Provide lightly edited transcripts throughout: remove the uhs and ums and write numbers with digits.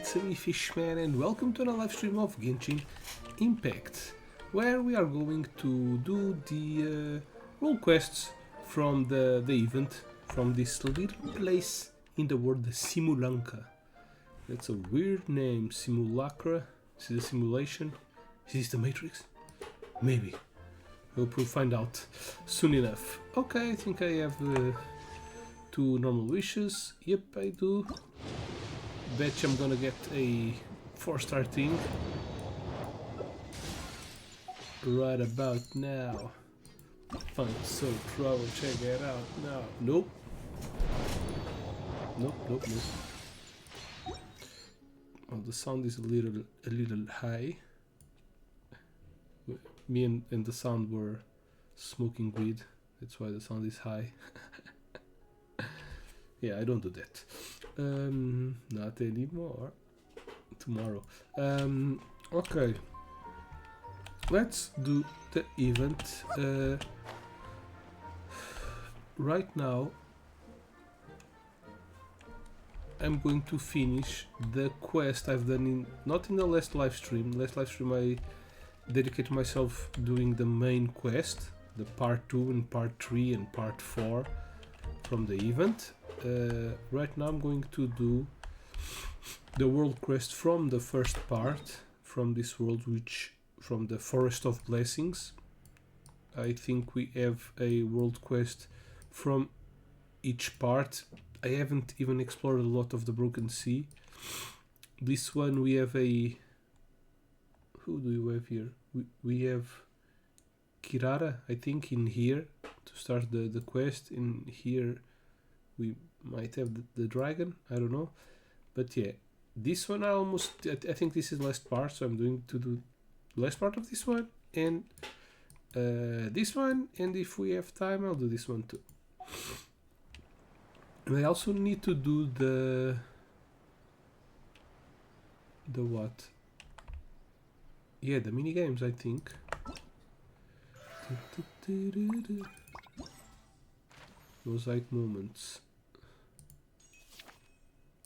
it's me Fishman and welcome to another live stream of Genshin Impact, where we are going to do the role quests from the event from this little place in the world, the Simulanka. That's a weird name, Simulacra. Is it a simulation? Is this the Matrix? Maybe. We'll find out soon enough. Okay, I think I have 2 normal wishes. Yep, I do. Bet I'm gonna get a 4-star thing right about now. Fun, so trouble, check it out now. Nope. Nope. Oh, the sound is a little high. Me and the sound were smoking weed. That's why the sound is high. Yeah, I don't do that. Not anymore. Tomorrow. Okay. Let's do the event. Right now, I'm going to finish the quest I've done not in the last live stream. Last live stream I dedicated myself doing the main quest, the part 2 and part 3 and part 4 from the event. Right now I'm going to do the world quest from the first part from this world, which from the Forest of Blessings. I think we have a world quest from each part. I haven't even explored a lot of the Broken Sea. This one we have a... Who do we have here? We have Kirara, I think, in here to start the quest. In here we might have the dragon, I don't know. But yeah, this one I think this is the last part, so I'm going to do the last part of this one and this one, and if we have time I'll do this one too. And I also need to do the what? Yeah, the mini games, I think. Mosaic moments.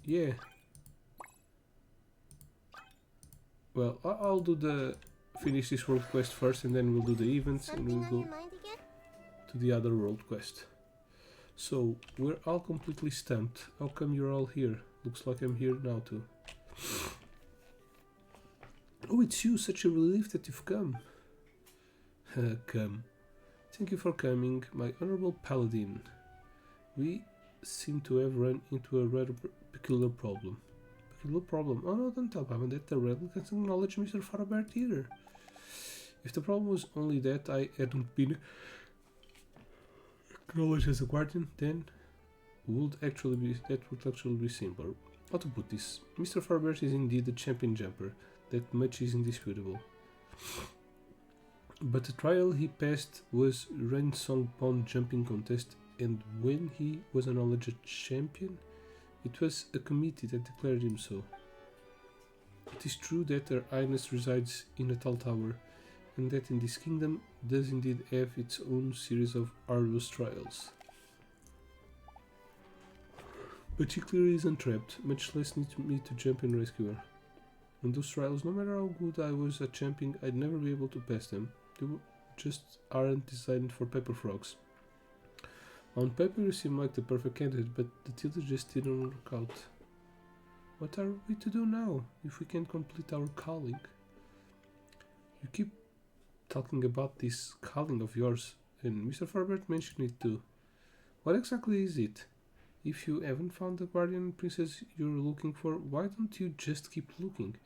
Yeah. Well, I'll do finish this world quest first, and then we'll do the events, and we'll go to the other world quest. So we're all completely stumped. How come you're all here? Looks like I'm here now too. Oh, it's you! Such a relief that you've come. Come. Thank you for coming, my honorable paladin. We seem to have run into a rather peculiar problem. Peculiar problem? Oh no, don't tell Papa that the rebel can't acknowledge Mr. Farabert either. If the problem was only that I hadn't been acknowledged as a guardian, then that would actually be simpler. How to put this? Mr. Farabert is indeed a champion jumper. That much is indisputable. But the trial he passed was Rainsong Pond jumping contest, and when he was acknowledged champion, it was a committee that declared him so. It is true that Her Highness resides in a tall tower, and that in this kingdom does indeed have its own series of arduous trials. But she clearly isn't trapped, much less needs me to jump and rescue her. And those trials, no matter how good I was at jumping, I'd never be able to pass them. They just aren't designed for paper frogs. On paper you seem like the perfect candidate, but the deal just didn't work out. What are we to do now, if we can't complete our calling? You keep talking about this calling of yours, and Mr. Farbert mentioned it too. What exactly is it? If you haven't found the guardian princess you're looking for, why don't you just keep looking?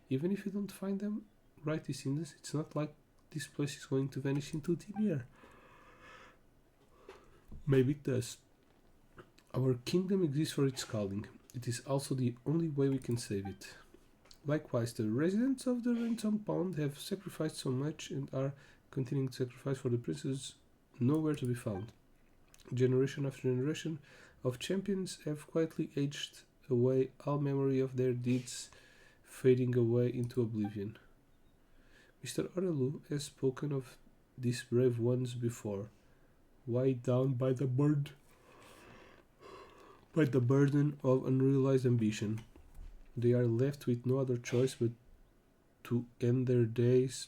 Even if you don't find them right this instant, it's not like this place is going to vanish into thin air. Maybe it does. Our kingdom exists for its calling. It is also the only way we can save it. Likewise, the residents of the Rainsong Pond have sacrificed so much and are continuing to sacrifice for the princess nowhere to be found. Generation after generation of champions have quietly aged away, all memory of their deeds fading away into oblivion. Mr. Orelu has spoken of these brave ones before, weighed down by the burden of unrealized ambition. They are left with no other choice but to end their days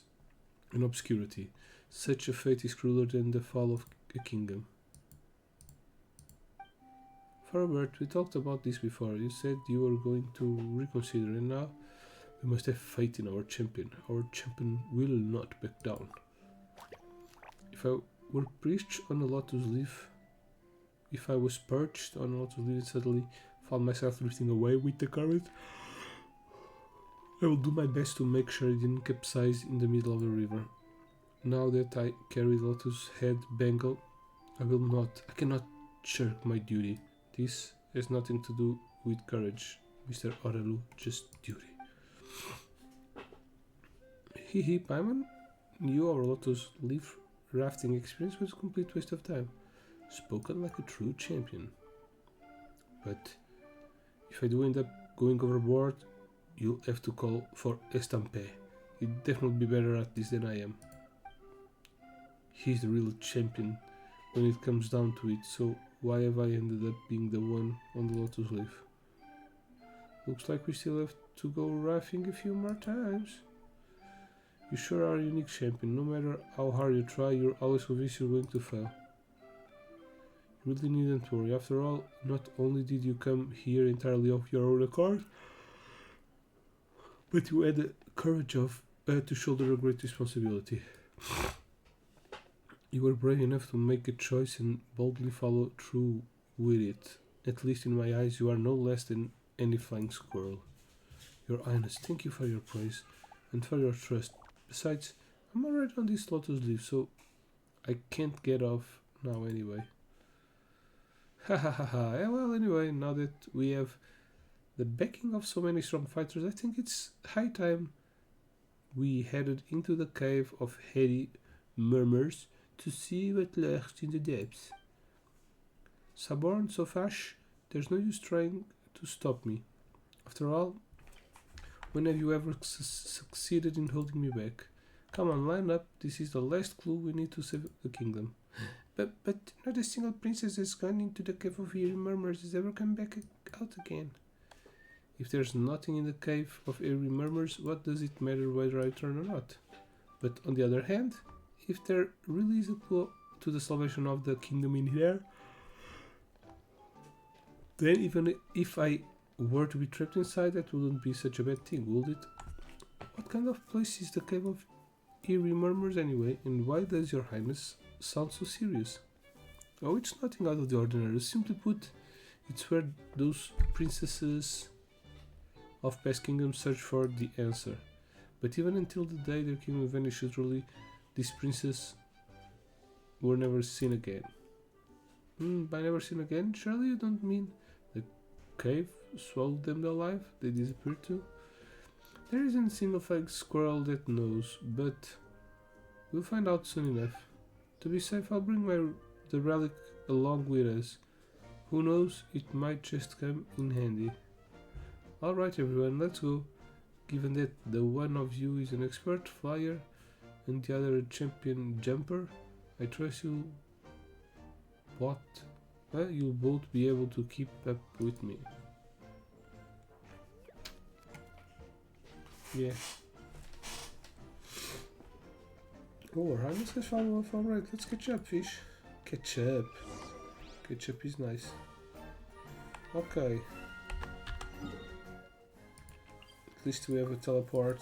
in obscurity. Such a fate is crueler than the fall of a kingdom. Robert, we talked about this before. You said you were going to reconsider, and now we must have faith in our champion. Our champion will not back down. If I were perched on a lotus leaf, if I was perched on a lotus leaf and suddenly found myself drifting away with the current, I will do my best to make sure it didn't capsize in the middle of the river. Now that I carry the lotus head bangle, I cannot shirk my duty. This has nothing to do with courage, Mr. Oralu, just duty. Hee Paimon, your lotus leaf rafting experience was a complete waste of time. Spoken like a true champion. But if I do end up going overboard, you'll have to call for Estampe. He'd definitely be better at this than I am. He's the real champion when it comes down to it, so why have I ended up being the one on the lotus leaf? Looks like we still have to go rafting a few more times. You sure are a unique champion. No matter how hard you try, you're always convinced you're going to fail. You really needn't worry. After all, not only did you come here entirely of your own accord, but you had the courage to shoulder a great responsibility. You were brave enough to make a choice and boldly follow through with it. At least in my eyes, you are no less than any flying squirrel. Your Highness, thank you for your praise and for your trust. Besides, I'm already on this lotus leaf, so I can't get off now anyway. Ha ha ha ha. Yeah, well, anyway, now that we have the backing of so many strong fighters, I think it's high time we headed into the cave of heady murmurs to see what lurks in the depths. Saborn, Sofash, there's no use trying to stop me. After all, when have you ever succeeded in holding me back? Come on, line up. This is the last clue we need to save the kingdom. But not a single princess has gone into the cave of eerie murmurs has ever come back out again. If there's nothing in the cave of eerie murmurs, what does it matter whether I return or not? But on the other hand, if there really is a clue to the salvation of the kingdom in here, then even if I were to be trapped inside, that wouldn't be such a bad thing, would it? What kind of place is the cave of eerie murmurs anyway, and why does your highness sound so serious? Oh, it's nothing out of the ordinary. Simply put, it's where those princesses of past kingdoms search for the answer. But even until the day their kingdom vanished utterly, these princes were never seen again. By never seen again, surely you don't mean the cave swallowed them alive? They disappeared too? There isn't a single flag squirrel that knows, but we'll find out soon enough. To be safe, I'll bring the relic along with us. Who knows, it might just come in handy. Alright everyone, let's go. Given that the one of you is an expert flyer and the other a champion jumper, I trust you'll both be able to keep up with me. Yeah. Oh, our highness has fallen off. Alright, let's catch up, fish. Catch up. Catch up is nice. Okay. At least we have a teleport.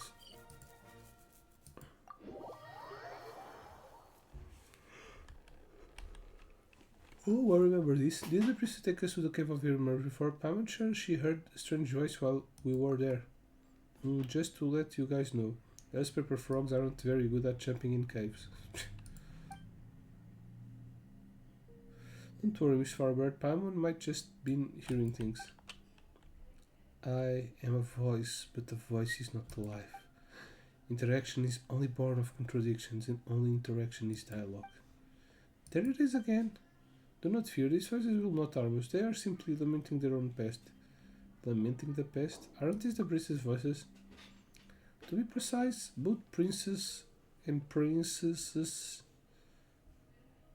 Oh, I remember this. Did the priest take us to the cave of Irma before Paimon? Sure, she heard a strange voice while we were there. Just to let you guys know, us paper frogs aren't very good at jumping in caves. Don't worry, Miss Farbird. Paimon might just been hearing things. I am a voice, but the voice is not life. Interaction is only born of contradictions, and only interaction is dialogue. There it is again. Do not fear, these voices will not harm us. They are simply lamenting their own past. Lamenting the past? Aren't these the princess voices? To be precise, both princes and princesses,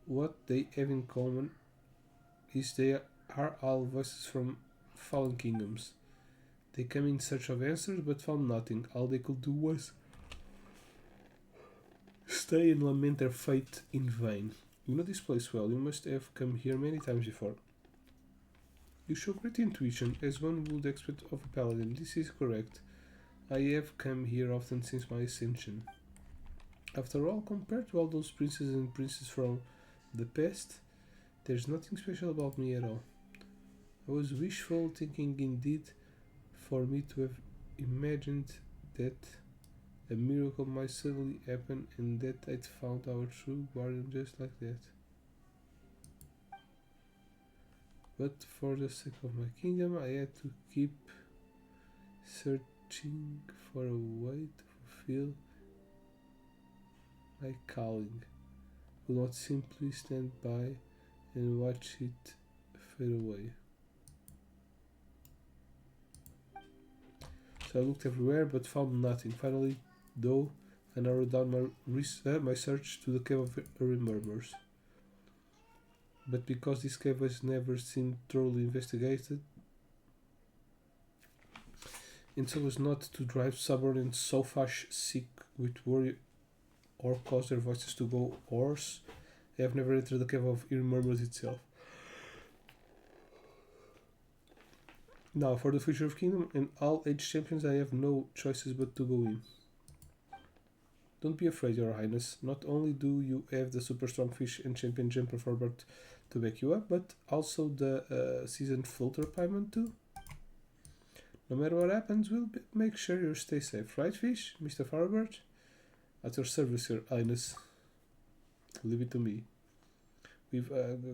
what they have in common is they are all voices from fallen kingdoms. They came in search of answers but found nothing. All they could do was stay and lament their fate in vain. You know this place well. You must have come here many times before. You show great intuition, as one would expect of a paladin. This is correct. I have come here often since my ascension. After all, compared to all those princes and princesses from the past, there's nothing special about me at all. I was wishful thinking indeed for me to have imagined that a miracle might suddenly happen and that I'd found our true guardian just like that. But for the sake of my kingdom, I had to keep searching for a way to fulfill my calling. Could not simply stand by and watch it fade away. So I looked everywhere but found nothing. Finally, though, I narrowed down my search to the cave of Erin Murmurs. But because this cave was never seen thoroughly investigated, and so as not to drive stubborn and Sofash sick with worry or cause their voices to go hoarse, I have never entered the cave of Erin Murmurs itself. Now, for the future of Kingdom and all age champions, I have no choices but to go in. Don't be afraid, Your Highness. Not only do you have the super strong fish and champion Jumper Forbert to back you up, but also the seasoned floater Paimon too. No matter what happens, we'll make sure you stay safe, right, Fish, Mr. Forbert? At your service, Your Highness. Leave it to me. We've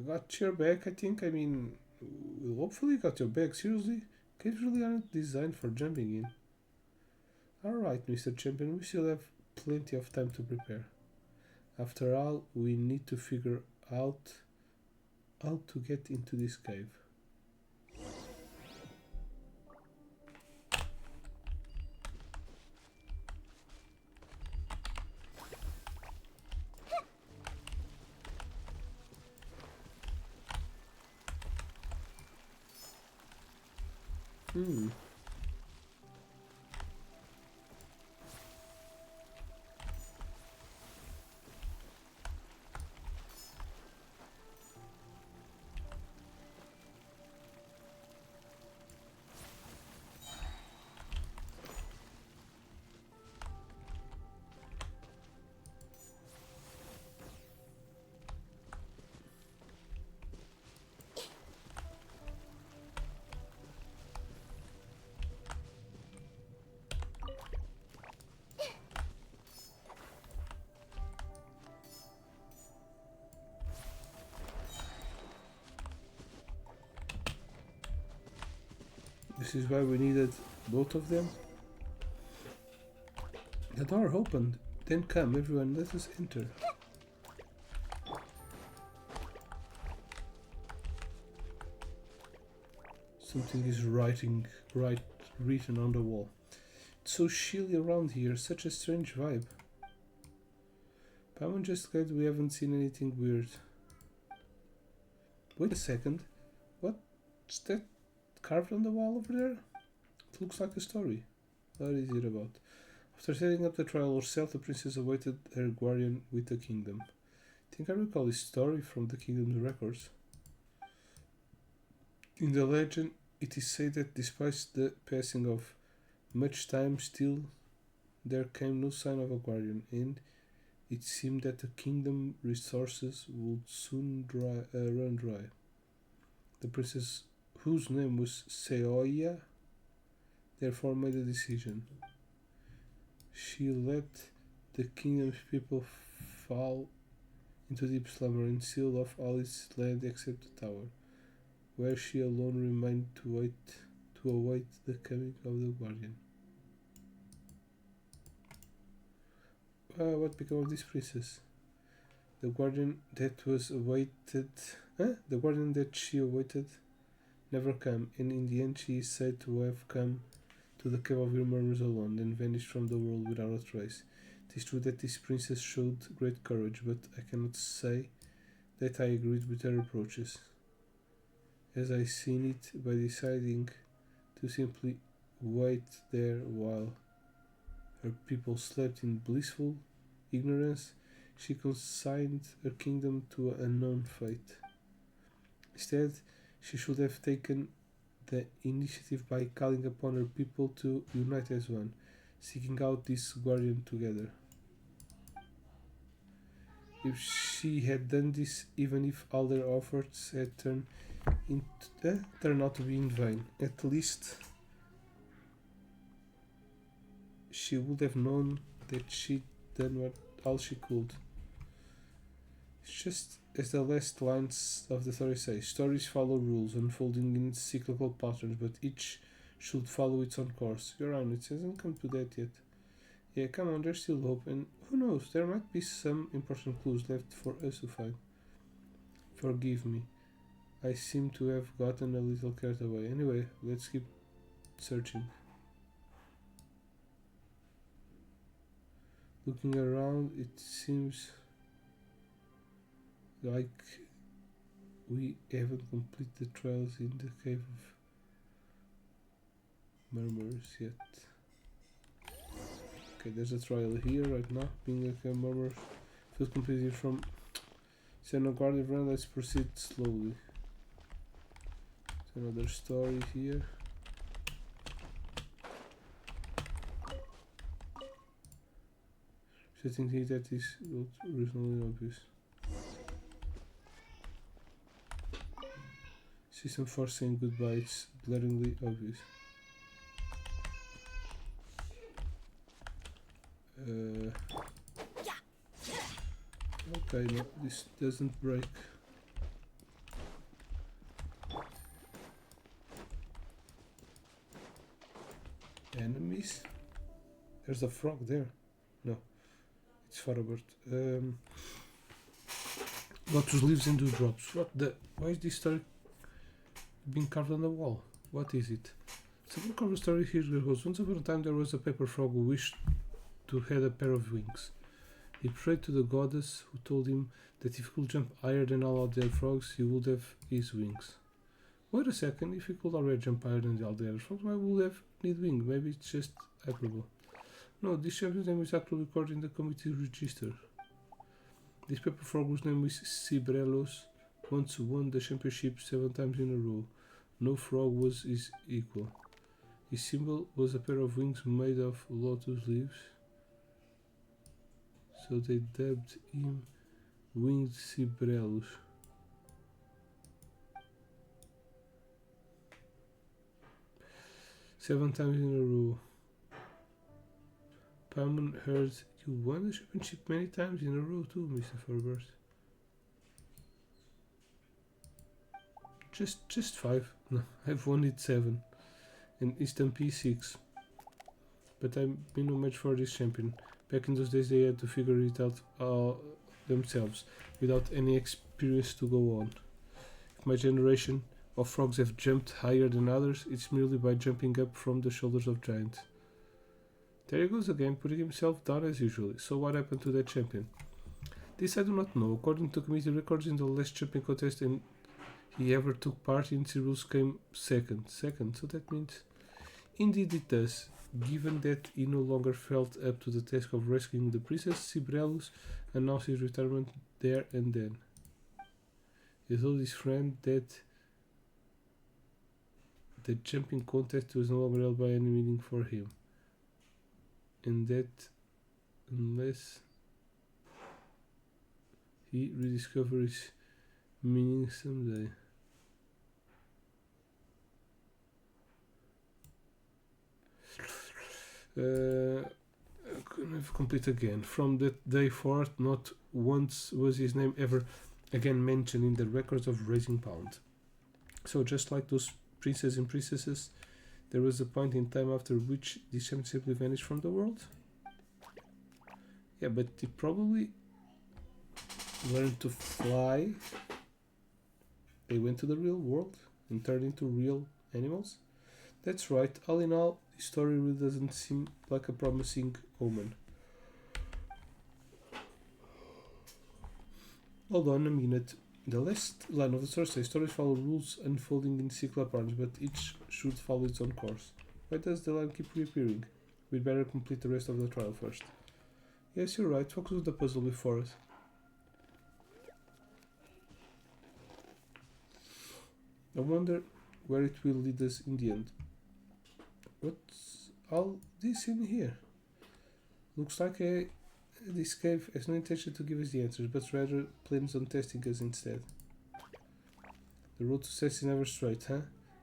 got your back, I think. I mean, we'll hopefully got your back. Seriously, caves really aren't designed for jumping in. Alright, Mr. Champion, we still have plenty of time to prepare. After all, we need to figure out how to get into this cave. This is why we needed both of them. The door opened. Then come, everyone, let us enter. Something is written on the wall. It's so chilly around here, such a strange vibe. But I'm just glad we haven't seen anything weird. Wait a second. What's that carved on the wall over there? It looks like a story. What is it about? After setting up the trial herself, the princess awaited her guardian with the kingdom. I think I recall this story from the kingdom's records. In the legend, it is said that despite the passing of much time, still there came no sign of a guardian, and it seemed that the kingdom resources would soon run dry. The princess, whose name was Seoya, therefore made a decision. She let the kingdom's people fall into deep slumber and sealed off all its land except the tower, where she alone remained to await the coming of the guardian. What became of this princess? The guardian that she awaited never came, and in the end she is said to have come to the cave of your murmurs alone, then vanished from the world without a trace. It is true that this princess showed great courage, but I cannot say that I agreed with her approaches, as I seen it by deciding to simply wait there while her people slept in blissful ignorance. She consigned her kingdom to an unknown fate. Instead, she should have taken the initiative by calling upon her people to unite as one, seeking out this guardian together. If she had done this, even if all their efforts had turned out to be in vain, at least she would have known that she'd done all she could. It's just as the last lines of the story say, stories follow rules, unfolding in cyclical patterns, but each should follow its own course. Your Honor, it hasn't come to that yet. Yeah, come on, there's still hope, and who knows, there might be some important clues left for us to find. Forgive me, I seem to have gotten a little carried away. Anyway, let's keep searching. Looking around, it seems like we haven't completed the trials in the Cave of Murmurs yet. Okay, there's a trial here right now. Being a Cave of Murmurs feels completed from Senna Guardian Run. Let's proceed slowly. There's another story here. Setting here that is reasonably obvious. System for saying goodbye, it's glaringly obvious. Okay, no, this doesn't break. Enemies? There's a frog there. No, it's Farabert. Lotus leaves and dewdrops. What the? Why is this story being carved on the wall? What is it? Some cover story here goes. Once upon a time there was a paper frog who wished to have a pair of wings. He prayed to the goddess, who told him that if he could jump higher than all other frogs, he would have his wings. Wait a second, if he could already jump higher than all the other frogs, why would he have need wings? Maybe it's just hyperbole. No, this champion's name is actually recorded in the committee register. This paper frog, whose name is Cibrelos, once won the championship 7 times in a row. No frog was his equal. His symbol was a pair of wings made of lotus leaves, so they dubbed him Winged Cibrelos. Seven times in a row. Palman heard you won the championship many times in a row too, Mr. Forbert. Just 5. No, I've won it 7. And Eastern P6. But I've been no match for this champion. Back in those days they had to figure it out themselves, without any experience to go on. If my generation of frogs have jumped higher than others, it's merely by jumping up from the shoulders of giants. There he goes again, putting himself down as usual. So what happened to that champion? This I do not know. According to committee records, in the last jumping contest and he ever took part in, Cyrus came second. So that means... Indeed it does. Given that he no longer felt up to the task of rescuing the princess, Cibrelos announced his retirement there and then. He told his friend that the jumping contest was no longer held by any meaning for him, and that unless he rediscovers meaning someday. Complete again. From that day forth, not once was his name ever again mentioned in the records of Raising Pound. So just like those princes and princesses, there was a point in time after which this champion simply vanished from the world. Yeah, but he probably learned to fly. They went to the real world and turned into real animals. That's right. All in all, the story really doesn't seem like a promising omen. Hold on a minute. The last line of the story says stories follow rules unfolding in cyclical patterns, but each should follow its own course. Why does the line keep reappearing? We'd better complete the rest of the trial first. Yes, you're right. Focus on the puzzle before us. I wonder where it will lead us in the end. What's all this in here? Looks like this cave has no intention to give us the answers, but rather plans on testing us instead. The road to success is never straight, huh?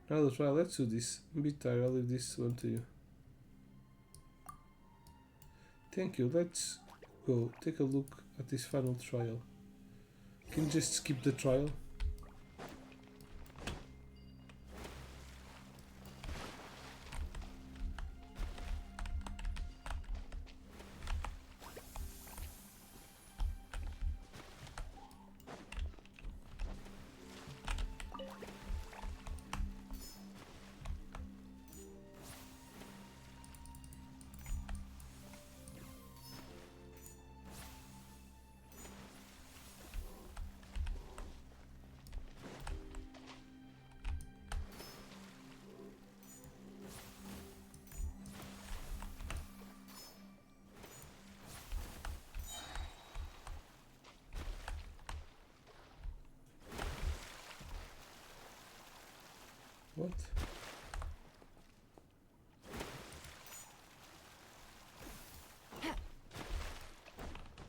Now the trial, let's do this. I'm a bit tired, I'll leave this one to you. Thank you, let's go take a look at this final trial. Can you just skip the trial? What?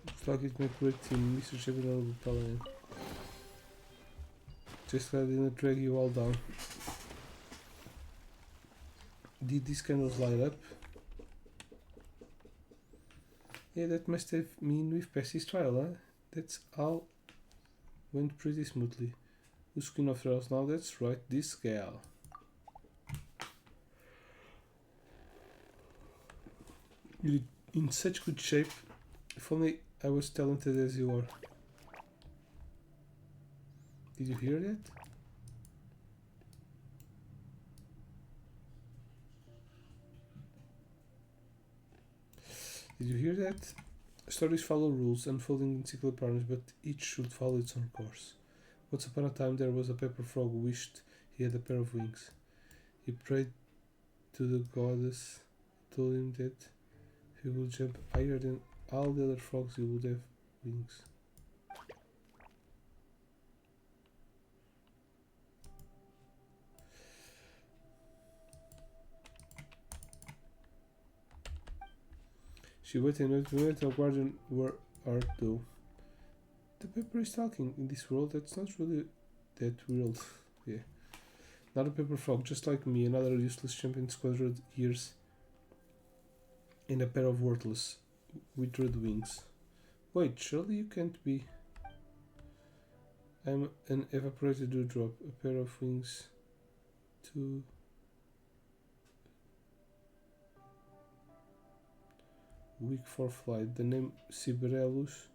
Looks like it may correct in Mr. Shepard Battalion. Just glad I didn't drag you all down. Did these candles light up? Yeah, that must have mean we've passed this trial, huh? That's all went pretty smoothly. Who's queen of trials now? That's right, this gal. You're in such good shape. If only I was talented as you are. Did you hear that? Did you hear that? Stories follow rules, unfolding in cyclical patterns, but each should follow its own course. Once upon a time there was a pepper frog who wished he had a pair of wings. He prayed to the goddess, told him that if he would jump higher than all the other frogs he would have wings. She waited and waited, the guardian were art though. The pepper is talking. In this world, that's not really that world. Yeah. Not a pepper frog, just like me, another useless champion squandered years in a pair of worthless, withered wings. Wait, surely you can't be. I'm an evaporated dewdrop, a pair of wings to. Weak for flight. The name Sibrellus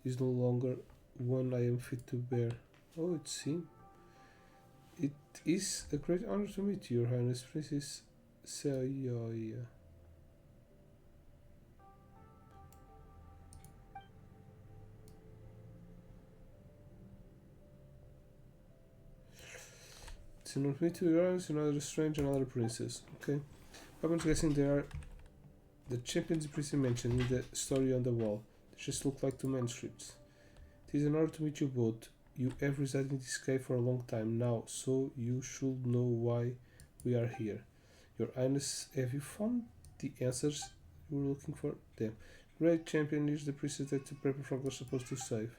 is no longer one I am fit to bear. Oh, it seems. It is a great honor to meet you, Your Highness Princess Sayoya. It's an honor to meet you, Your Highness, another strange, another princess. Okay. I'm guessing they are the champions previously mentioned in the story on the wall. They just look like two manuscripts. It is an honor to meet you both. You have resided in this cave for a long time now, so you should know why we are here. Your Highness, have you found the answers you were looking for? Them. Great champion is the princess that the pepper frog was supposed to save.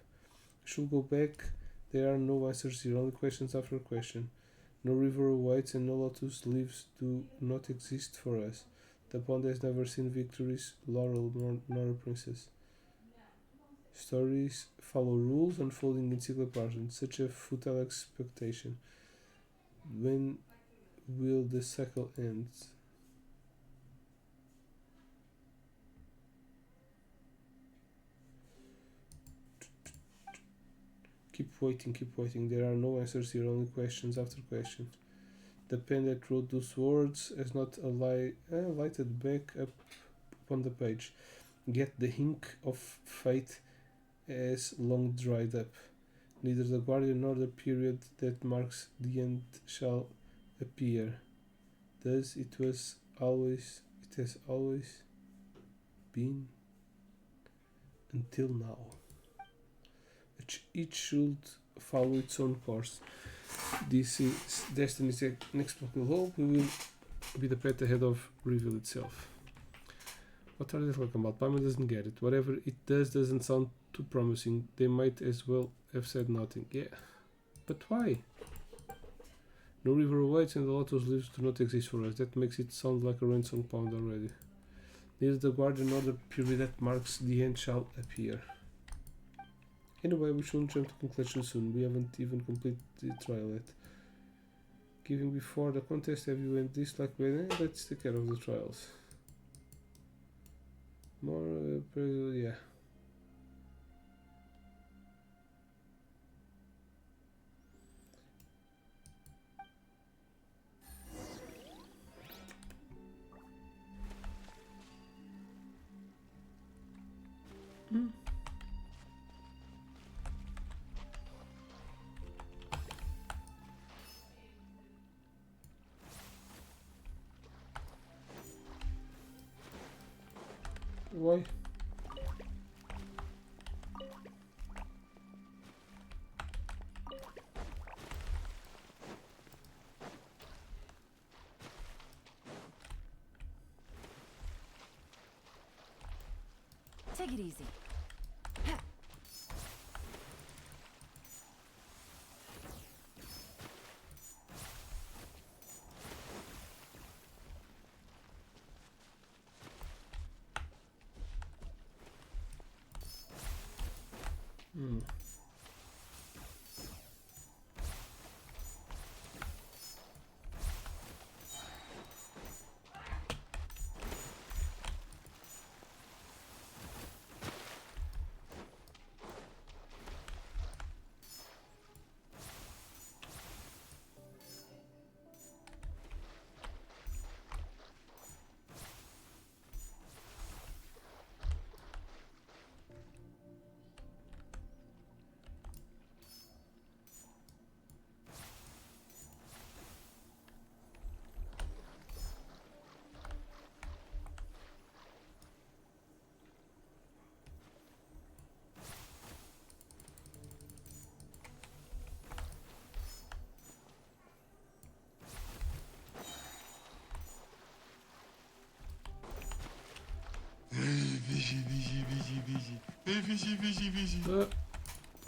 You should go back. There are no answers here, only questions after question. No river awaits and no lotus leaves do not exist for us. The pond has never seen victories, laurel, nor a princess. Stories follow rules unfolding in cyclical patterns, such a futile expectation. When will the cycle end? Keep waiting. There are no answers here, only questions after questions. The pen that wrote those words has not lighted back up upon the page. Yet the ink of fate has long dried up. Neither the guardian nor the period that marks the end shall appear. Thus it was it has always been until now. Each should follow its own course. This is Destiny's inexplicable hope. We will be the path ahead of reveal itself. What are they talking about? Palmer doesn't get it. Whatever it does doesn't sound too promising. They might as well have said nothing. Yeah. But why? No river awaits and the Lotus leaves do not exist for us. That makes it sound like a ransom pound already. Neither the guardian nor the fury that marks the end shall appear. Anyway, we shouldn't jump to conclusion soon. We haven't even completed the trial yet. Giving before the contest, have you and this like let's take care of the trials. More yeah. Why? Take it easy.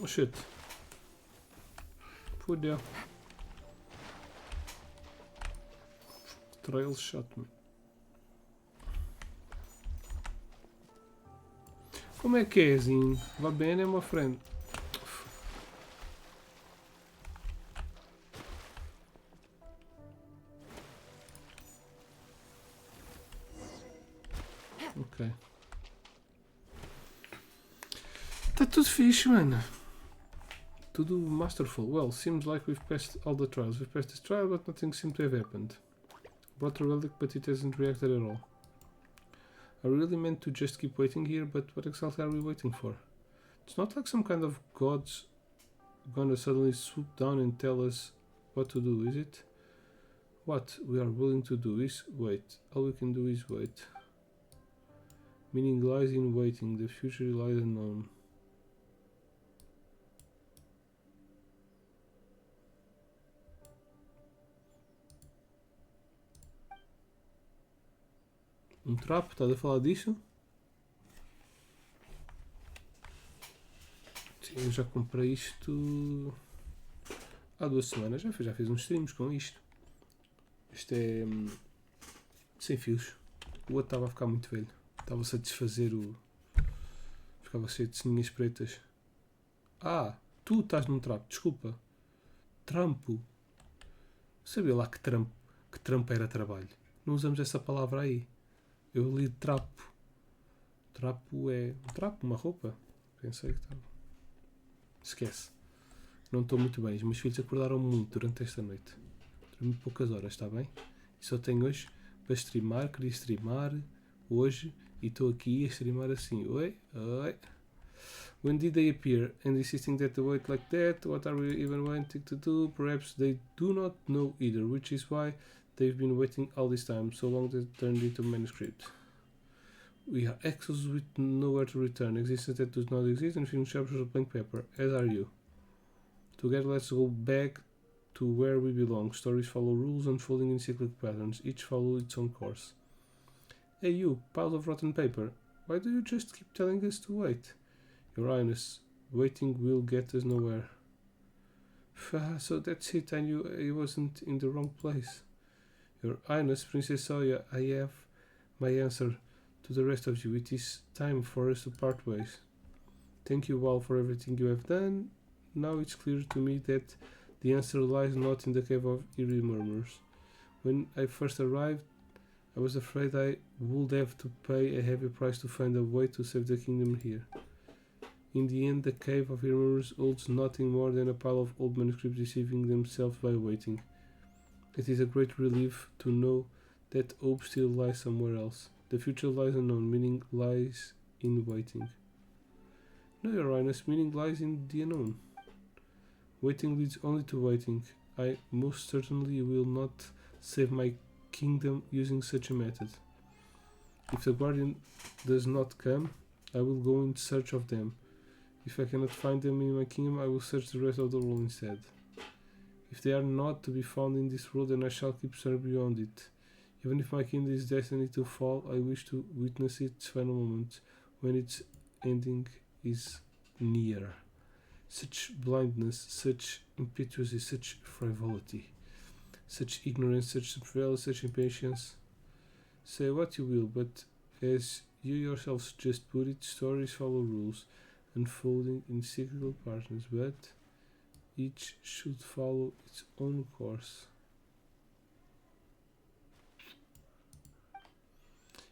Oh shit. Put there. Trail shot me. Como é que é, Zinho? Va bene, my friend? Ok. Tá tudo fixe, mano. Tudo masterful. Well, seems like we've passed all the trials. We've passed this trial, but nothing seems to have happened. Brought a relic, but it hasn't reacted at all. I really meant to just keep waiting here, but what exactly are we waiting for? It's not like some kind of god's gonna suddenly swoop down and tell us what to do, is it? What we are willing to do is wait. All we can do is wait. Meaning lies in waiting, the future lies unknown. Trapo, estás a falar disso? Sim, eu já comprei isto há 2 semanas, já fiz uns streams com isto. Isto é sem fios. O outro estava a ficar muito velho. Estava-se a desfazer o. Ficava cheio de sininhas pretas. Ah, tu estás num trapo, desculpa. Trampo. Sabia lá que trampo era trabalho. Não usamos essa palavra aí. Eu li trapo. Trapo é um trapo, uma roupa. Pensei que estava. Esquece. Não estou muito bem. Os meus filhos acordaram muito durante esta noite. Dormi poucas horas, está bem? E só tenho hoje para streamar. Queria streamar hoje e estou aqui a streamar assim. Oi? Oi? When did they appear? And insisting that they wait like that? What are we even wanting to do? Perhaps they do not know either, which is why They've been waiting all this time, so long that it turned into manuscript. We are exiles with nowhere to return, existence that does not exist, and finished chapters of blank paper, as are you. Together, let's go back to where we belong. Stories follow rules, unfolding in cyclic patterns, each follow its own course. Hey you, pile of rotten paper, why do you just keep telling us to wait? Your Highness, waiting will get us nowhere. So that's it, I knew I wasn't in the wrong place. Your Highness, Princess Oya, I have my answer to the rest of you. It is time for us to part ways. Thank you all for everything you have done. Now it's clear to me that the answer lies not in the cave of eerie murmurs. When I first arrived, I was afraid I would have to pay a heavy price to find a way to save the kingdom here. In the end, the cave of eerie murmurs holds nothing more than a pile of old manuscripts deceiving themselves by waiting. It is a great relief to know that hope still lies somewhere else. The future lies unknown, meaning lies in waiting. No, Your Highness, meaning lies in the unknown. Waiting leads only to waiting. I most certainly will not save my kingdom using such a method. If the guardian does not come, I will go in search of them. If I cannot find them in my kingdom, I will search the rest of the world instead. If they are not to be found in this world, then I shall keep searching beyond it. Even if my kingdom is destined to fall, I wish to witness its final moment, when its ending is near. Such blindness, such impetuosity, such frivolity, such ignorance, such survival, such impatience. Say what you will, but as you yourselves just put it, stories follow rules, unfolding in cyclical patterns, but each should follow its own course.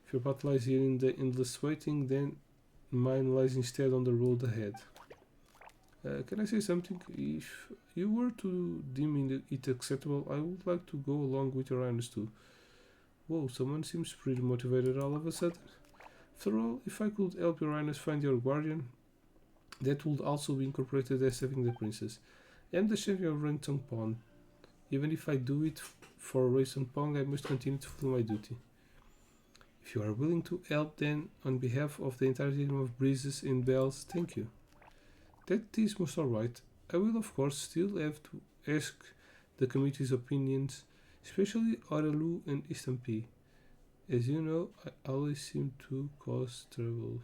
If your path lies here in the endless waiting, then mine lies instead on the road ahead. Can I say something? If you were to deem it acceptable, I would like to go along with your Highness too. Whoa, someone seems pretty motivated all of a sudden. After all, if I could help your Highness find your guardian, that would also be incorporated as saving the princess. I am the champion of Ransong Pond. Even if I do it for Ransong Pond, I must continue to fulfill my duty. If you are willing to help, then, on behalf of the entire kingdom of breezes and bells, thank you. That is most alright. I will, of course, still have to ask the committee's opinions, especially Oralu and Istampi. As you know, I always seem to cause trouble.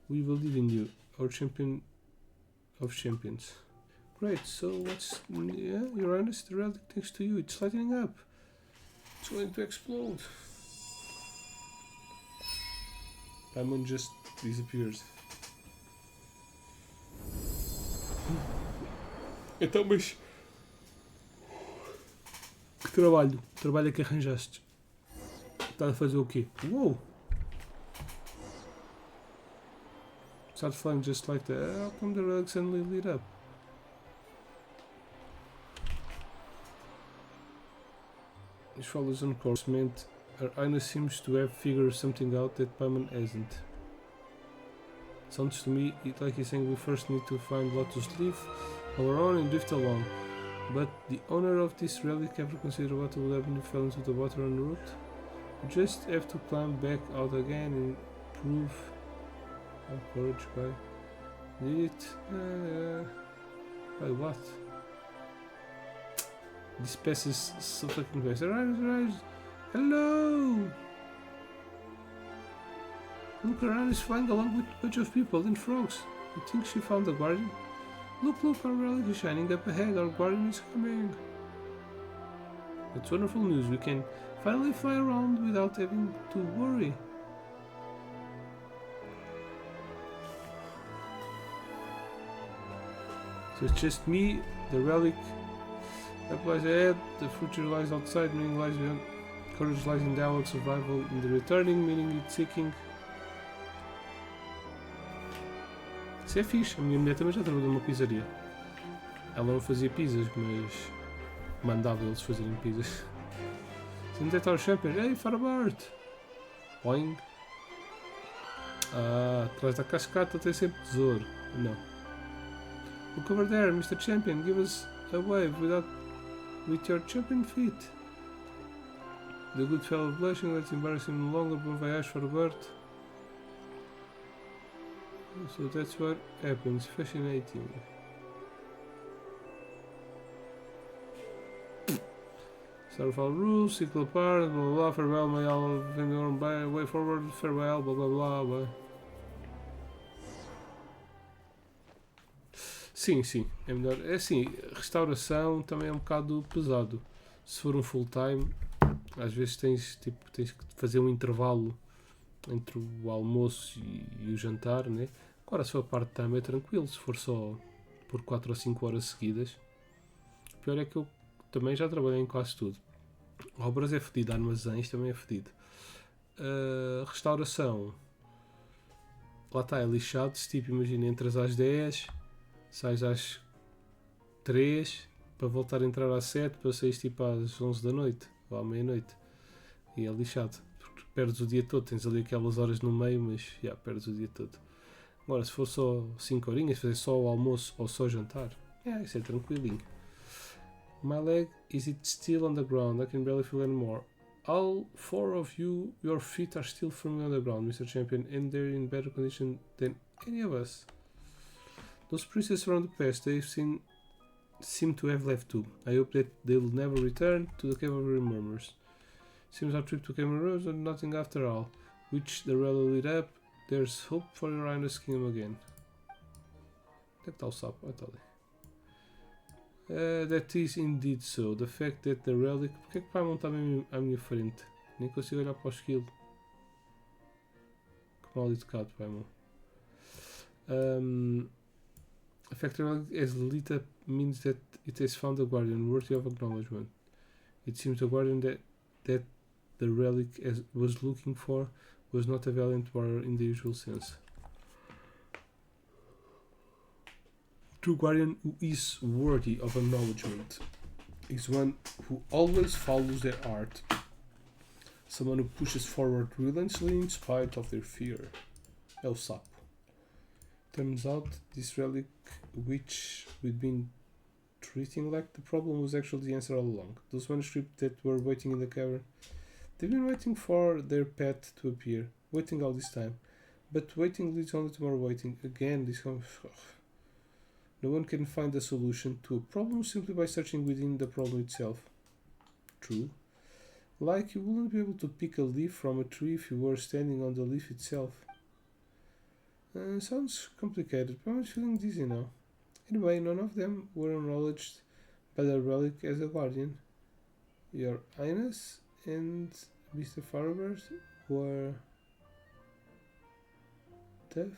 We believe in you, our champion of champions. Great, so what's... Yeah, Your Highness, the relic next to you, it's lighting up. It's going to explode. Paimon just disappears. Então, mas... Que trabalho? Que trabalho é que arranjaste? Estás a fazer o quê? Uou! Started flying just like that. How come the relic suddenly lit up? This follows on course meant Her Highness seems to have figured something out that Paimon hasn't. Sounds to me like he's saying we first need to find Lotus Leaf our own and drift along. But the owner of this relic ever consider what would happen if it fell into the water en route? We just have to climb back out again and prove our courage by... Did it? By what? This pass is so fucking fast. Rise! Hello! Look, around is flying along with a bunch of people and frogs. You think she found the guardian? Look, our relic is shining up ahead. Our guardian is coming. That's wonderful news. We can finally fly around without having to worry. So it's just me, the relic that lies ahead, the future lies outside, meaning lies beyond. Courage lies in dialogue, survival in the returning, meaning it's seeking. Isso é fixe, a minha mulher também já trabalhou numa pizzaria. Ela não fazia pizzas, mas mandava eles fazerem pizzas. Onde é que está o champion? Ei, Farbart! Boing! Ah, atrás da cascata tem sempre tesouro. Não. Look over there, Mr. Champion, give us a wave with your champion feet. The good fellow blushing, let's embarrass him no longer, bon voyage for Bert. So that's what happens, fascinating. Starfall rules, cycle apart, blah blah blah, farewell, may all vendor by way forward, farewell, blah blah blah, blah. Sim, sim, é melhor. É assim, restauração também é um bocado pesado. Se for um full time, às vezes tens que fazer um intervalo entre o almoço e o jantar, né? Agora, se for part-time é tranquilo, se for só por 4 ou 5 horas seguidas. O pior é que eu também já trabalhei em quase tudo. Obras é fedido, armazéns também é fedido. Restauração, lá está, é lixado. Se tipo, imagina, entras às 10, sais às 3, para voltar a entrar às 7, para sair tipo às 11 da noite, ou à meia-noite. E é lixado, porque perdes o dia todo, tens ali aquelas horas no meio, mas já perdes o dia todo. Agora, se for só 5 horinhas, fazer só o almoço ou só jantar, isso é tranquilinho. My leg, is it still on the ground? I can barely feel anymore. All 4 of you, your feet are still firmly on the ground, Mr. Champion, and they're in better condition than any of us. Those princes from the past, they've seem to have left too. I hope that they'll never return to the Cave of Murmurs. Seems our trip to Cameroon was nothing after all. Which the rally lit up, there's hope for your Highness Kingdom again. Onde é que está o sapo? Está ali. That is indeed so. The fact that the relic. Porquê é que o Paimon está mesmo à minha frente? Nem consigo olhar para o esquilo. Que mal educado, Paimon. The fact that the relic has lit up means that it has found a guardian worthy of acknowledgement. It seems the guardian that the relic was looking for was not a valiant warrior in the usual sense. True guardian who is worthy of acknowledgement is one who always follows their art. Someone who pushes forward relentlessly in spite of their fear. É o sapo. Turns out this relic, which we'd been treating like the problem, was actually the answer all along. Those manuscripts that were waiting in the cavern, they've been waiting for their pet to appear, waiting all this time. But waiting leads only to more waiting. Again, this no one can find a solution to a problem simply by searching within the problem itself. True. Like you wouldn't be able to pick a leaf from a tree if you were standing on the leaf itself. Sounds complicated, but I'm feeling dizzy now. Anyway, none of them were acknowledged by the relic as a guardian. Your Highness and Mr. Farber were deaf.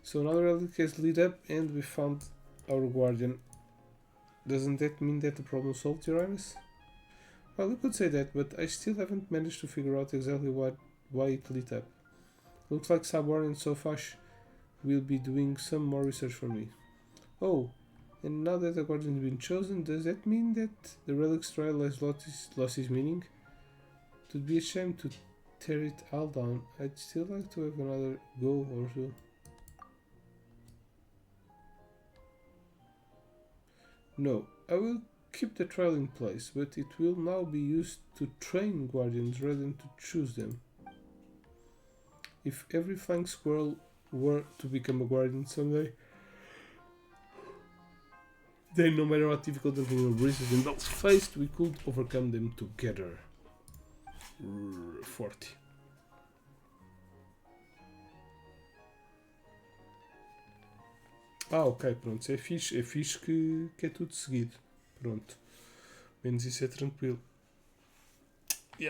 So now the relic has lit up and we found our guardian. Doesn't that mean that the problem solved, Your Highness? Well, you could say that, but I still haven't managed to figure out exactly why it lit up. Looks like Sabor and Sofash will be doing some more research for me. Oh, and now that the guardian has been chosen, does that mean that the relic's trial has lost its meaning? It would be a shame to tear it all down. I'd still like to have another go or so. No, I will keep the trial in place, but it will now be used to train guardians rather than to choose them. If every flying squirrel were to become a guardian someday, then no matter what difficult and breezes and battles faced, we could overcome them together. 40. Ok, pronto, é fixe que é tudo seguido. Pronto, menos isso é tranquilo.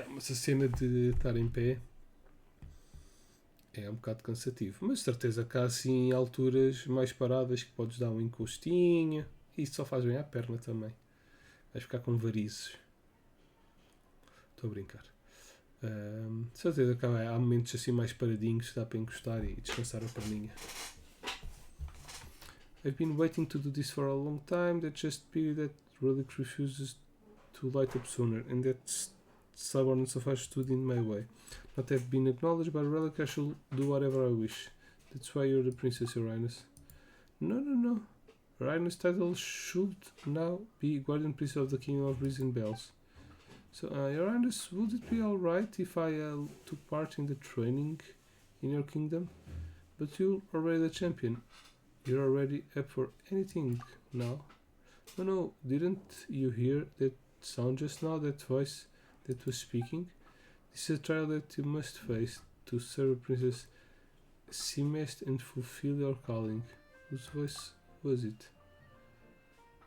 Mas a cena de estar em pé é um bocado cansativo. Mas certeza que há assim alturas mais paradas que podes dar um encostinho. E isso só faz bem à perna também. Vais ficar com varizes. Estou a brincar. Certeza que há momentos assim mais paradinhos que dá para encostar e descansar a perninha. I've been waiting to do this for a long time. That just pity that relic refuses to light up sooner, and that's stubborn and so far stood in my way. Not have been acknowledged by the relic, I shall do whatever I wish. That's why you're the princess, Your Highness. No. Your Highness' title should now be Guardian Princess of the Kingdom of Breeze and Bells. So, Your Highness, would it be alright if I took part in the training in your kingdom? But you're already the champion. You're already up for anything now. No, didn't you hear that sound just now, that voice that was speaking? This is a trial that you must face to serve Princess Simest and fulfill your calling. Whose voice was it?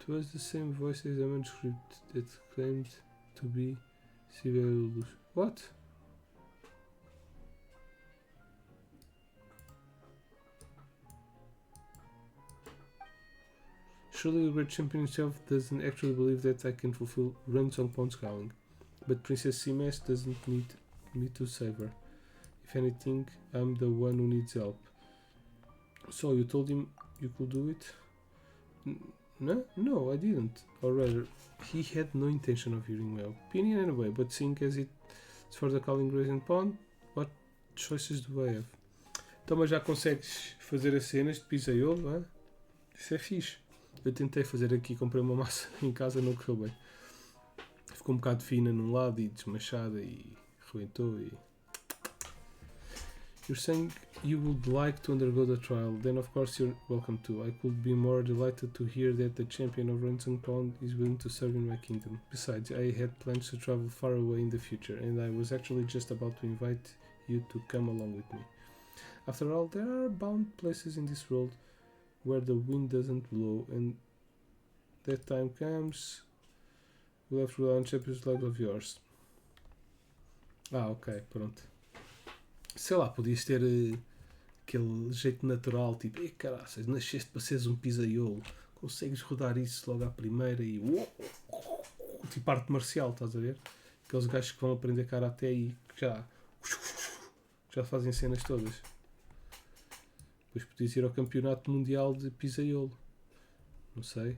It was the same voice as the manuscript that claimed to be Sibelius. What? Surely the great champion himself doesn't actually believe that I can fulfill Ransom Pond's calling. But Princess Simes doesn't need me to save her. If anything, I'm the one who needs help. So you told him you could do it? No, I didn't. Or rather, he had no intention of hearing my opinion anyway, but seeing as it's for the calling Ransom Pond, what choices do I have? Então, mas já consegues fazer as cenas de pisaiolo, hein? Isso é fixe. Eu tentei fazer aqui, comprei uma massa em casa, não correu bem. Ficou um bocado fina num lado e desmanchada e rebentou e... You're saying you would like to undergo the trial, then of course you're welcome to. I could be more delighted to hear that the champion of Ransom Pond is willing to serve in my kingdom. Besides, I had plans to travel far away in the future, and I was actually just about to invite you to come along with me. After all, there are bound places in this world where the wind doesn't blow, and that time comes, we'll have to rely on champions like of yours. Ok, pronto. Sei lá, podias ter aquele jeito natural, tipo, ei caraças, nasceste para seres um pisaiolo, consegues rodar isso logo à primeira e tipo arte marcial, estás a ver? Aqueles gajos que vão aprender karaté e que já fazem cenas todas. Depois podias ir ao campeonato mundial de pisaiolo. Não sei.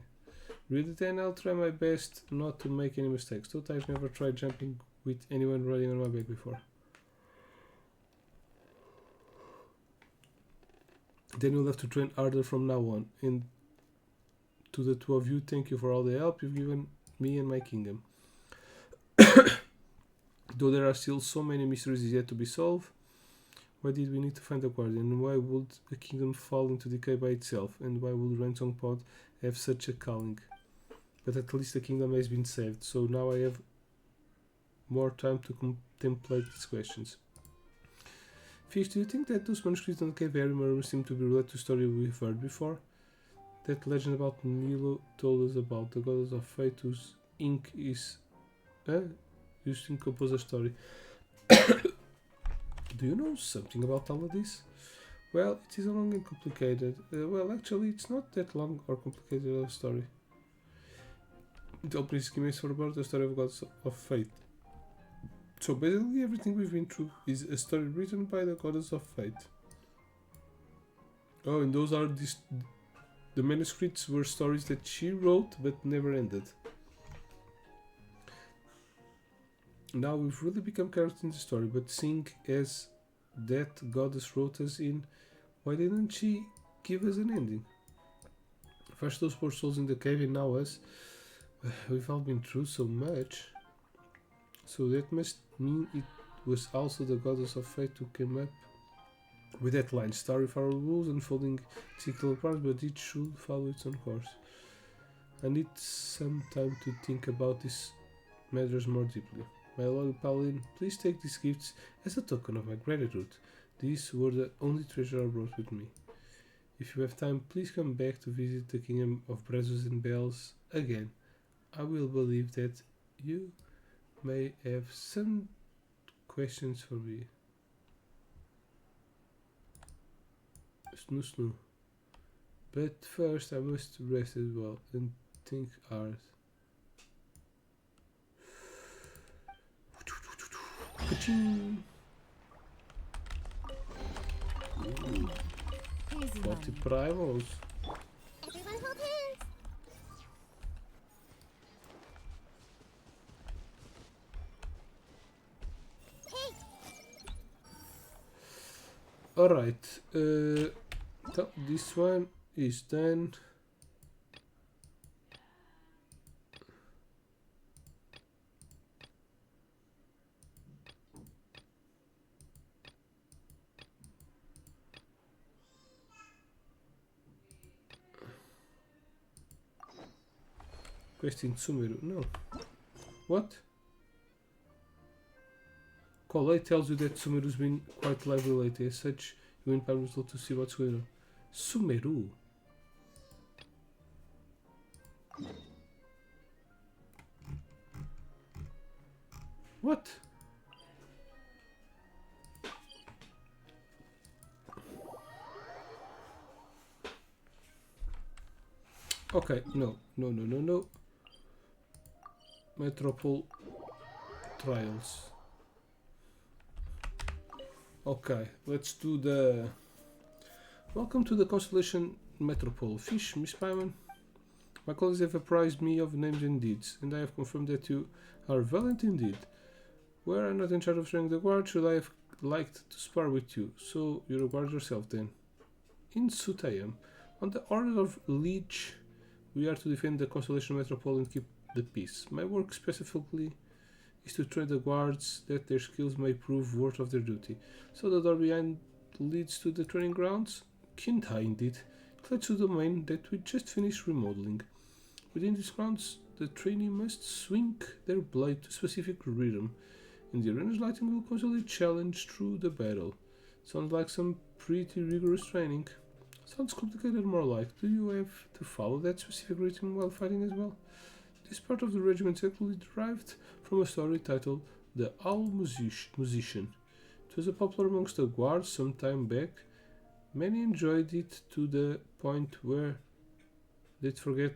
Really, then I'll try my best not to make any mistakes. Don't I've never tried jumping with anyone riding on my back before. Then you'll have to train harder from now on. And to the two of you, thank you for all the help you've given me and my kingdom. Though there are still so many mysteries yet to be solved, why did we need to find a guardian? Why would a kingdom fall into decay by itself? And why would Ransom Pod have such a calling? But at least the kingdom has been saved, so now I have more time to contemplate these questions. Fish, do you think that those manuscripts on the cave area murmurs seem to be related to a story we've heard before? That legend about Nilo told us about, the goddess of fate whose ink is... used to compose a story. Do you know something about all of this? Well, it is a long and complicated... well, actually, it's not that long or complicated of a story. The opening scheme is for about the story of gods of fate. So basically everything we've been through is a story written by the goddess of fate. Oh, and those are the manuscripts were stories that she wrote but never ended. Now we've really become characters in the story, but seeing as that goddess wrote us in, why didn't she give us an ending? First those poor souls in the cave and now us. We've all been through so much. So that must mean it was also the goddess of fate who came up with that line. Story for our rules, unfolding cyclical parts, but each should follow its own course. I need some time to think about these matters more deeply. My loyal Paladin, please take these gifts as a token of my gratitude. These were the only treasure I brought with me. If you have time, please come back to visit the kingdom of Brazos and Bells again. I will believe that you may have some questions for me. Snoo. But first I must rest as well and think hard. Ka-ching! Easy 40 money. primals. Everyone hold hands. Alright, so this one is done. Quest in Sumeru, no. What? Collei tells you that Sumeru's been quite lively lately, as such you went permission to see what's going on. Sumeru? What? Okay, no. Metropole Trials. Okay, let's do the... Welcome to the Constellation Metropole. Fish, Miss Paiman. My colleagues have apprised me of names and deeds, and I have confirmed that you are valiant indeed. Were I not in charge of training the guard, should I have liked to spar with you? So you're a guard yourself then. In Sutayam, on the order of Leech, we are to defend the Constellation Metropole and keep the peace. My work specifically is to train the guards that their skills may prove worth of their duty. So the door behind leads to the training grounds? Kinta indeed. It leads to the domain that we just finished remodeling. Within these grounds, the trainee must swing their blade to a specific rhythm, and the arena's lighting will constantly challenge through the battle. Sounds like some pretty rigorous training. Sounds complicated, more like. Do you have to follow that specific rhythm while fighting as well? This part of the regiment is actually derived from a story titled The Owl Musician. It was popular amongst the guards some time back. Many enjoyed it to the point where they'd forget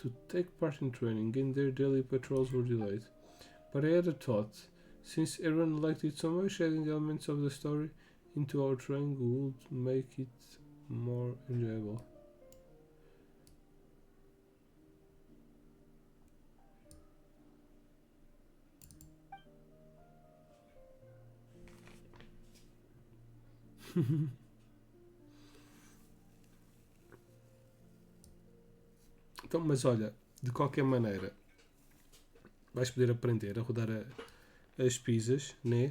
to take part in training and their daily patrols were delayed. But I had a thought. Since everyone liked it so much, adding elements of the story into our training would make it more enjoyable. Então, mas olha, de qualquer maneira, vais poder aprender a rodar as pizzas, né?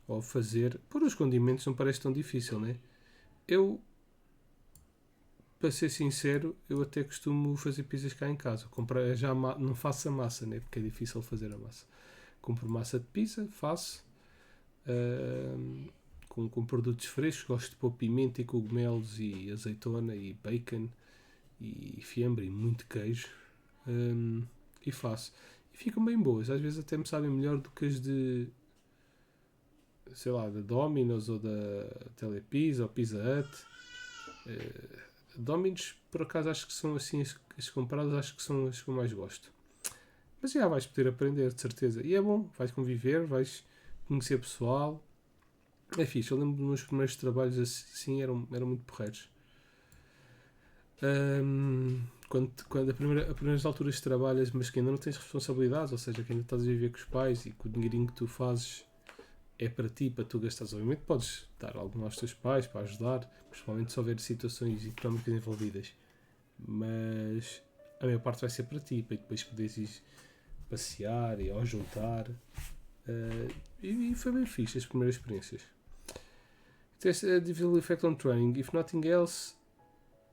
Ou fazer. Pôr os condimentos não parece tão difícil, né? Eu, para ser sincero, eu até costumo fazer pizzas cá em casa. Comprar já não faço a massa, né? Porque é difícil fazer a massa. Compro massa de pizza, faço. Com produtos frescos, gosto de pôr pimenta e cogumelos e azeitona e bacon e fiambre e muito queijo, e faço. E ficam bem boas, às vezes até me sabem melhor do que as de, sei lá, da Domino's ou da Telepizza ou Pizza Hut. Domino's, por acaso, acho que são assim as compradas, acho que são as que eu mais gosto. Mas já vais poder aprender, de certeza. E é bom, vais conviver, vais conhecer pessoal. É fixe, eu lembro dos meus primeiros trabalhos assim, eram muito porreiros. Quando as primeiras alturas trabalhas, mas que ainda não tens responsabilidades, ou seja, que ainda estás a viver com os pais e que o dinheirinho que tu fazes é para ti, para tu gastares. Obviamente podes dar algo aos teus pais para ajudar, principalmente se houver situações económicas envolvidas, mas a maior parte vai ser para ti, para depois poderes ir passear e ao juntar. E foi bem fixe as primeiras experiências. It has a difficult effect on training. If nothing else,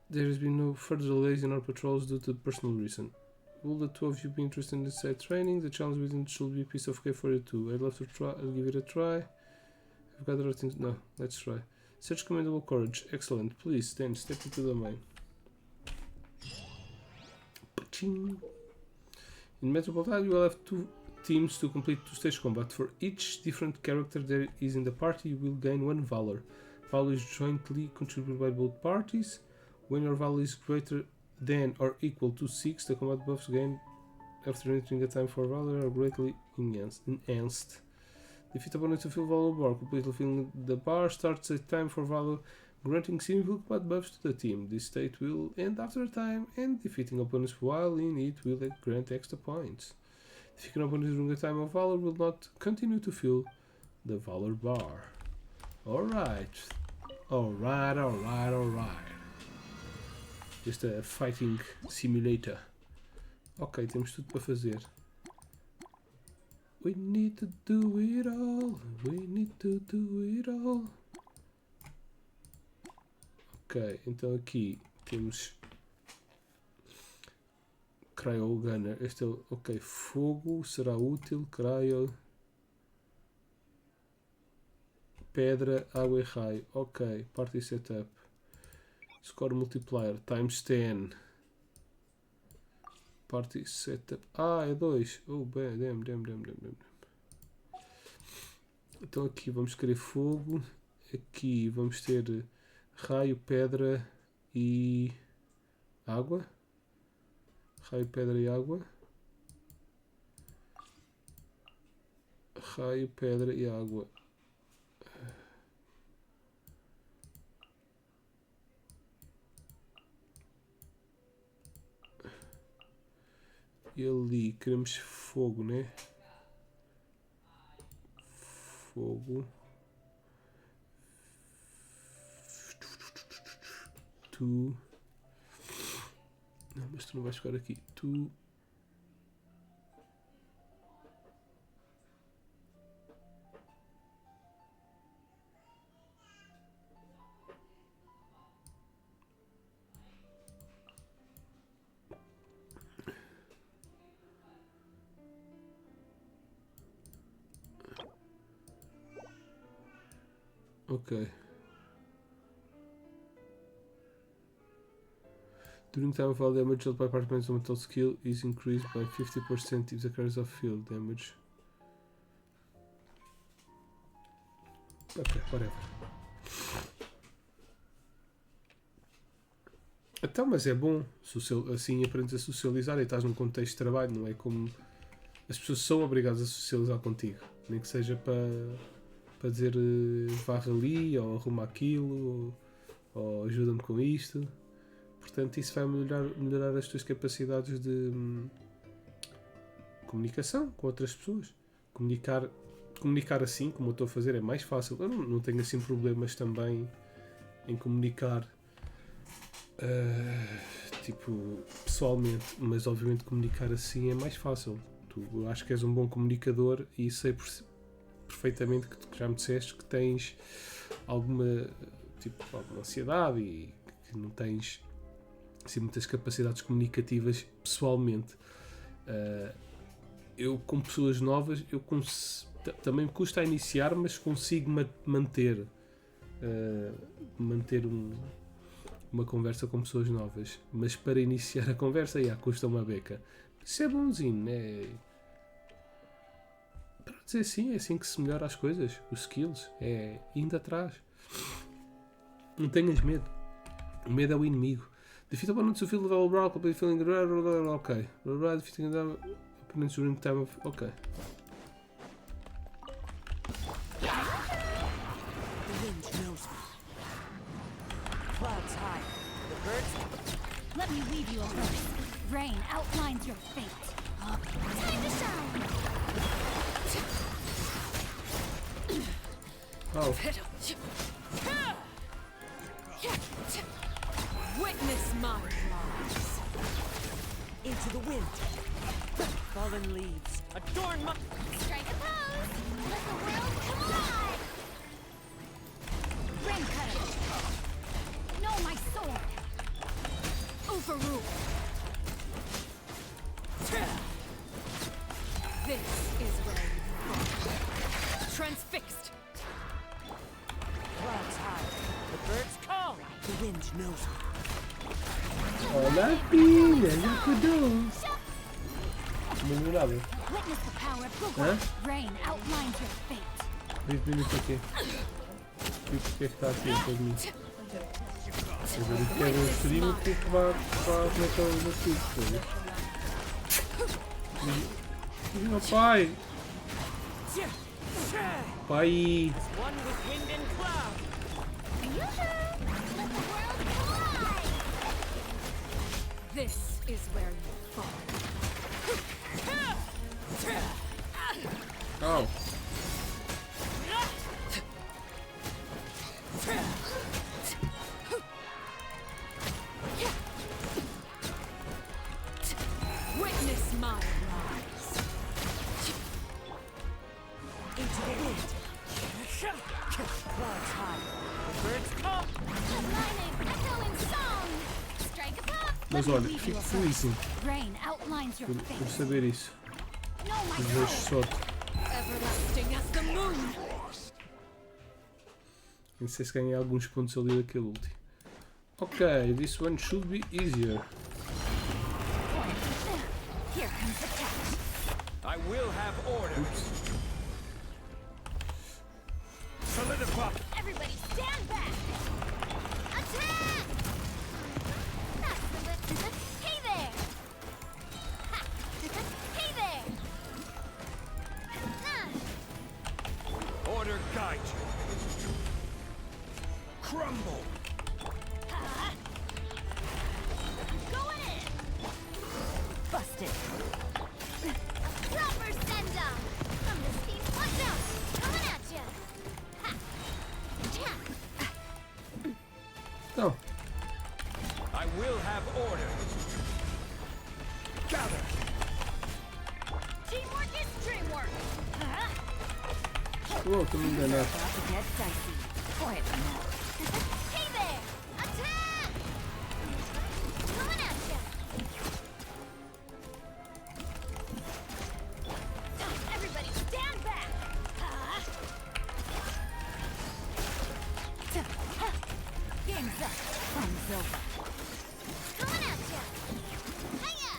there has been no further delays in our patrols due to personal reason. Will the two of you be interested in site training? The challenge within should be a piece of cake for you too. I'd love to try. I'll give it a try. I've got other things. No, let's try. Such commendable courage. Excellent. Please, then, step into the main. In Metropolitan, you will have two teams to complete two-stage combat. For each different character there is in the party, you will gain one valor. Valor is jointly contributed by both parties. When your value is greater than or equal to 6, the combat buffs gained after entering a time for valor are greatly enhanced. Defeat opponents to fill valor bar. Completely filling the bar starts a time for valor, granting simple combat buffs to the team. This state will end after a time, and defeating opponents while in it will grant extra points. Defeating opponents during a time of valor will not continue to fill the valor bar. Alright. Alright, alright, alright. Este é Fighting Simulator. Ok, temos tudo para fazer. We need to do it all. We need to do it all. Ok, então aqui temos Cryo Gunner. Este é o. Ok, fogo será útil. Cryo. Pedra, água e raio. Ok, Party Setup. Score Multiplier times 10. Party Setup. Ah, é 2. Oh, bem, damn. Então aqui vamos querer fogo. Aqui vamos ter raio, pedra e água. Raio, pedra e água. Raio, pedra e água. E ali queremos fogo, né? Fogo. Tu. Não, mas tu não vais ficar aqui. Tu. Ok. During time of all damage dealt by participants on mental skill is increased by 50% if the carries of field damage. Ok, whatever. Então, mas é bom. Assim aprendes a socializar e estás num contexto de trabalho, não é como... As pessoas são obrigadas a socializar contigo. Nem que seja para dizer varre ali, ou arruma aquilo, ou ajuda-me com isto. Portanto, isso vai melhorar as tuas capacidades de comunicação com outras pessoas. Comunicar assim, como eu estou a fazer, é mais fácil. Eu não tenho assim problemas também em comunicar tipo, pessoalmente, mas obviamente comunicar assim é mais fácil. Eu acho que és um bom comunicador e sei perfeitamente que já me disseste que tens alguma ansiedade e que não tens assim, muitas capacidades comunicativas pessoalmente. Eu com pessoas novas também me custa a iniciar, mas consigo manter uma conversa com pessoas novas, mas para iniciar a conversa custa uma beca. Isso é bonzinho, né? Para dizer assim, é assim que se melhora as coisas, os skills, é indo atrás. Não tenhas medo. O medo é o inimigo. Defeat opponents who feel level brawl, complete feeling ok. Defeating them opponents during time of. Ok. The wind knows me. Clouds high. The birds. Let me leave you a verse. Rain outlines your fate. Time to shine. Oh. Witness my rise. Into the wind. Fallen leaves. Adorn my. Strike a pose. Let the world come alive. Rain cutter. Know my sword. Overrule. This is where you fall. Transfixed. Clouds high. The birds call. The wind knows me. Olá, filha, já acordou. Não nada. Witness the power of Google. Hã? Rain outlines your fate. 20 minutos aqui. E o que é que está aqui para mim? Agora eu quero um stream que vá naquele filme. Meu pai! Pai! One with wind and cloud. Yoo-hoo. Let the world come alive. This is where you fall. Oh! Clouds high. The birds come. Lightning, echoing song. Strike a pop. Mas olha, fico felizíssimo Rain outlines your por face. saber isso. No, my Desejo soul. sorte. Everlasting as the moon. Não sei se ganhei alguns pontos ali daquele último. Ok, this one should be easier. Here comes the catch. I will have order. Oops. Solidify. Everybody stand back. Attack! That's the lift. Hey there. Ha. Hey there. Order guide you. Crumble. Going in. Busted. Proper send down. From the steam. Watch out. Coming at you. Ha. Attack. Então, I will have order. Gather. Teamwork is dreamwork. oh, estou-me a enganar. About to get dicey. Quiet now. Hey there. Attack. Coming at you. Everybody stand back. Game's up. Fun's over. Coming at you. Hiya.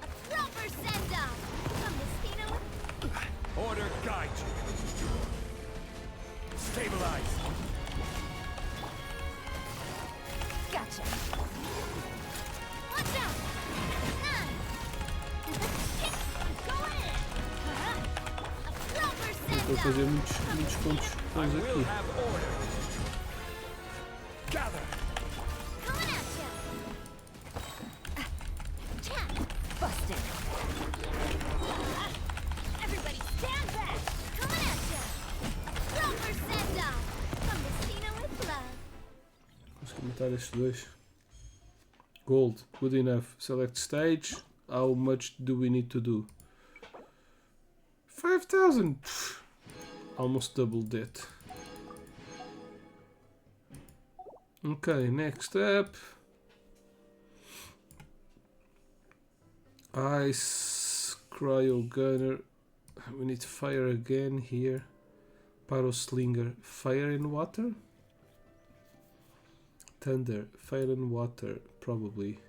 A proper send down. From the Spino. Order guide you. Stabilize. Gotcha. Watch out. Going in. A proper Estou send a fazer down. muitos pontos I bons will aqui. have order. Gather. Coming at you. Attack. Busted. Everybody stand back. Coming at you. Proper send down. From the Spino with love. Consegui matar estes dois. Gold, good enough. Select stage. How much do we need to do? 5,000! Almost double that. Okay, next up. Ice Cryo Gunner. We need fire again here. Pyro Slinger. Fire and water? Thunder. Fire and water, probably.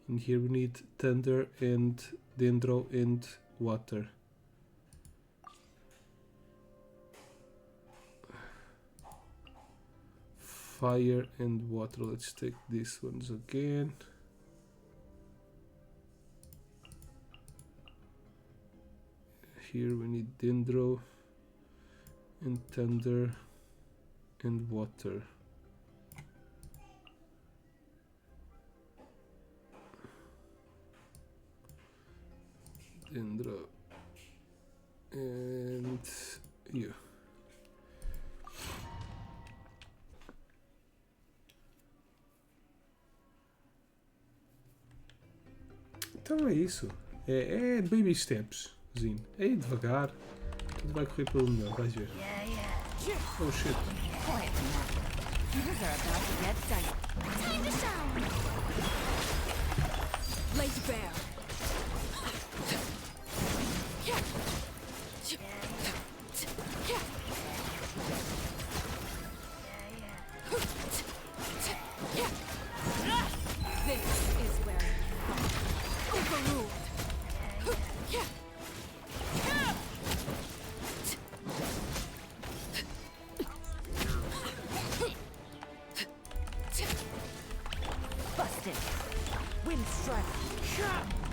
In here we need thunder and dendro and water. Fire and water. Let's take these ones again. Here we need dendro and thunder and water. Dendro and you. Então é isso. É baby steps, Zinho. É devagar. Tudo vai correr pelo melhor, vais ver. Oh shit. Quiet now. Things are about to get dicey. Time to shine. Laid bare. This is where you overruled. Busted. Wind strike.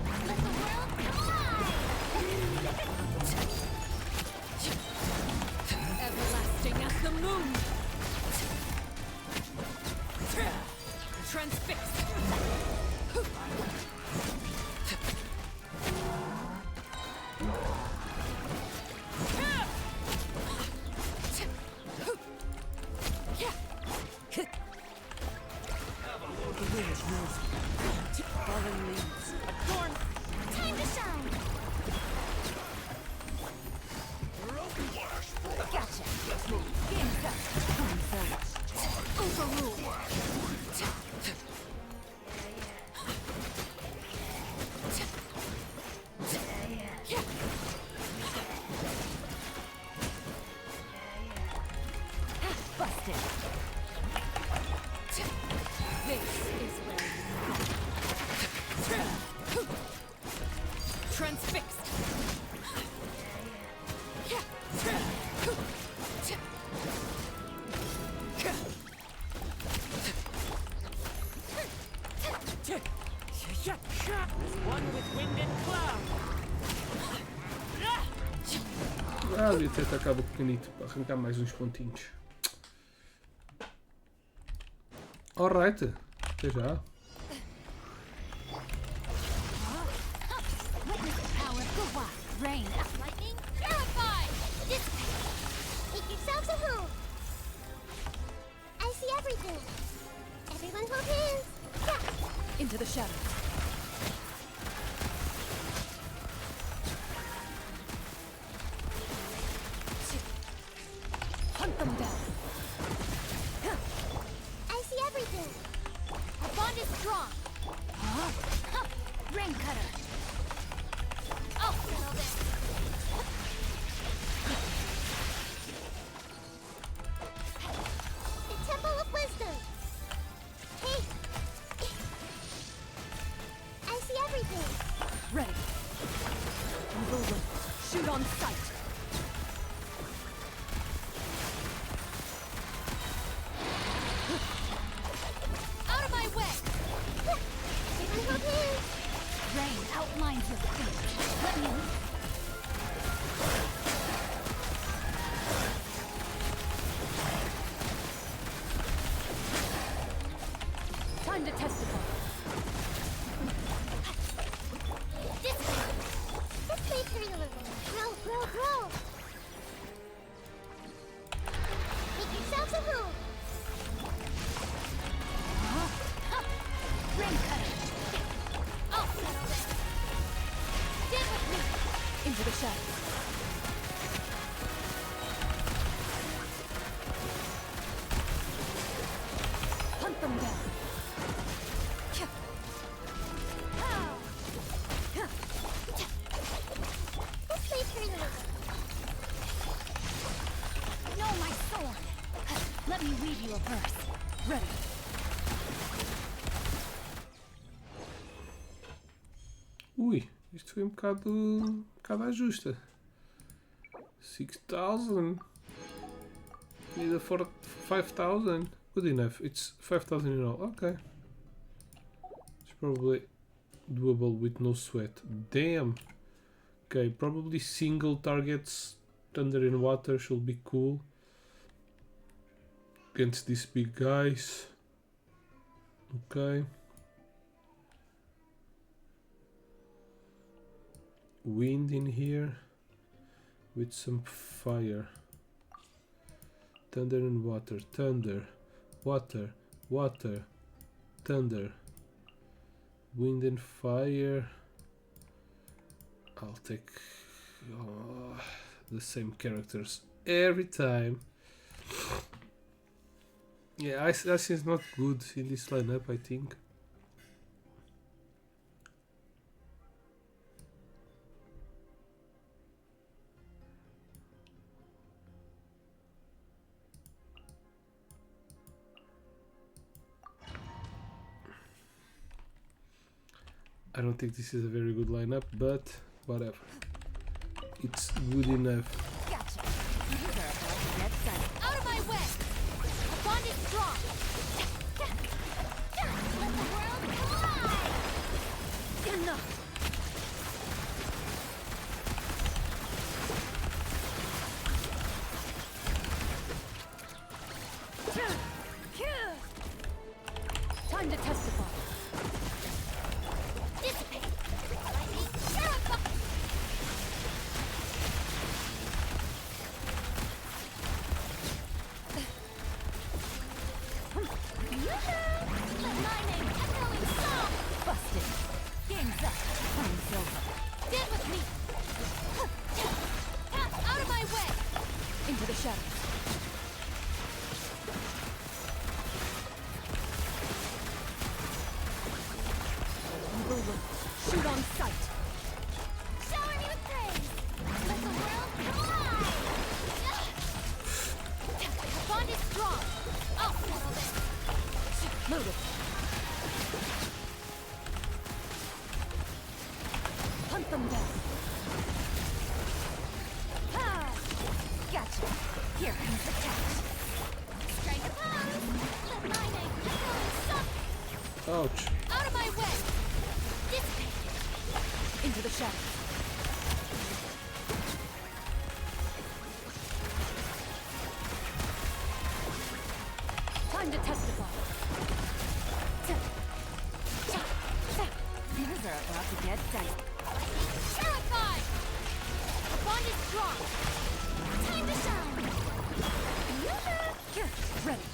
One with wind and cloud. Ah, devia ter atacado o pequenito para arrancar mais uns pontinhos. Alright, até já. Witness the power of Gawa. Rain. Lightning, terrified! Make yourselves a home! I see everything! Everyone hold hands! Yeah! Into the shadows. Hunt them down. I see everything! Our bond is strong! Rain cutter. I'll settle this! The Temple of Wisdom! Hey! I see everything! Ready. Move. Shoot on sight. Out of my way! Everyone hold hands! Rain outlines your feet. Let me lead. Time to testify. This may hurt a little. Grow! Make yourselves a home! Rain cutter. I'll settle this! Stand with me! Into the shadows. Hunt them down. This may hurt a little. No, my sword. Let me read you a verse. Ready. Ui, isto foi um bocado à justa. 6,000. Need a 5,000. Good enough. It's 5,000 in all. Okay. It's probably doable with no sweat. Damn. Okay, probably single targets, thunder and water should be cool against these big guys. Okay. Wind in here with some fire. Thunder and water. Thunder. Water. Water. Thunder. Wind and fire. I'll take the same characters every time. Yeah, Ice is not good in this lineup, I think. I don't think this is a very good lineup, but whatever. It's good enough. Gotcha. You deserve like dead center. Out of my way! Our bond is strong! Let the world collide! Enough. Time to testify. Dissipate! Lightning, terrify! Let my name echo in song! Busted. Game's up. Time's over. Stand with me! Out of my way! Into the shadows. Shoot on sight. Shower me with praise! Let the world collide! The bond is strong! I'll settle this! Move it. Hunt them down. Ouch. Out of my way! Dissipate! Into the shadows. Time to testify. Things are about to get dicey. Terrified! The bond is strong. Time to shine. Here, ready.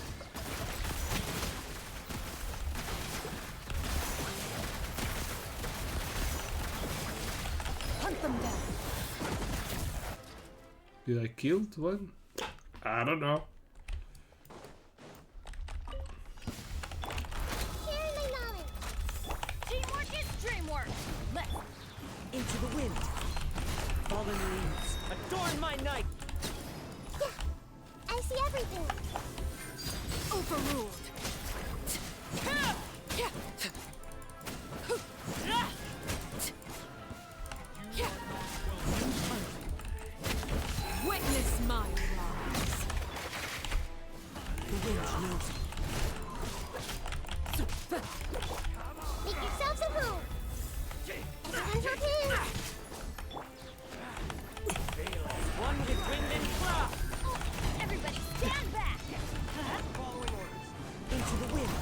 Hunt them down. Did I kill one? I don't know. Sharing my knowledge. Teamwork is dreamwork. Let's Into the wind. Fallen leaves. Adorn my night! I see everything. overruled. Witness my rise. The wind knows it. Make yourselves at home. Everyone help him. One with wind and cloud! Everybody stand back! Following orders. Into the wind.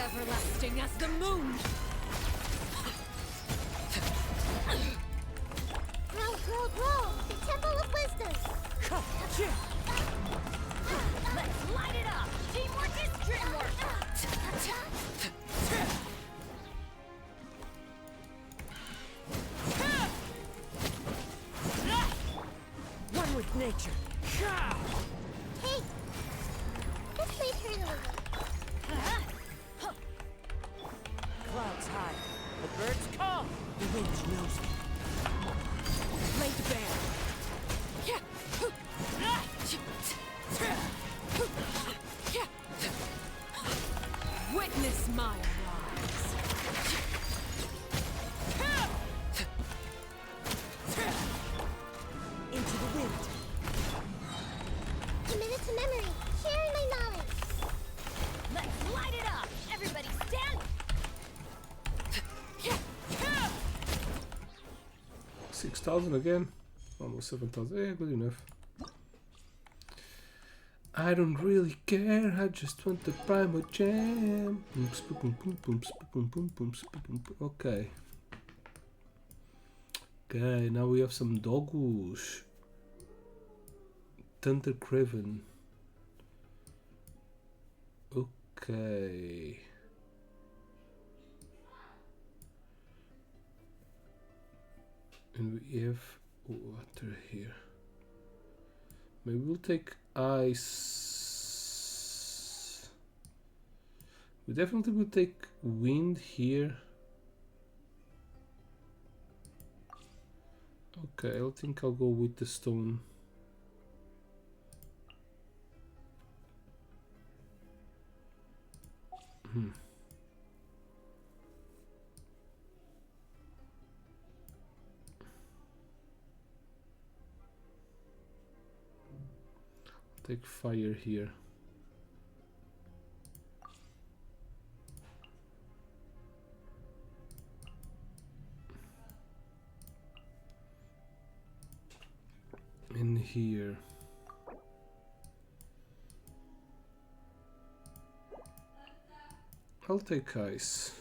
Everlasting as the moon! Grow, grow, grow. The Temple of Wisdom. Let's light it up! Teamwork is dreamwork! One with nature. Hey, this place hurt a little. Clouds high. The birds come. The wind knows it. Laid bare! Witness my rise! Into the wind. Committed to memory. Sharing my knowledge. Let's light it up! Everybody stand! 6,000 again. Almost 7,000. Yeah, good enough. I don't really care. I just want the primal jam. Okay. Okay, now we have some dogwoosh. Thunder Craven. Okay. And we have water here. Maybe we'll take ice. We definitely will take wind here. Okay, I think I'll go with the stone. Take fire here. In here. I'll take ice.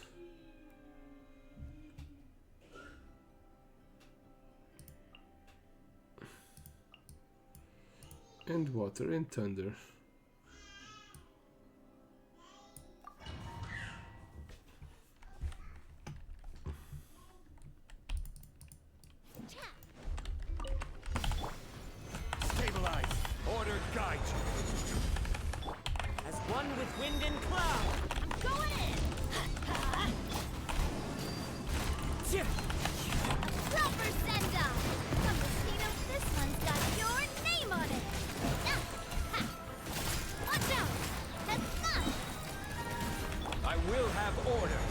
And water and thunder. Stabilize. Order guide you. As one with wind and cloud. I'm going in! Proper send down. Come to see if this one's got your name on it. Watch out! That's not. I will have order.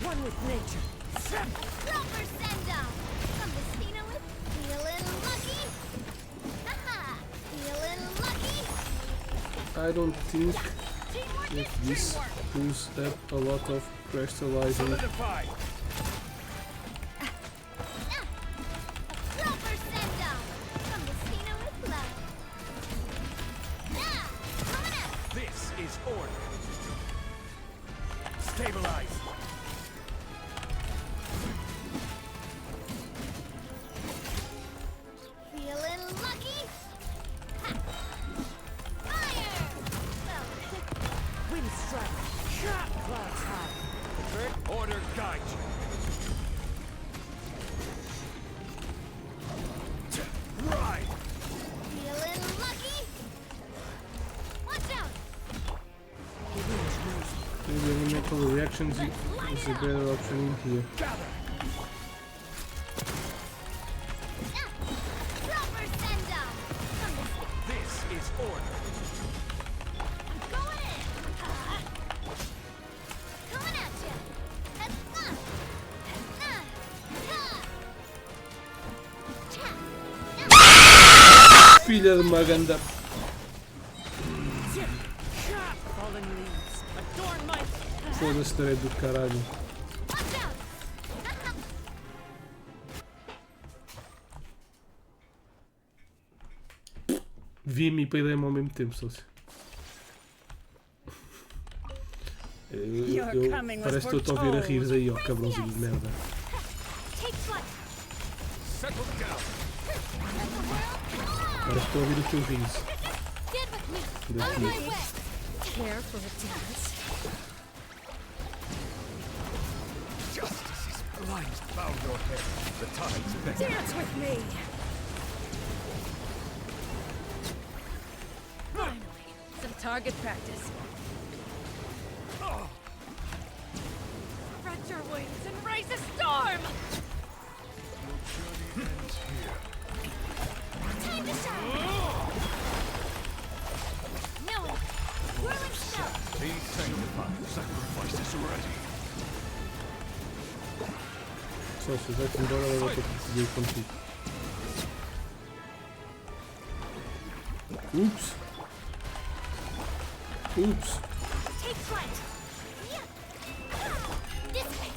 One with nature. Proper send down. From Messina with feeling lucky. Haha, feeling lucky. I don't think Teamwork that is this dreamwork. pulls up a lot of crystallizing. Solidify. Proper send down. From Messina with love. Now, coming out. This is order. Stabilize. Feeling lucky. Ha. Fire. Well, Wind strike. Clouds high. The bird Order guide you. Ride. feeling lucky. Watch out. Maybe elemental reactions is a better option in here. Gather. Proper send down. From the This is order. going in. Coming at you. Ha. Filha de uma ganda. fallen leaves. Adorn my Foda-se, tarefa do caralho. Watch out. Vi-me e peidei-me ao mesmo tempo, sócio. Your coming was Parece que estou a ouvir a rir aí, ó, cabrãozinho de merda. Take flight. Settle down. Let the world come on. Parece que estou a ouvir o teu riso. Get with me. On Daqui. my way. Care for a dance. Justice is blind. Bow your head. The tide's better. dance with me. Finally, some target practice. Spread your wings and raise a storm! Time to shine. No one. Whirling snow. Be sanctified. Sacrifice is ready. Sócio, vai-te embora ou eu vou ter que decidir contigo. Ups! Ups! Take flight. Yeah. This way.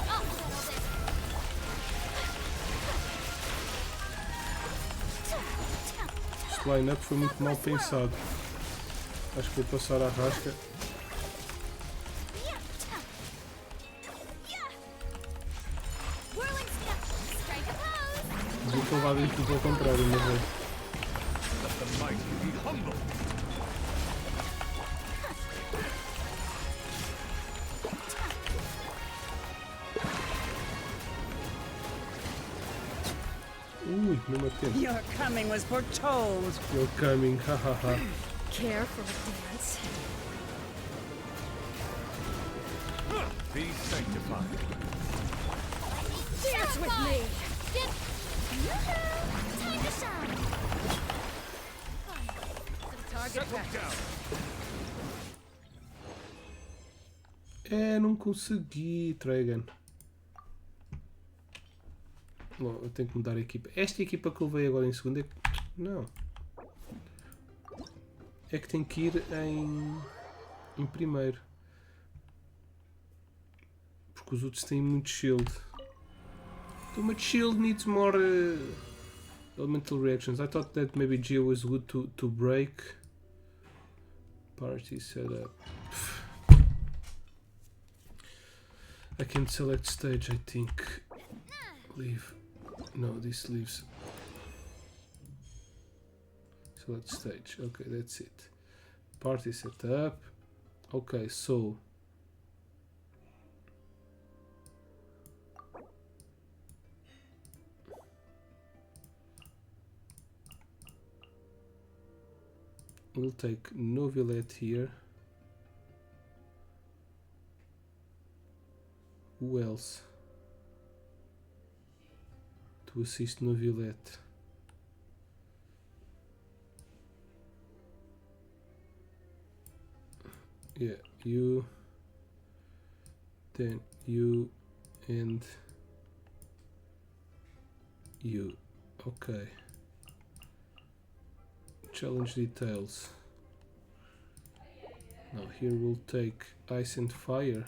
I'll settle this. Este line-up foi muito mal pensado. Acho que vou passar à rasca. Yeah. Yeah. Whirling snow. Strike a pose. Vou provar de tudo ao contrário, mas é. Let the mighty be humble. Ui, mesmo a tempo. Your coming was foretold. You're coming, hahaha. Care for a dance? Be sanctified. Dance with me. Get. Yoo-hoo. Time to shine. Some target Settle practice. down. É, não consegui, Tragan. Bom, eu tenho que mudar a equipa. Esta equipa que eu levei agora em segunda é que... Não. É que tem que ir em primeiro. Porque os outros têm muito shield. Too much shield needs more elemental reactions. I thought that maybe Geo was good to break. Party setup. I can select stage, I think. Leave. No, this leaves. Select stage. Okay, that's it. Party setup. Okay, so we'll take Novelet here. Who else to assist Novelet? Yeah, you Then you and you. Okay. Challenge details. Now here we'll take Ice and Fire.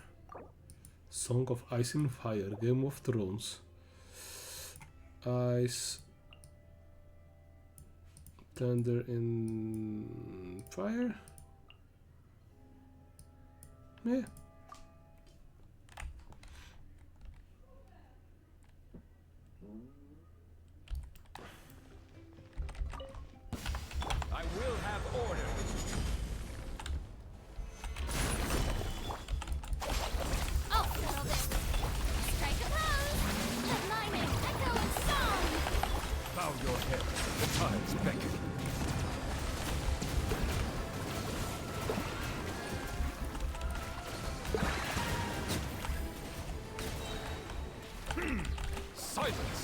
Song of Ice and Fire, Game of Thrones. Ice, Thunder and Fire. Yeah. I will have order. I'll settle this. Strike a pose. Let my name echo in song. Bow your head. The tides beckon. Silence.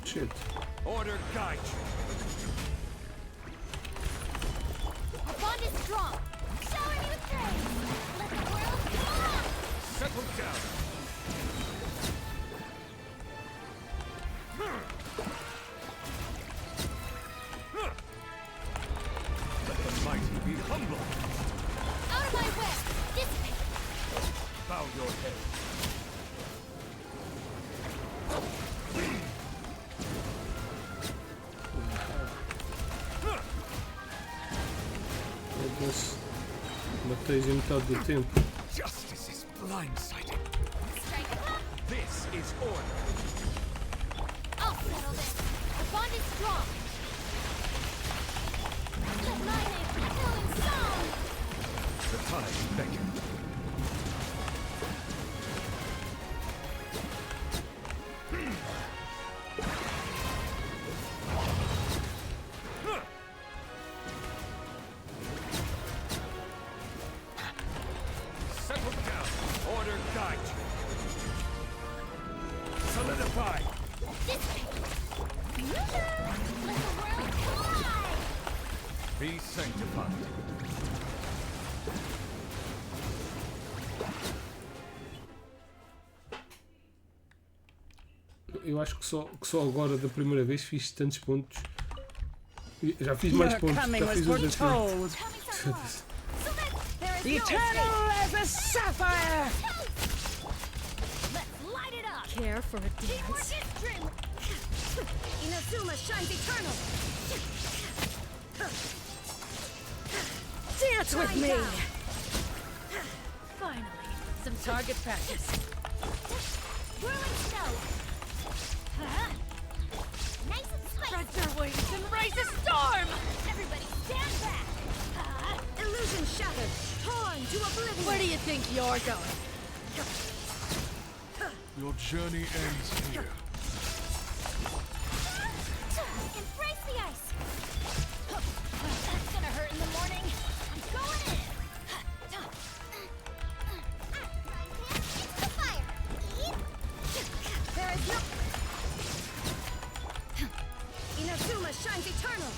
Shit. Order guide you. Our bond is strong. Shower me with praise. Let the world come on. Settle down. Let the mighty be humble. Out of my way. Dissipate. Bow your head. Mas matei em metade do tempo. Justice is blindsided. Strike a pose. This is order. I'll settle this. Our bond is strong. Let my name echo in song. The tides beckon. Settle down. Order guide you. Solidify. Dissipate. Let the world collide. Be sanctified. Eu acho que só agora da primeira vez fiz tantos pontos. Já fiz mais Your pontos. coming Já was fiz os foretold. There is no Eternal as a sapphire. Let's light it up. Care for a Teamwork dance? is trim. Inazuma shines eternal. Dance with me. Finally, some target practice. Whirling snow. Nice and spicy. Spread your wings and raise a storm! Everybody stand back. Illusion shattered, torn to oblivion. Where do you think you're going? Your journey ends here. Embrace the ice. That's gonna hurt in the morning. I'm going in. It's the fire. There is no... Inazuma shines eternal.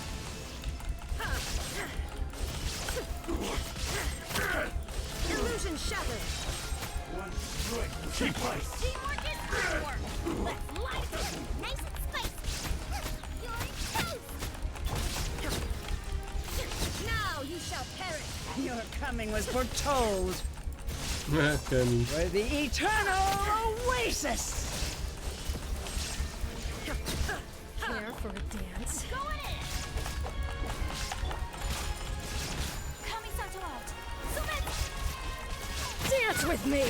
Illusion shattered. Keep ice. Teamwork is teamwork. Let's light it. Nice and spicy. You're toast. Now you shall perish. Your coming was foretold. Coming. We're the eternal oasis. Care for a dance? Going in. Coming Santo out. Dance with me.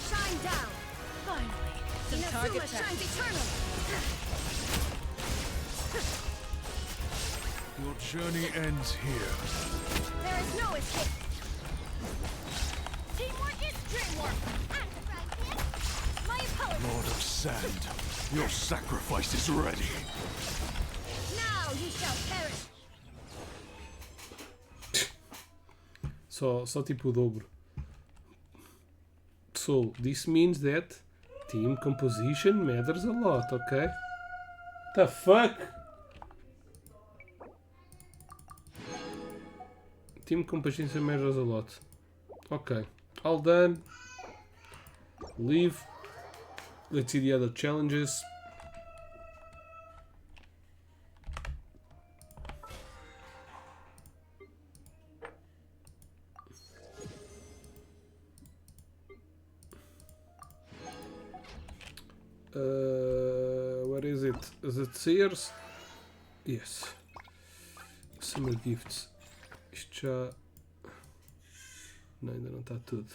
Shine down. Finally, some target Inazuma practice. shines eternal. Your journey ends here. There is no escape. Teamwork is dreamwork. And the fry pan. My apologies. Lord of Sand, your sacrifice is ready. Now you shall perish. Só tipo o dobro. So, this means that team composition matters a lot, okay? The fuck? Team competition matters a lot. Okay, all done. Leave. Let's see the other challenges. What is it? Is it Sears? Yes. Summer Gifts. Isto já... Não, ainda não está tudo.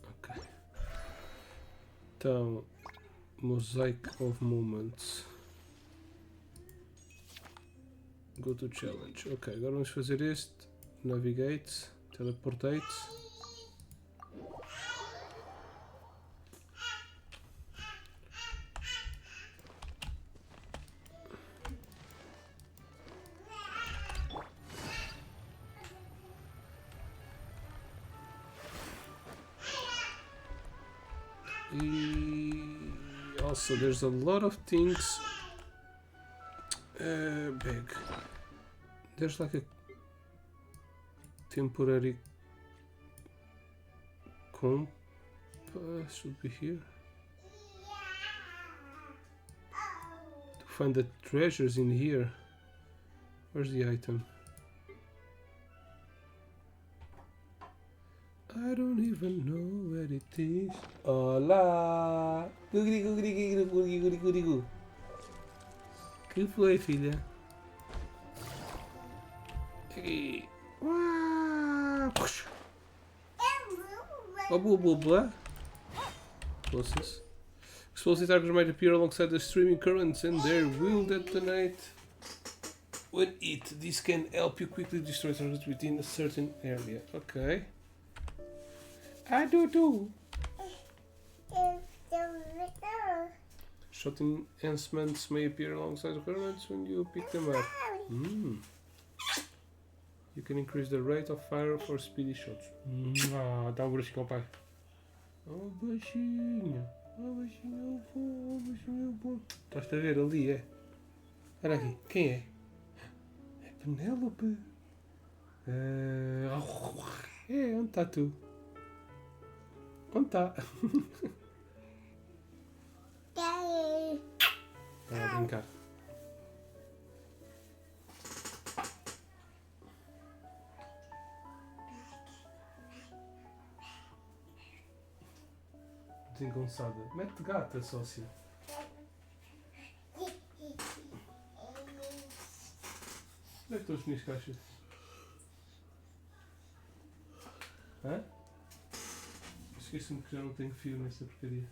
Ok. Então, Mosaic of Moments. Go to Challenge. Ok, agora vamos fazer este. Navigate. Teleportate. Also, there's a lot of things. Big. There's like a temporary compass should be here to find the treasures in here. Where's the item? I don't even know where it is. Olá! Gugri. Que foi, filha? Aqui. Oh, blah. Closest. Explosive targets might appear alongside the streaming currents and they will detonate when hit. This can help you quickly destroy targets within a certain area. Okay. I do too. Shot enhancements may appear alongside the currents when you pick them up. You can increase the rate of fire for speedy shots. Dá um bruxinho ao pai. Oh, baixinho. Oh, baixinho, oh, baixinho, bom. Estás a ver ali, é? Olha aqui, quem é? É Penélope. Onde está tu? Onde está? Está a brincar. Desengonçada. Mete gata, sócia. Onde é que estão as minhas caixas? Hã? Esqueço-me que já não tenho fio nessa porcaria.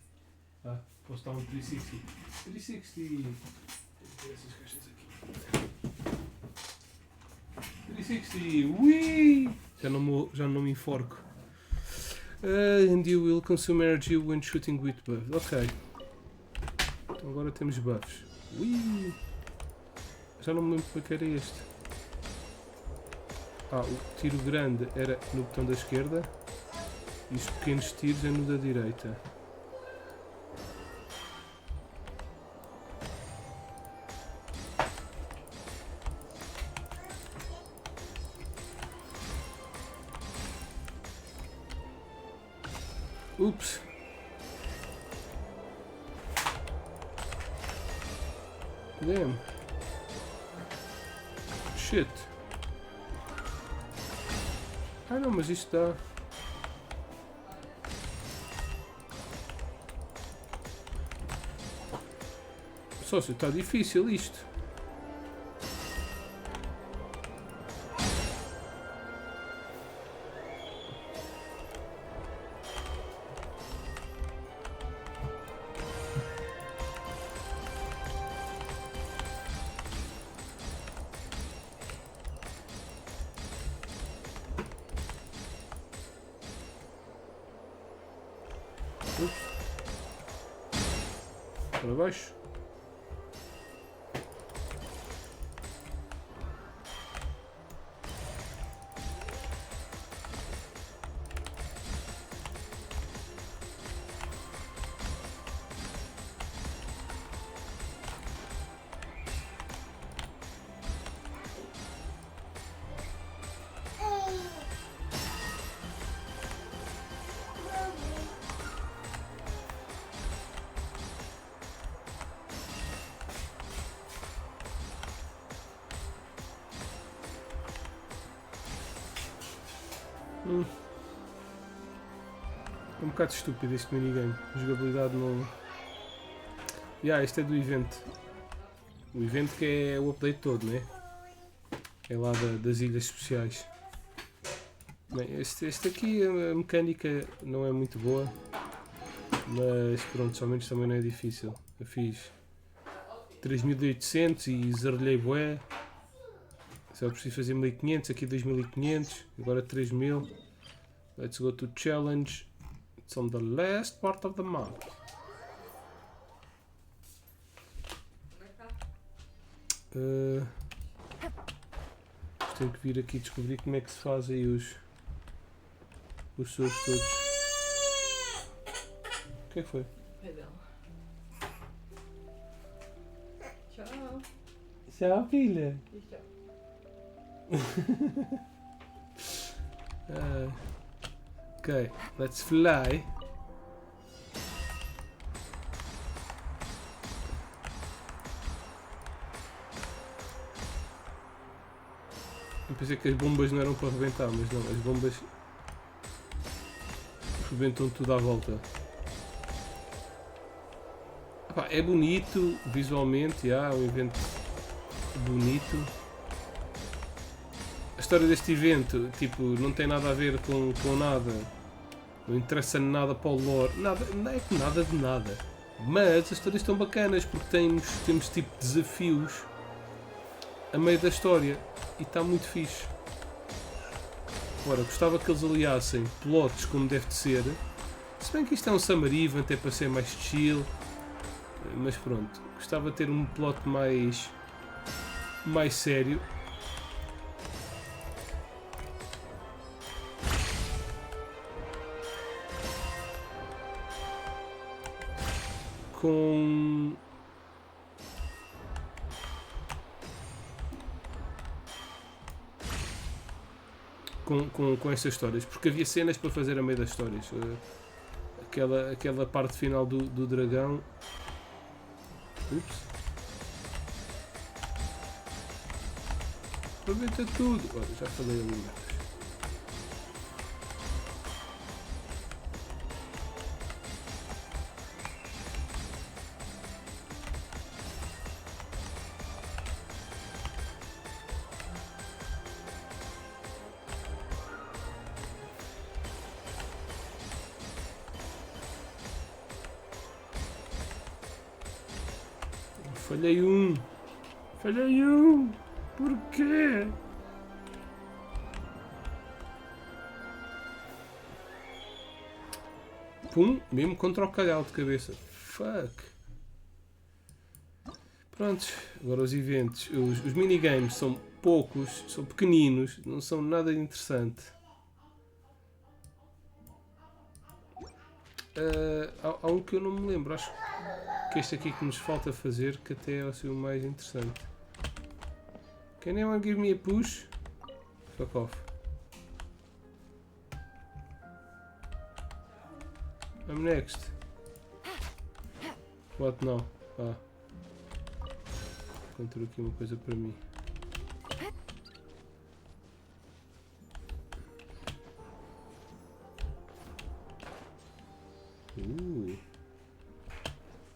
Posso estar um 360. 360! Essas caixas aqui. 360! Ui! Já não me enforco. And you will consume energy when shooting with buffs. Ok. Então agora temos buffs. Ui! Já não me lembro como é que era este. O tiro grande era no botão da esquerda. E os pequenos tiros é no da direita. Oops. Damn. Shit. Não, mas isto dá. Sócio, está difícil isto. Para baixo. É um bocado estúpido este minigame. A jogabilidade não. Este é do evento. O evento que é o update todo, né? É lá das ilhas especiais. Bem, este aqui a mecânica não é muito boa. Mas pronto, ao menos também não é difícil. Eu fiz 3800 e zerlhei bué. Só preciso fazer 1500, aqui 2500, agora 3000. Let's go to challenge. It's on the last part of the map. Tenho que vir aqui descobrir como é que se fazem os sons todos. O que é que foi? Tchau. Tchau, filha. Tchau. Okay, let's fly. Eu pensei que as bombas não eram para arrebentar, mas não, as bombas arrebentam tudo à volta. Epá, é bonito visualmente, é um evento bonito. A história deste evento, tipo, não tem nada a ver com nada. Não interessa nada para o lore. Nada, não é que nada de nada. Mas as histórias estão bacanas porque temos tipo desafios a meio da história. E está muito fixe. Ora, gostava que eles aliassem plots como deve de ser. Se bem que isto é um summer event, é para ser mais chill. Mas pronto, gostava de ter um plot mais sério. Com estas histórias, porque havia cenas para fazer a meio das histórias. Aquela parte final do dragão. Ups. Aproveita tudo. Olha, já falei ali. Falhei um! Porquê? Pum! Mesmo contra o calhau de cabeça. Fuck! Prontos, agora os eventos. Os minigames são poucos, são pequeninos, não são nada interessante. Há um que eu não me lembro, acho que este aqui que nos falta fazer, que até é o mais interessante. Can anyone give me a push? Fuck off. I'm next. What now? Encontrou aqui uma coisa para mim.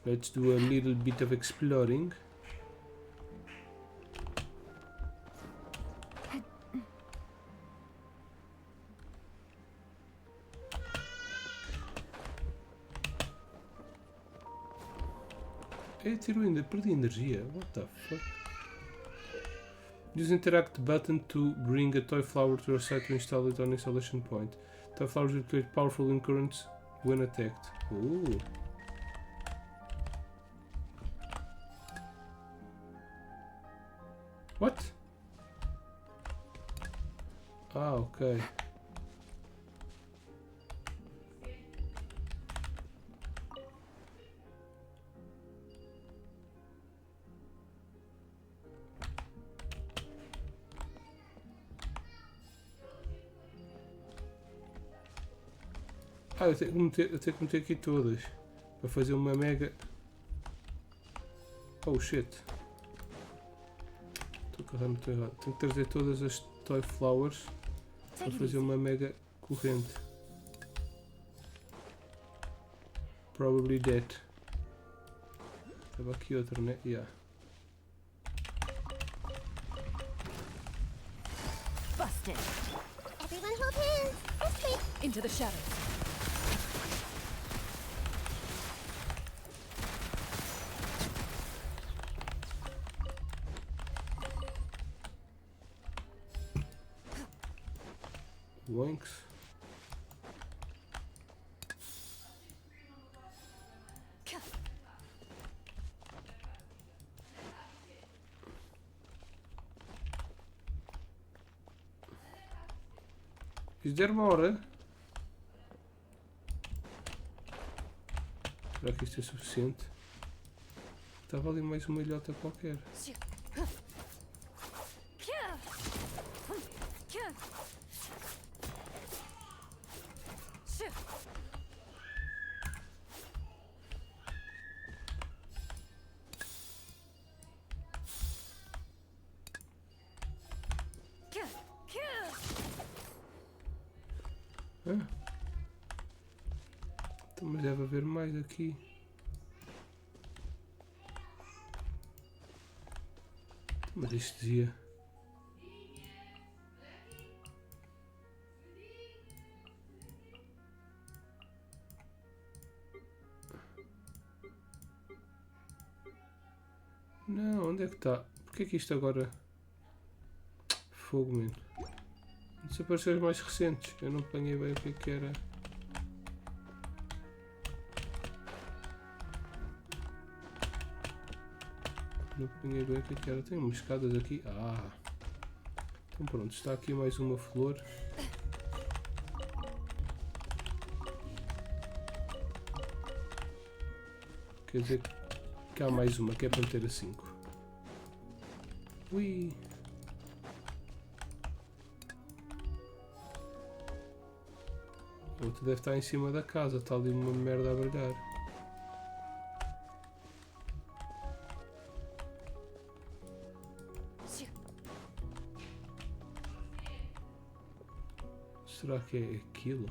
Let's do a little bit of exploring. Tiro ainda, perdi energia. What the fuck? Use interact button to bring a toy flower to your site to install it on installation point. Toy flowers will create powerful currents when attacked. Ooh. What? Ok. Eu tenho que meter aqui todas para fazer uma mega. Oh shit. Estou a carregar muito errado. Tenho que trazer todas as toy flowers para fazer uma mega Corrente. Probably that. Estava aqui outro, né? Yeah. Busted. Everyone hold hands. Okay. Into the shadows. Winks. Is there more? Será que isto é suficiente? Estava ali mais uma ilhota qualquer. Ah. Então, mas deve haver mais aqui. Mas isto dizia. Não, onde é que está? Porquê que isto agora. Fogo, mano. Desapareceu os mais recentes. Eu não apanhei bem o que é que era. Não apanhei bem o que é que era. Tem umas escadas aqui. Ah! Então pronto, está aqui mais uma flor. Quer dizer que há mais uma, que é para meter a 5. Ui! Outro deve estar em cima da casa, está ali uma merda a brilhar. Será que é aquilo?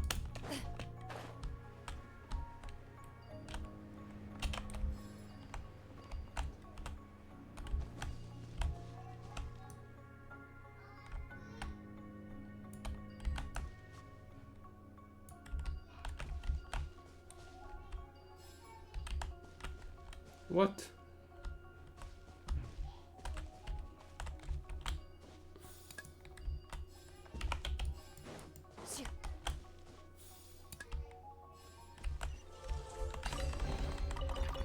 What?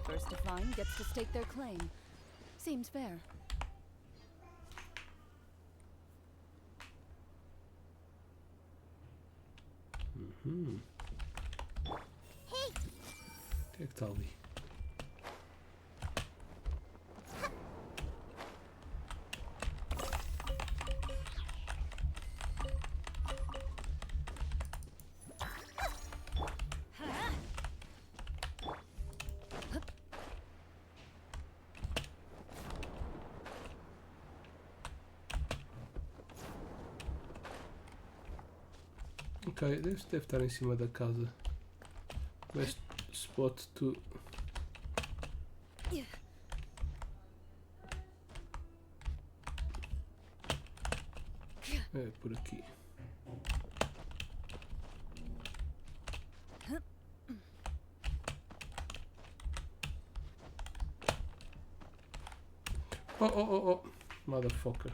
First to find gets to stake their claim. Seems fair. Hey, O que é que está ali? Ok, deve estar em cima da casa. Best spot to... É por aqui. Oh, oh, oh, oh. Motherfucker.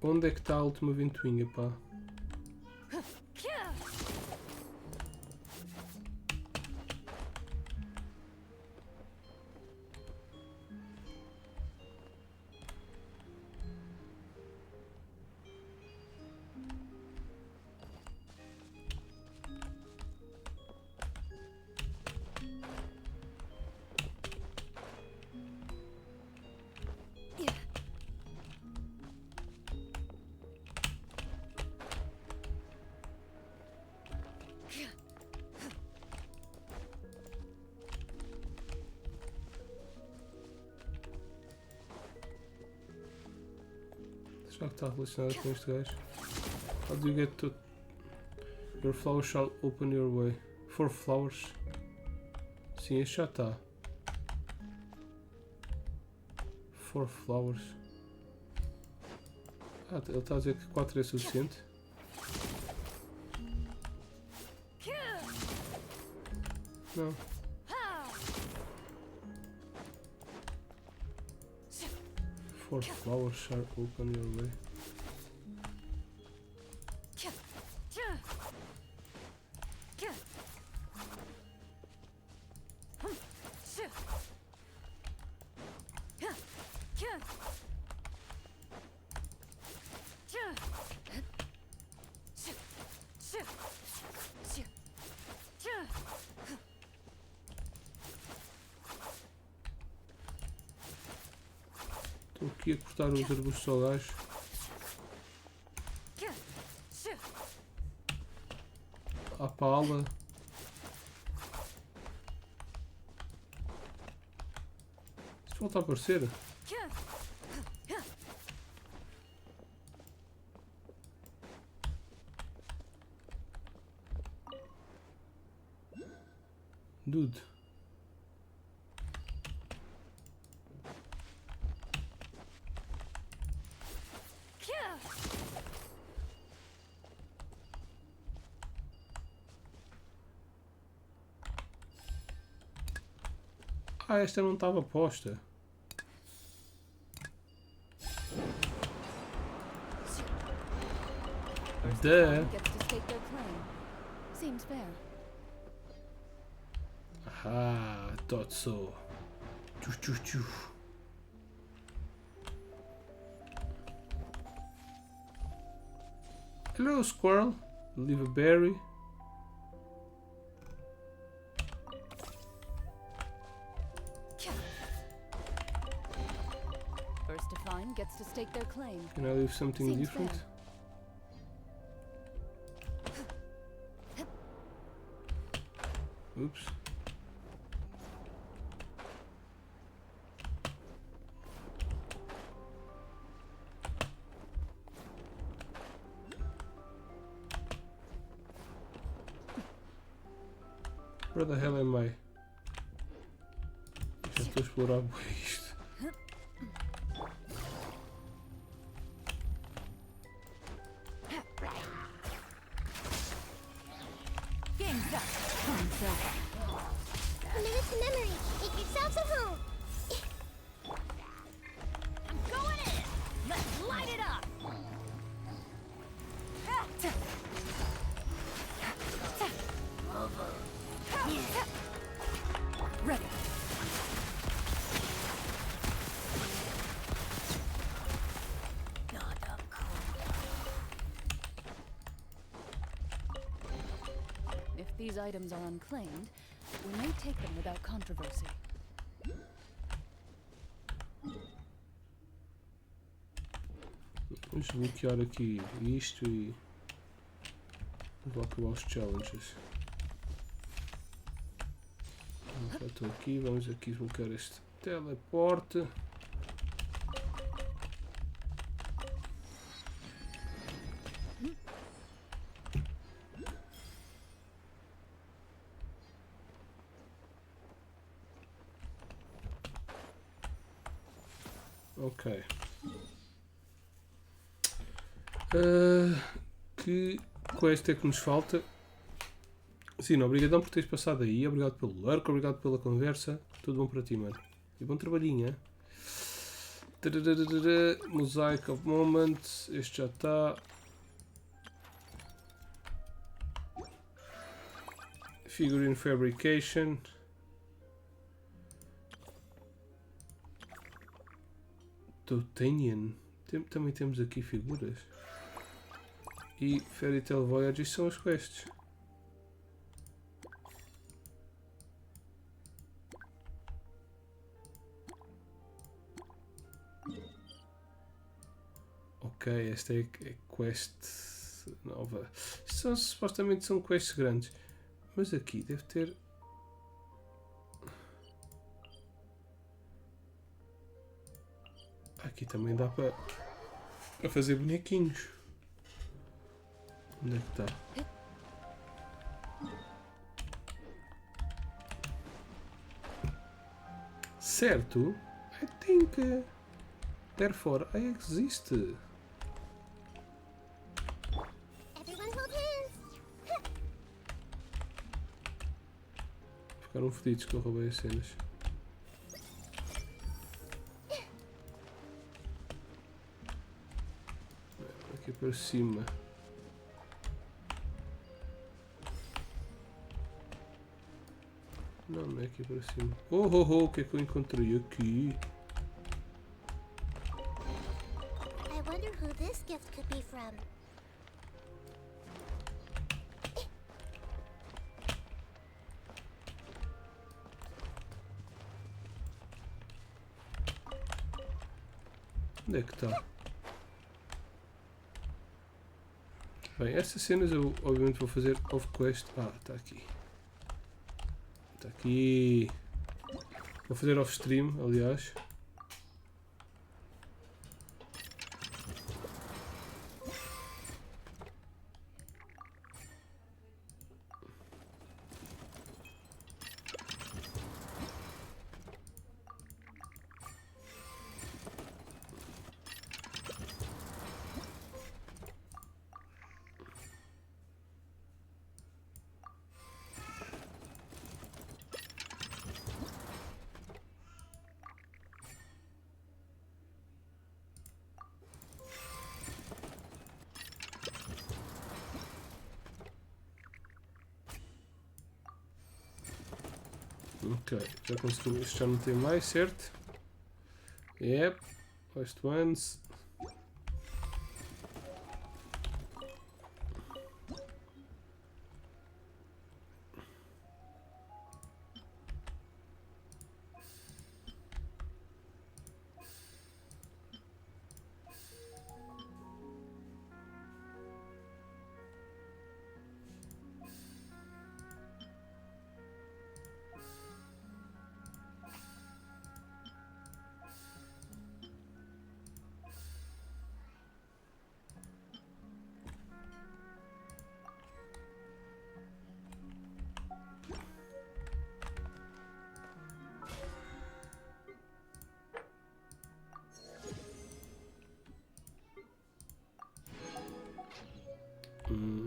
Onde é que está a última ventoinha, pá? Já que está relacionado com este gajo. How do you get to... Your flower shall open your way. 4 flowers. Sim, este já está. 4 flowers. Ah, ele está a dizer que 4 é suficiente. Não. 4 flowers shall open your way. Estou aqui a cortar os arbustos ao gajo. À pala. Isto volta a aparecer. Dude. Ah, esta não estava posta. Duh. Gets to stake their claim. Seems fair. Ah, thought so. Tchu, tchu, tchu. Hello, squirrel. Leave a berry. First to find gets to stake their claim. Can I leave something Seems different? fair. Oops. Where the hell am I? Já estou a explorar bem isto. Game's up. Time's over. Commit it to memory. Make yourselves at home. I'm going in. Let's light it up. Ready. If these items are unclaimed, we may take them without controversy. Vamos bloquear aqui isto e vou acabar os challenges. Já estou aqui, vamos aqui bloquear este teleporte. Ok. Que quest é que nos falta? Sim, obrigadão por teres passado aí. Obrigado pelo lurk, obrigado pela conversa. Tudo bom para ti, mano. E bom trabalhinho, hein? Mosaic of Moments. Este já está. Figurine Fabrication. Totanian. Também temos aqui figuras. E Fairy Tail Voyage são as quests. Ok, esta é a quest nova. Supostamente são quests grandes. Mas aqui deve ter... Aqui também dá para A fazer bonequinhos. Onde é que está? Certo? I think. Therefore, I exist. Everyone hold hands. Ficaram fodidos que eu roubei as cenas. Aqui para cima. Não, não é aqui para cima. Oh, oh, oh, o que é que eu encontrei aqui? I wonder who this gift could be from. Onde é que está? Bem, estas cenas eu obviamente vou fazer off-quest. Ah, está aqui. Está aqui. Vou fazer off-stream, aliás. Ok, já conseguimos. Este já não tem mais, certo? Yep, last ones.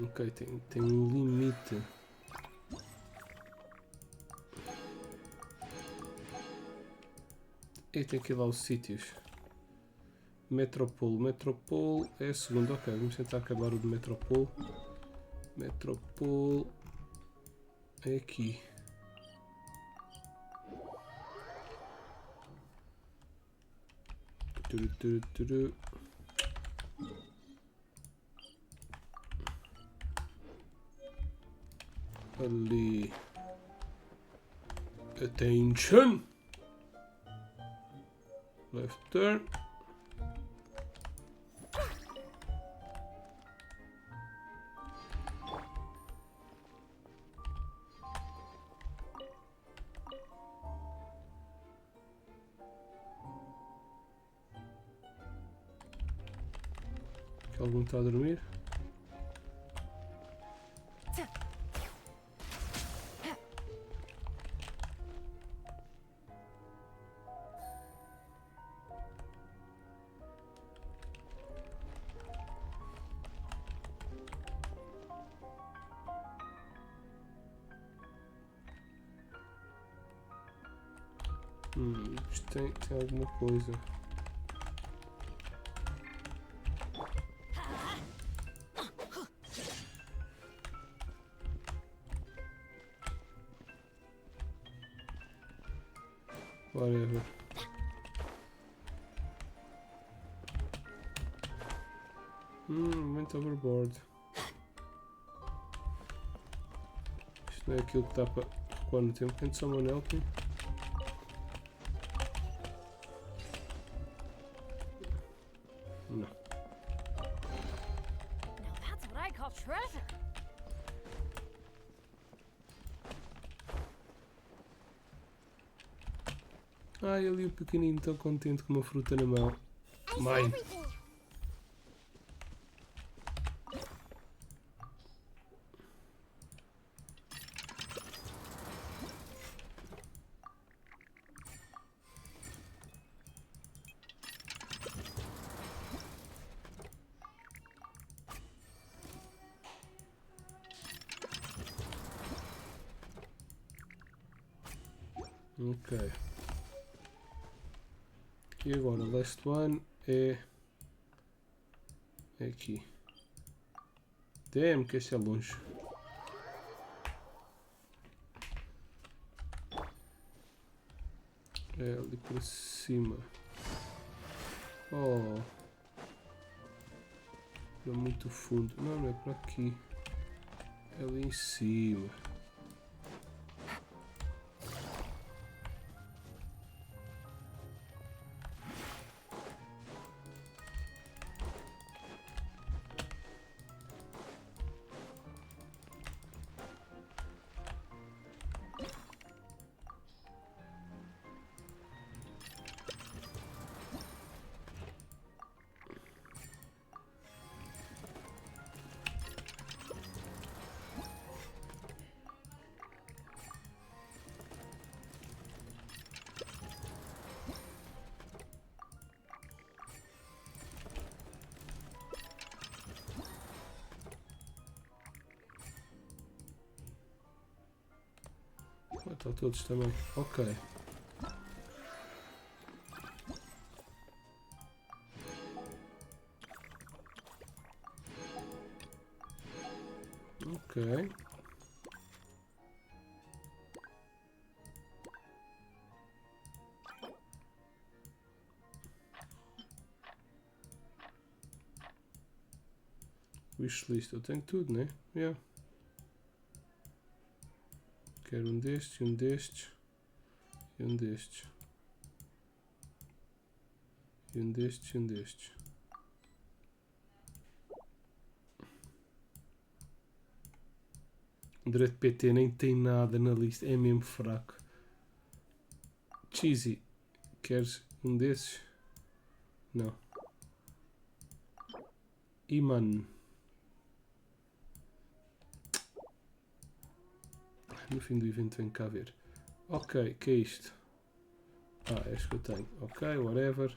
Ok, tem um limite. E tem que ir lá os sítios. Metropole. Metropole é a segunda. Ok, vamos tentar acabar o de Metropole. Metropole é aqui. Turu, turu, turu. Ali. Attention! Left turn. Que algum está a dormir? Isto tem alguma coisa. Whatever. Went overboard. Isto não é aquilo que dá para recuar no tempo. Can someone help me? Não. Now that's what I call treasure. Ai, ali o pequenino tão contente com uma fruta na mão. I see Mine. everything. Ok. E agora, last one é aqui. Damn, que este é longe. É ali para cima. Oh. É muito fundo. Não, não é para aqui. É ali em cima. Estão todos também. Ok. Ok. Wishlist, eu tenho tudo, né? Yeah. Quero um destes, um destes e um destes. E um destes e um destes. O direito PT nem tem nada na lista, é mesmo fraco. Cheesy, queres um desses? Não. Iman. No fim do evento vem cá ver. Ok, que é isto? Ah, é este que eu tenho. Ok, whatever.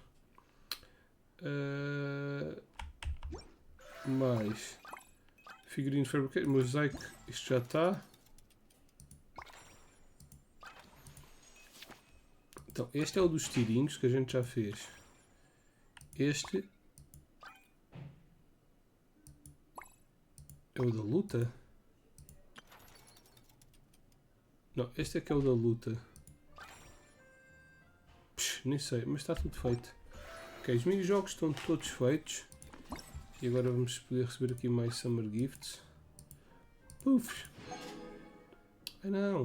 Mais. Figurino fabricado. Mosaico, isto já está. Então, este é o dos tirinhos que a gente já fez. Este é o da luta? Não, este é que é o da luta. Nem sei, mas está tudo feito. Ok, os mini-jogos estão todos feitos. E agora vamos poder receber aqui mais Summer Gifts. Puf! Ah não!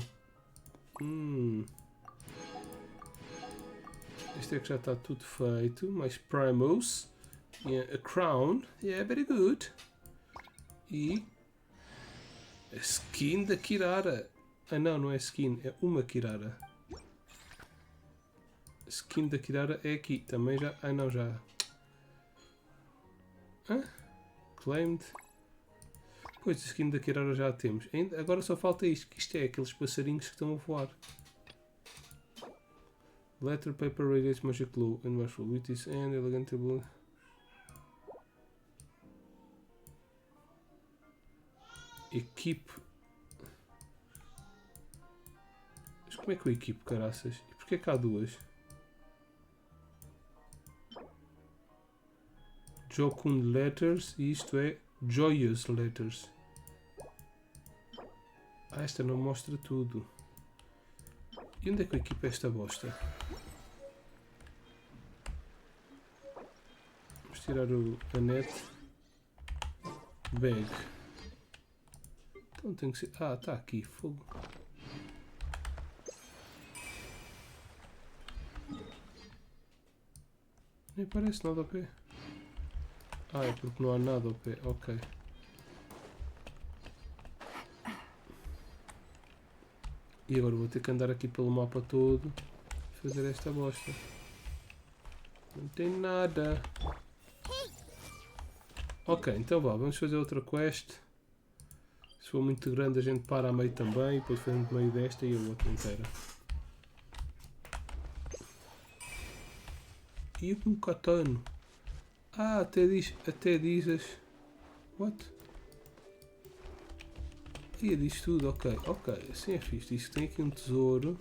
Este é que já está tudo feito. Mais Primos. Yeah, a Crown. Yeah, very good. E a skin da Kirara. Ah não, não é skin, é uma Kirara. A skin da Kirara é aqui. Também já. Ah não, já. Hã? Claimed. Pois, a skin da Kirara já a temos. Agora só falta isto. Que isto é aqueles passarinhos que estão a voar. Letter, paper, radiates, magic glow, and mushroom. With this end, elegant blue. Equipe. Mas como é que eu equipo, caraças? E porquê que há duas? Jokun Letters e isto é Joyous Letters. Ah, esta não mostra tudo. E onde é que eu equipo esta bosta? Vamos tirar a net. Bag. Então tem que ser. Ah, está aqui, fogo. Nem parece nada ao pé. Ah, é porque não há nada ao pé. Ok. E agora vou ter que andar aqui pelo mapa todo e fazer esta bosta. Não tem nada. Ok, então vá, vamos fazer outra quest. Se for muito grande a gente para a meio também, depois fazemos meio desta e a outra inteira. E um katano. Ah, até dizes. What? E diz tudo, ok, assim é fixe. Diz que tem aqui um tesouro.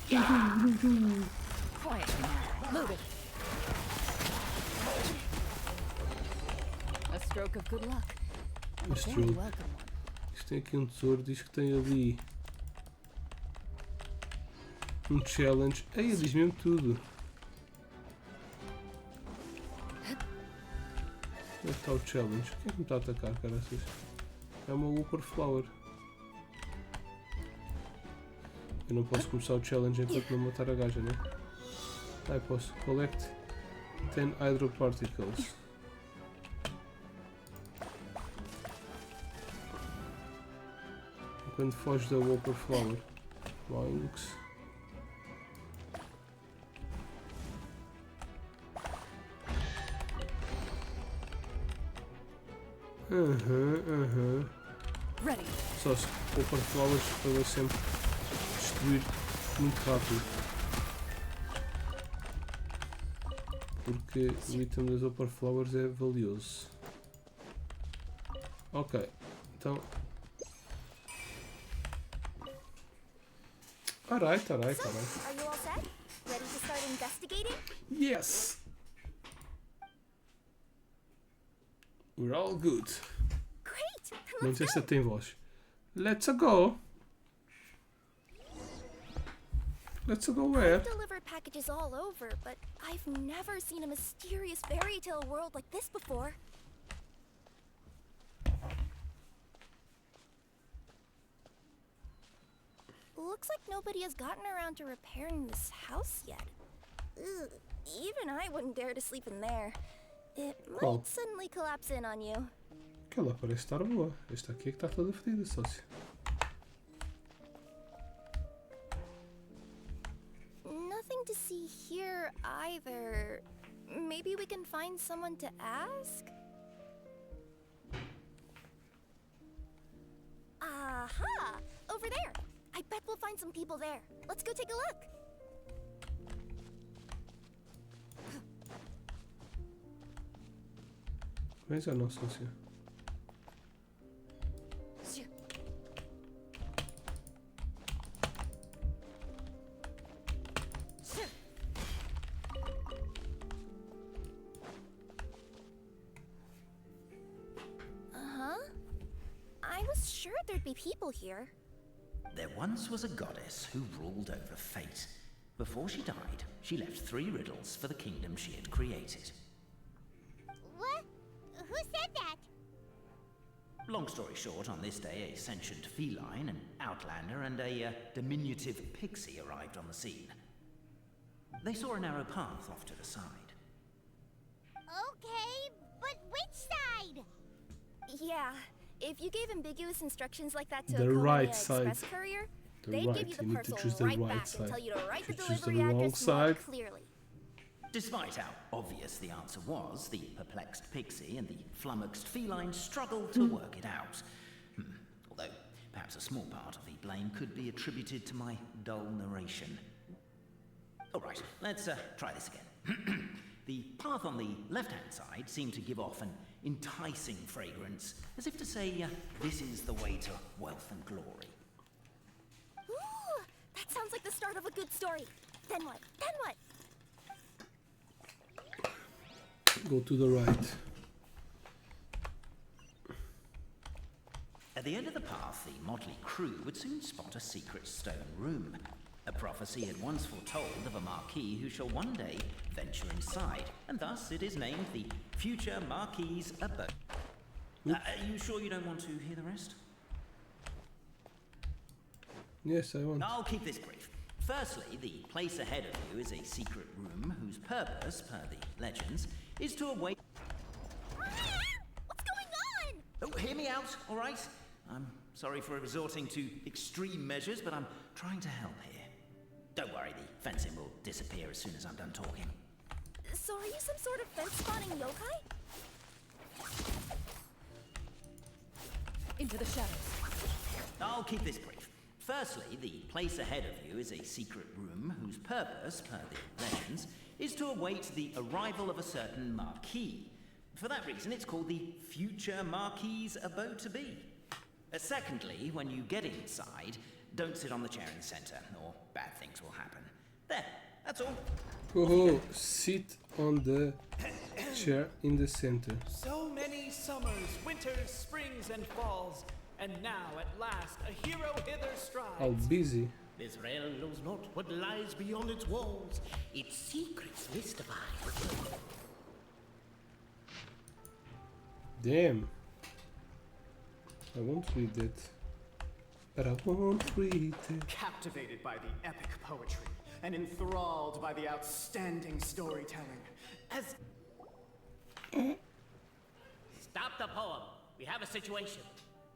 Quiet now. Move it. A stroke of good luck. And a A very stroke. welcome one. Isto tem aqui um tesouro, diz que tem ali um challenge. Ei, diz mesmo tudo. Onde está o challenge? Quem é que me está a atacar, caraças? É uma Whooper Flower. Eu não posso começar o challenge enquanto não matar a gaja, né? Ah, posso. Collect 10 Hydro Particles. Quando foge da Whooper Flower. Boinks. Ready. Só se Whooper Flowers eu vou sempre destruir muito rápido. Porque o item das Whooper Flowers é valioso. Ok, então. Alright. Are you all set? Ready to start investigating? Yes! We're all good. Great! Não Let's sei se go! tem voz. Let's go! Let's go where? I've delivered packages all over, but I've never seen a mysterious fairy tale world like this before. Looks like nobody has gotten around to repairing this house yet. Ugh, even I wouldn't dare to sleep in there. It might Qual? suddenly collapse in on you. Aquela parece estar boa. Esta aqui é que está toda fedida, sócio. Nothing to see here either. Maybe we can find someone to ask? Aha! Over there! I bet we'll find some people there. Let's go take a look. Vens ou não, sócio? Uh-huh. I was sure there'd be people here. There once was a goddess who ruled over fate. Before she died, she left 3 riddles for the kingdom she had created. What? Who said that? Long story short, on this day, a sentient feline, an outlander, and a diminutive pixie arrived on the scene. They saw a narrow path off to the side. Okay, but which side? Yeah, if you gave ambiguous instructions like that to The a Colonia right Express side. courier, The they'd right. give you the You need to parcel choose the right right back side. and tell you to write the If you choose the delivery wrong address more side- clearly. Despite how obvious the answer was, the perplexed pixie and the flummoxed feline struggled to work it out. Although, perhaps a small part of the blame could be attributed to my dull narration. Alright, let's try this again. The path on the left-hand side seemed to give off an enticing fragrance, as if to say, this is the way to wealth and glory. Ooh, that sounds like the start of a good story. Then what? Then what? Go to the right. At the end of the path, the motley crew would soon spot a secret stone room. A prophecy had once foretold of a marquis who shall one day venture inside, and thus it is named the future Marquis's abode. Are you sure you don't want to hear the rest? Yes, I want. I'll keep this brief. Firstly, the place ahead of you is a secret room whose purpose, per the legends, is to await... What's going on? Oh, hear me out, all right? I'm sorry for resorting to extreme measures, but I'm trying to help here. Don't worry, the fencing will disappear as soon as I'm done talking. So are you some sort of fence-spotting yokai? Into the shadows. I'll keep this brief. Firstly, the place ahead of you is a secret room whose purpose, per the legends, is to await the arrival of a certain marquis. For that reason, it's called the future Marquis's abode to be. Secondly, when you get inside, Don't sit on the chair in the center, or bad things will happen. There, that's all. Oh, sit on the chair in the center. So many summers, winters, springs, and falls, and now at last a hero hither strides. How busy. This realm knows not what lies beyond its walls. Its secrets mystified. Damn. I won't read that. But I won't read it. Captivated by the epic poetry and enthralled by the outstanding storytelling. As Stop the poem. We have a situation.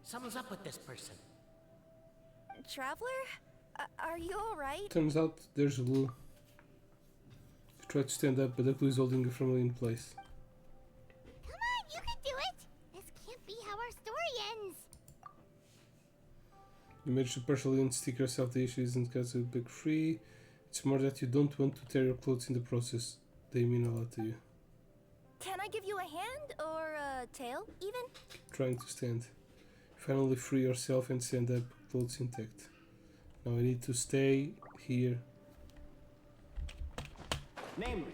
Something's up with this person. Traveler? Are you alright? Turns out there's glue. You try to stand up, but the glue is holding you firmly in place. Come on, you can do it! This can't be how our story ends. You manage to partially unstick yourself. The issue isn't because you break free. It's more that you don't want to tear your clothes in the process. They mean a lot to you. Can I give you a hand or a tail, even? Trying to stand. Finally free yourself and stand up, clothes intact. Now I need to stay here. namely,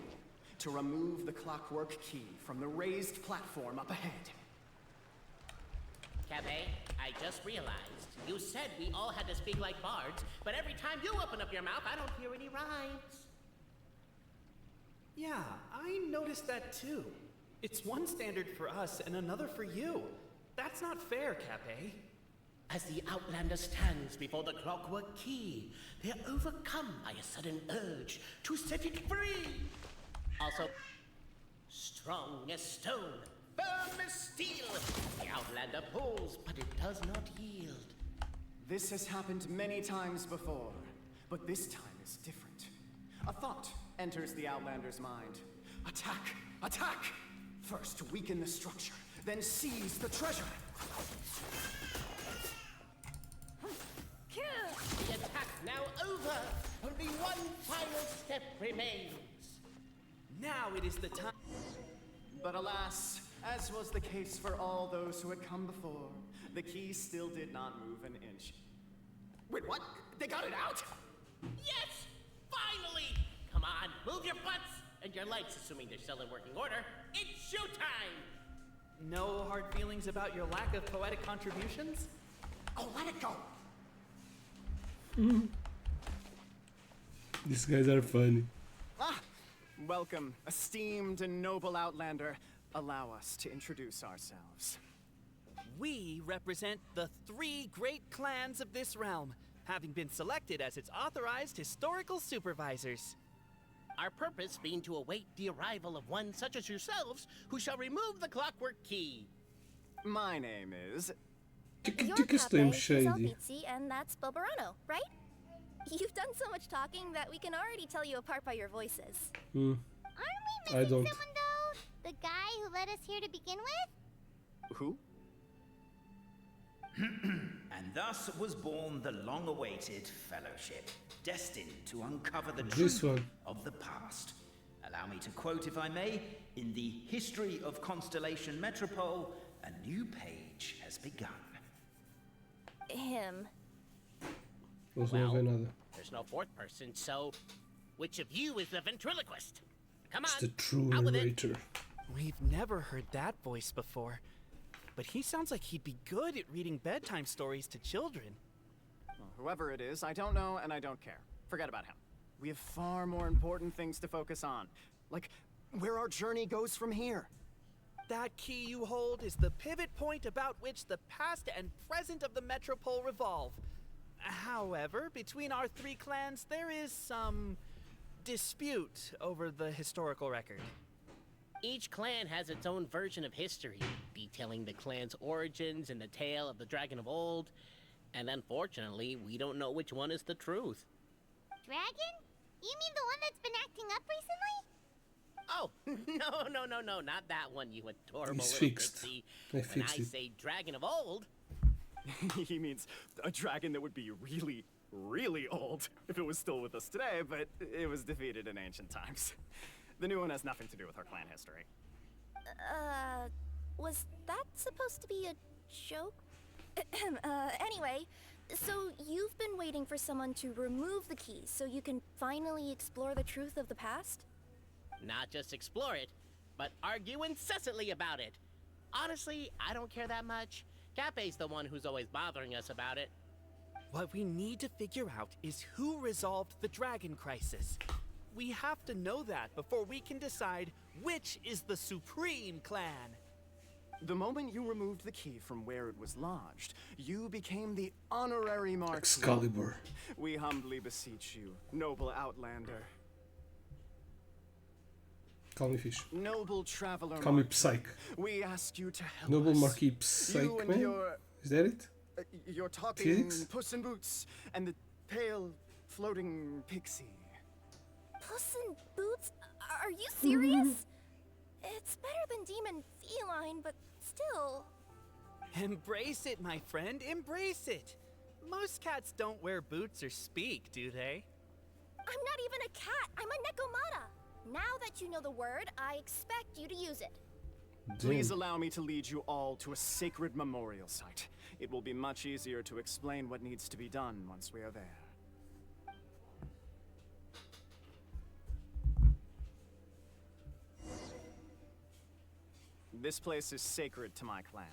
to remove the clockwork key from the raised platform up ahead. Cafe, I just realized you said we all had to speak like bards, but every time you open up your mouth, I don't hear any rhymes. Yeah, I noticed that too. It's one standard for us and another for you. That's not fair, Cafe. As the Outlander stands before the clockwork key, they're overcome by a sudden urge to set it free. Also, strong as stone, firm as steel, the Outlander pulls, but it does not yield. This has happened many times before, but this time is different. A thought enters the Outlander's mind. Attack! Attack! First weaken the structure, then seize the treasure. The attack now over. Only one final step remains. Now it is the time. But alas, as was the case for all those who had come before, the key still did not move an inch. Wait, what? They got it out? Yes! Finally! Come on, move your butts! And your lights, assuming they're still in working order. It's showtime! No hard feelings about your lack of poetic contributions? Oh, let it go! These guys are funny. Ah! Welcome, esteemed and noble Outlander. Allow us to introduce ourselves. We represent the 3 great clans of this realm, having been selected as its authorized historical supervisors. Our purpose being to await the arrival of one such as yourselves who shall remove the clockwork key. My name is... Your Tica stoim cafe is shady. Albizi, and that's Bobarano, right? You've done so much talking that we can already tell you apart by your voices. Aren't we I missing don't. someone, though? The guy who led us here to begin with? Who? And thus was born the long-awaited fellowship, destined to uncover the This truth one. of the past. Allow me to quote, if I may, in the history of Constellation Metropole, a new page has begun. Him. There's Well, no another. There's no fourth person, so which of you is the ventriloquist? Come on, It's the true out with it. narrator. We've never heard that voice before, but he sounds like he'd be good at reading bedtime stories to children. Well, whoever it is, I don't know and I don't care. Forget about him. We have far more important things to focus on. Like, where our journey goes from here. That key you hold is the pivot point about which the past and present of the Metropole revolve. However, between our 3 clans, there is some dispute over the historical record. Each clan has its own version of history, detailing the clan's origins and the tale of the dragon of old. And unfortunately, we don't know which one is the truth. Dragon? You mean the one that's been acting up recently? Oh, no, not that one, you adorable He's little fixed. pixie. I When fixed I it. say dragon of old, He means a dragon that would be really, really old if it was still with us today, but it was defeated in ancient times. The new one has nothing to do with our clan history. Was that supposed to be a joke? Anyway, So you've been waiting for someone to remove the key so you can finally explore the truth of the past? Not just explore it, but argue incessantly about it. Honestly, I don't care that much. Cape's the one who's always bothering us about it. What we need to figure out is who resolved the dragon crisis. We have to know that before we can decide which is the supreme clan. The moment you removed the key from where it was lodged, you became the honorary marksman. Excalibur. We humbly beseech you, noble outlander. Call me Fish. Noble traveler. Call me Psyche. We ask you to help Noble us. Marquis Psyche, You and man? your, Is that it? your talking Phoenix? Puss in Boots and the pale floating pixie. Puss in Boots? Are you serious? It's better than demon feline, but still. Embrace it, my friend, embrace it. Most cats don't wear boots or speak, do they? I'm not even a cat. I'm a Nekomata. Now that you know the word, I expect you to use it. Please Damn. allow me to lead you all to a sacred memorial site. It will be much easier to explain what needs to be done once we are there. This place is sacred to my clan.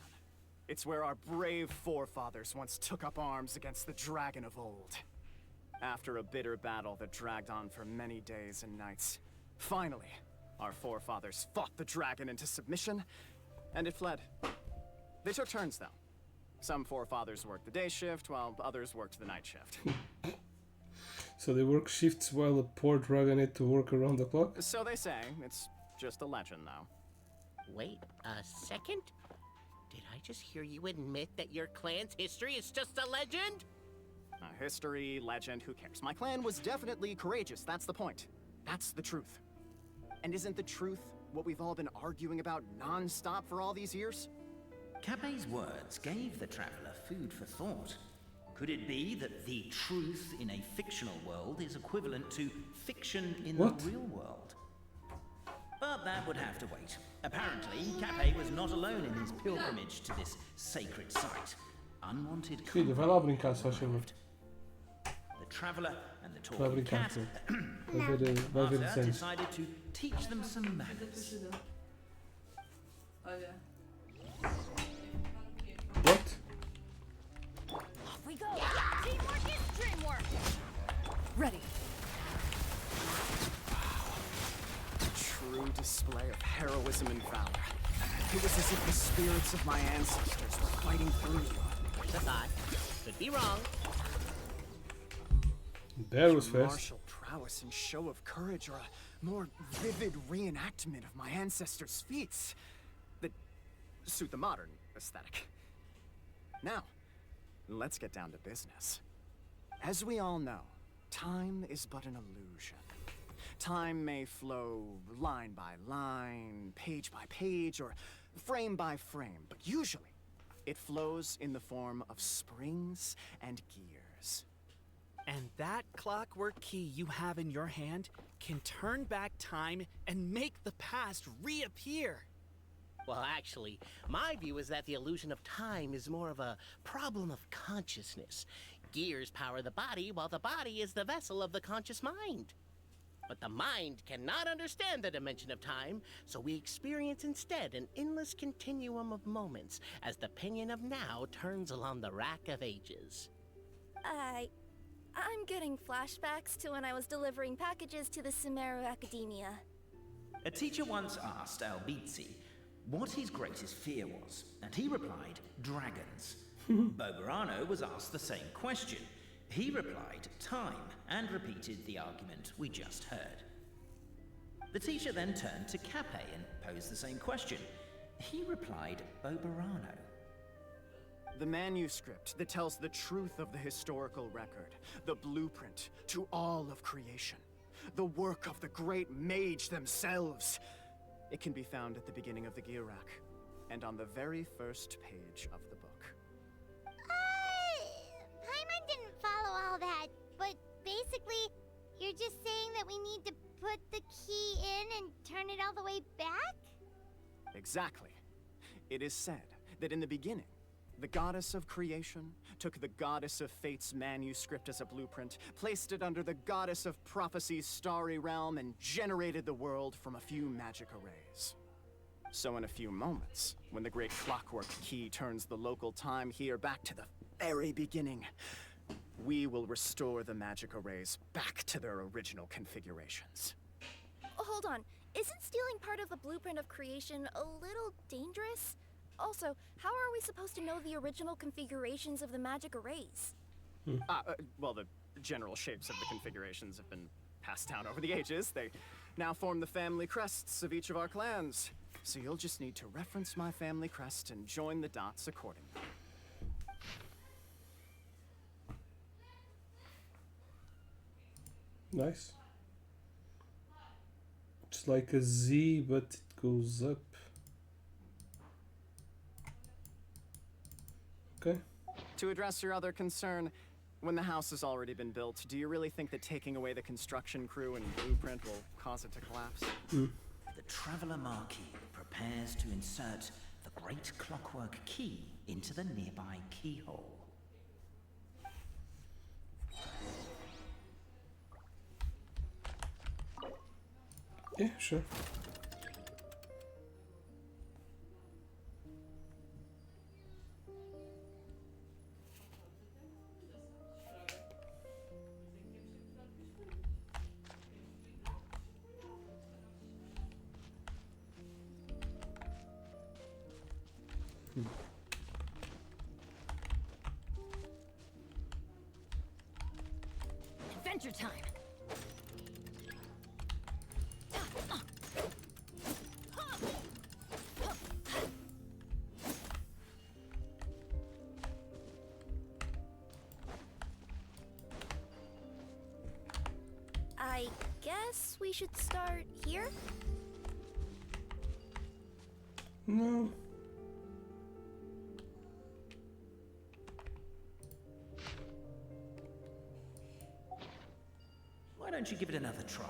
It's where our brave forefathers once took up arms against the dragon of old. After a bitter battle that dragged on for many days and nights, finally, our forefathers fought the dragon into submission, and it fled. They took turns, though. Some forefathers worked the day shift, while others worked the night shift. So they work shifts while the poor dragon had to work around the clock? So they say. It's just a legend, though. Wait a second? Did I just hear you admit that your clan's history is just a legend? History, legend, who cares? My clan was definitely courageous, that's the point. That's the truth. And isn't the truth what we've all been arguing about non-stop for all these years? Cape's words gave the traveller food for thought. Could it be that the truth in a fictional world is equivalent to fiction in What? the real world? But that would have to wait. Apparently, Cape was not alone in his pilgrimage to this sacred site. Unwanted Filho, vai lá brincar, se faz favor. The traveller and the Vai talking brincar, cat filho. Vai ver Arthur desenhos. decided to teach them some manners. Olha. What? Off we go. Teamwork is dreamwork. Ready. True display of heroism and valor. It was as if the spirits of my ancestors were fighting through you. There's a thought. Could be wrong. That was Your fast. martial prowess and show of courage are a more vivid reenactment of my ancestors' feats that suit the modern aesthetic. Now, let's get down to business. As we all know, time is but an illusion. Time may flow line by line, page by page, or frame by frame, but usually it flows in the form of springs and gears. And that clockwork key you have in your hand can turn back time and make the past reappear. Well, actually, my view is that the illusion of time is more of a problem of consciousness. Gears power the body, while the body is the vessel of the conscious mind. But the mind cannot understand the dimension of time, so we experience instead an endless continuum of moments as the pinion of now turns along the rack of ages. I'm getting flashbacks to when I was delivering packages to the Sumeru Academia. A teacher once asked Albizzi what his greatest fear was, and he replied, dragons. Boberano was asked the same question. He replied, time, and repeated the argument we just heard. The teacher then turned to Cape and posed the same question. He replied, Boberano. The manuscript that tells the truth of the historical record, the blueprint to all of creation, the work of the great mage themselves. It can be found at the beginning of the Girak, and on the very first page of the book. Paimon didn't follow all that, but basically, you're just saying that we need to put the key in and turn it all the way back? Exactly. It is said that in the beginning, The goddess of creation took the goddess of fate's manuscript as a blueprint, placed it under the goddess of prophecy's starry realm, and generated the world from a few magic arrays. So in a few moments, when the great clockwork key turns the local time here back to the very beginning, we will restore the magic arrays back to their original configurations. Hold on. Isn't stealing part of the blueprint of creation a little dangerous? Also, how are we supposed to know the original configurations of the magic arrays? Well, the general shapes of the configurations have been passed down over the ages. They now form the family crests of each of our clans. So you'll just need to reference my family crest and join the dots accordingly. Nice. It's like a Z, but it goes up. Okay. To address your other concern, when the house has already been built, do you really think that taking away the construction crew and blueprint will cause it to collapse? The Traveller Marquis prepares to insert the great clockwork key into the nearby keyhole. Yeah, sure. Adventure time. I guess we should start here? No. Why don't you give it another try?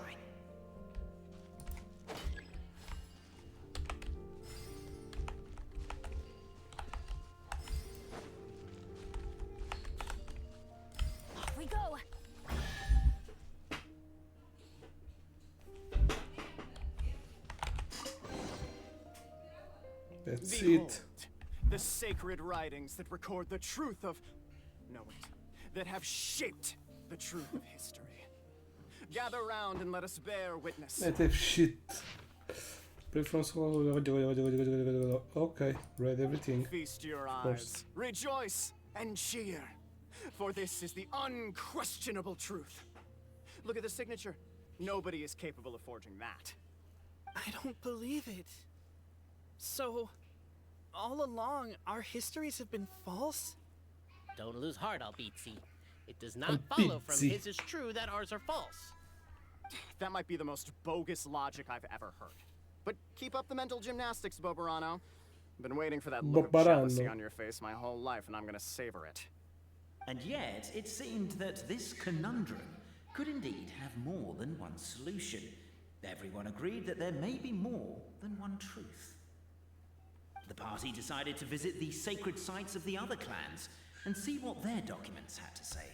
Off we go. That's Behold, it. the sacred writings that record the truth of... No, wait. That have shaped the truth of history. Gather round and let us bear witness. That have shit. Okay, read everything. Feast your course. eyes, rejoice, and cheer. For this is the unquestionable truth. Look at the signature. Nobody is capable of forging that. I don't believe it. So, all along, our histories have been false? Don't lose heart, Albizzi. It does not follow from Albizzi. his is true that ours are false. That might be the most bogus logic I've ever heard. But keep up the mental gymnastics, Bobarano. Been waiting for that look of jealousy on your face my whole life, and I'm gonna savor it. And yet, it seemed that this conundrum could indeed have more than one solution. Everyone agreed that there may be more than one truth. The party decided to visit the sacred sites of the other clans and see what their documents had to say.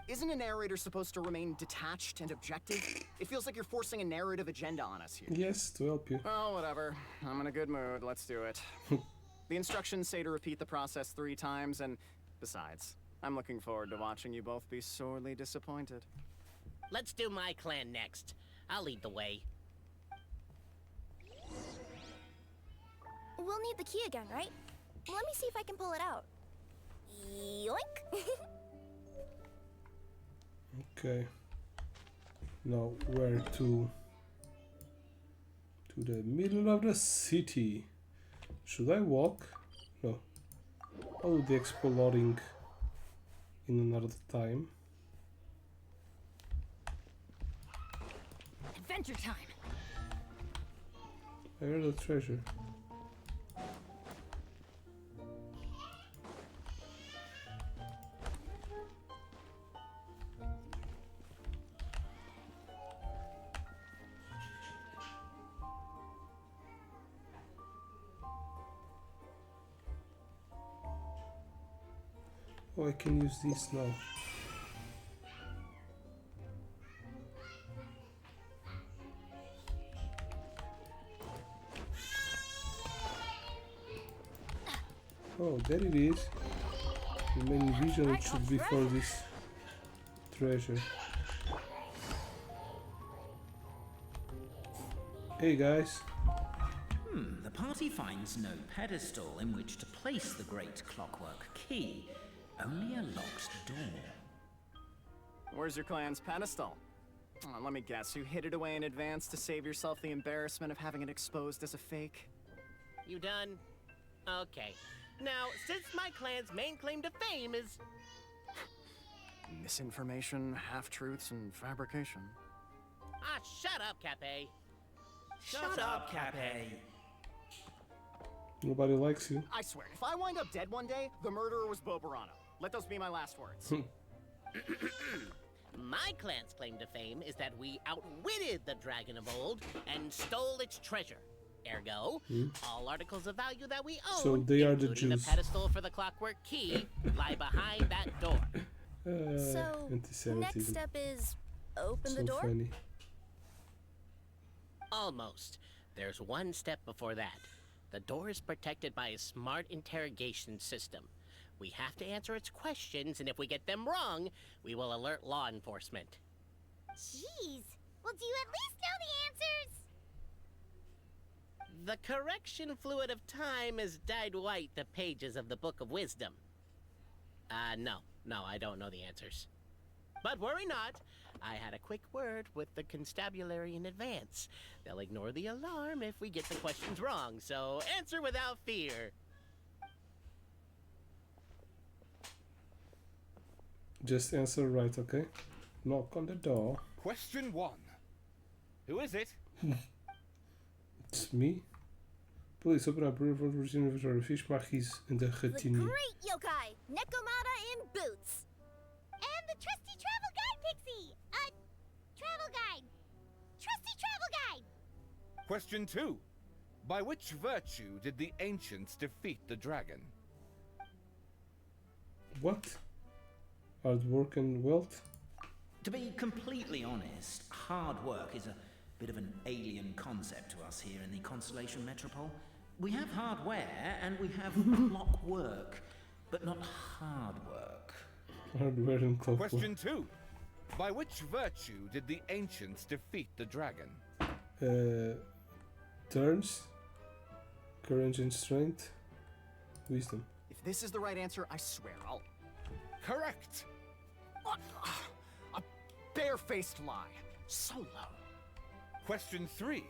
Isn't a narrator supposed to remain detached and objective? It feels like you're forcing a narrative agenda on us here. Yes, to help you. Oh, whatever. I'm in a good mood. Let's do it. The instructions say to repeat the process 3 times, and besides, I'm looking forward to watching you both be sorely disappointed. Let's do my clan next. I'll lead the way. We'll need the key again, right? Let me see if I can pull it out. Yoink! Okay. Now where to? To the middle of the city. Should I walk? No. I'll do the exploring in another time. Adventure time. I heard a treasure. Oh, I can use this now. Oh, there it is. The main vision it should be for this treasure. Hey guys. The party finds no pedestal in which to place the great clockwork key, only a locked door. Where's your clan's pedestal? Let me guess, you hid it away in advance to save yourself the embarrassment of having it exposed as a fake? You done? Okay. Now, since my clan's main claim to fame is... Misinformation, half-truths, and fabrication. Ah, shut up, Cape. Shut up, Cape. Nobody likes you. I swear, if I wind up dead one day, the murderer was Bobarano. Let those be my last words. My clan's claim to fame is that we outwitted the dragon of old and stole its treasure. Ergo, all articles of value that we own, So they are the including Jews. the pedestal for the clockwork key, lie behind that door. So, Anti-Semitism. next step is open the So door? funny. Almost. There's one step before that. The door is protected by a smart interrogation system. We have to answer its questions, and if we get them wrong, we will alert law enforcement. Jeez. Well, do you at least know the answers? The correction fluid of time has dyed white the pages of the Book of Wisdom. No, I don't know the answers. But worry not. I had a quick word with the constabulary in advance. They'll ignore the alarm if we get the questions wrong, so answer without fear. Just answer right, okay? Knock on the door. Question 1. Who is it? It's me. Please open up inventory. Fish marquis in the The Gatini. great yokai, Nekomata in boots. And the trusty travel guide, Pixie! Travel guide. Trusty travel guide! Question 2. By which virtue did the ancients defeat the dragon? What? Hard work and wealth? To be completely honest, hard work is a bit of an alien concept to us here in the Constellation Metropole. We have hardware and we have clockwork, but not hard work. Hardware and clockwork. Question 2. By which virtue did the ancients defeat the dragon? Turns, courage and strength, wisdom. If this is the right answer, I swear I'll... Correct! A barefaced lie. So low. Question 3.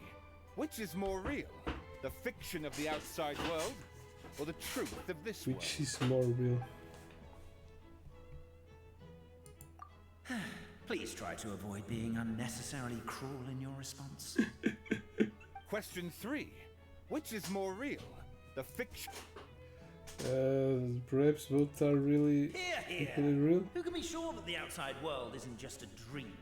Which is more real? The fiction of the outside world, or the truth of this world? Which is more real? Please try to avoid being unnecessarily cruel in your response. Question 3. Which is more real? The fiction... Perhaps both are really equally real. Who can be sure that the outside world isn't just a dream?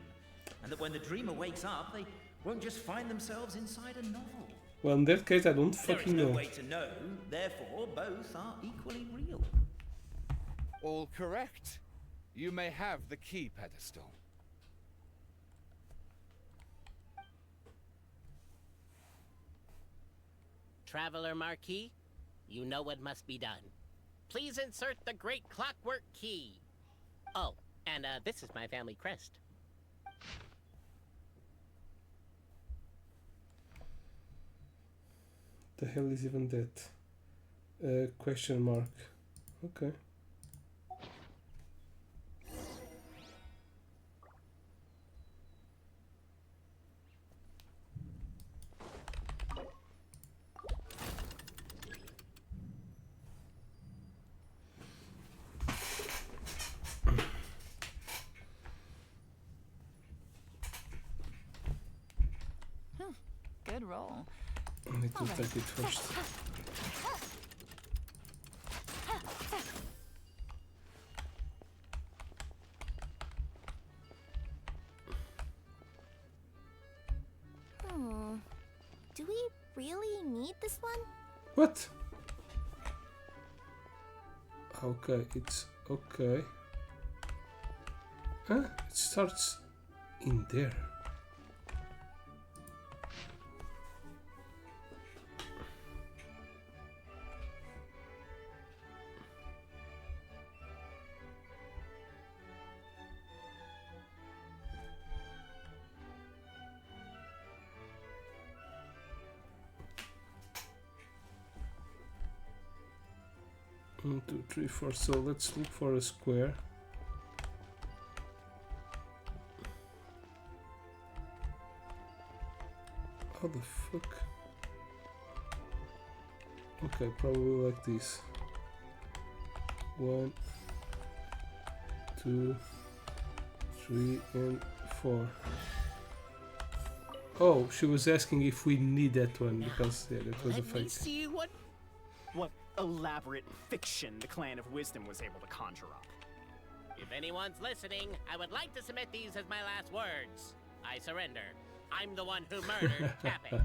And that when the dreamer wakes up, they won't just find themselves inside a novel? Well, in that case, I don't There is fucking no know. way to know, therefore both are equally real. All correct. You may have the key pedestal. Traveler Marquis, you know what must be done. Please insert the great clockwork key. Oh, and this is my family crest. The hell is even that? Question mark. Okay. Good roll. I need to take it first. Do we really need this one? What? Okay, it's Okay. Huh? It starts in there. One, two, three, four. So let's look for a square. How the fuck? Okay, probably like this. 1, 2, 3, and 4. Oh, she was asking if we need that one because yeah, that was a Let me fake. see what. What elaborate fiction the Clan of Wisdom was able to conjure up. If anyone's listening, I would like to submit these as my last words. I surrender. I'm the one who murdered Cappy.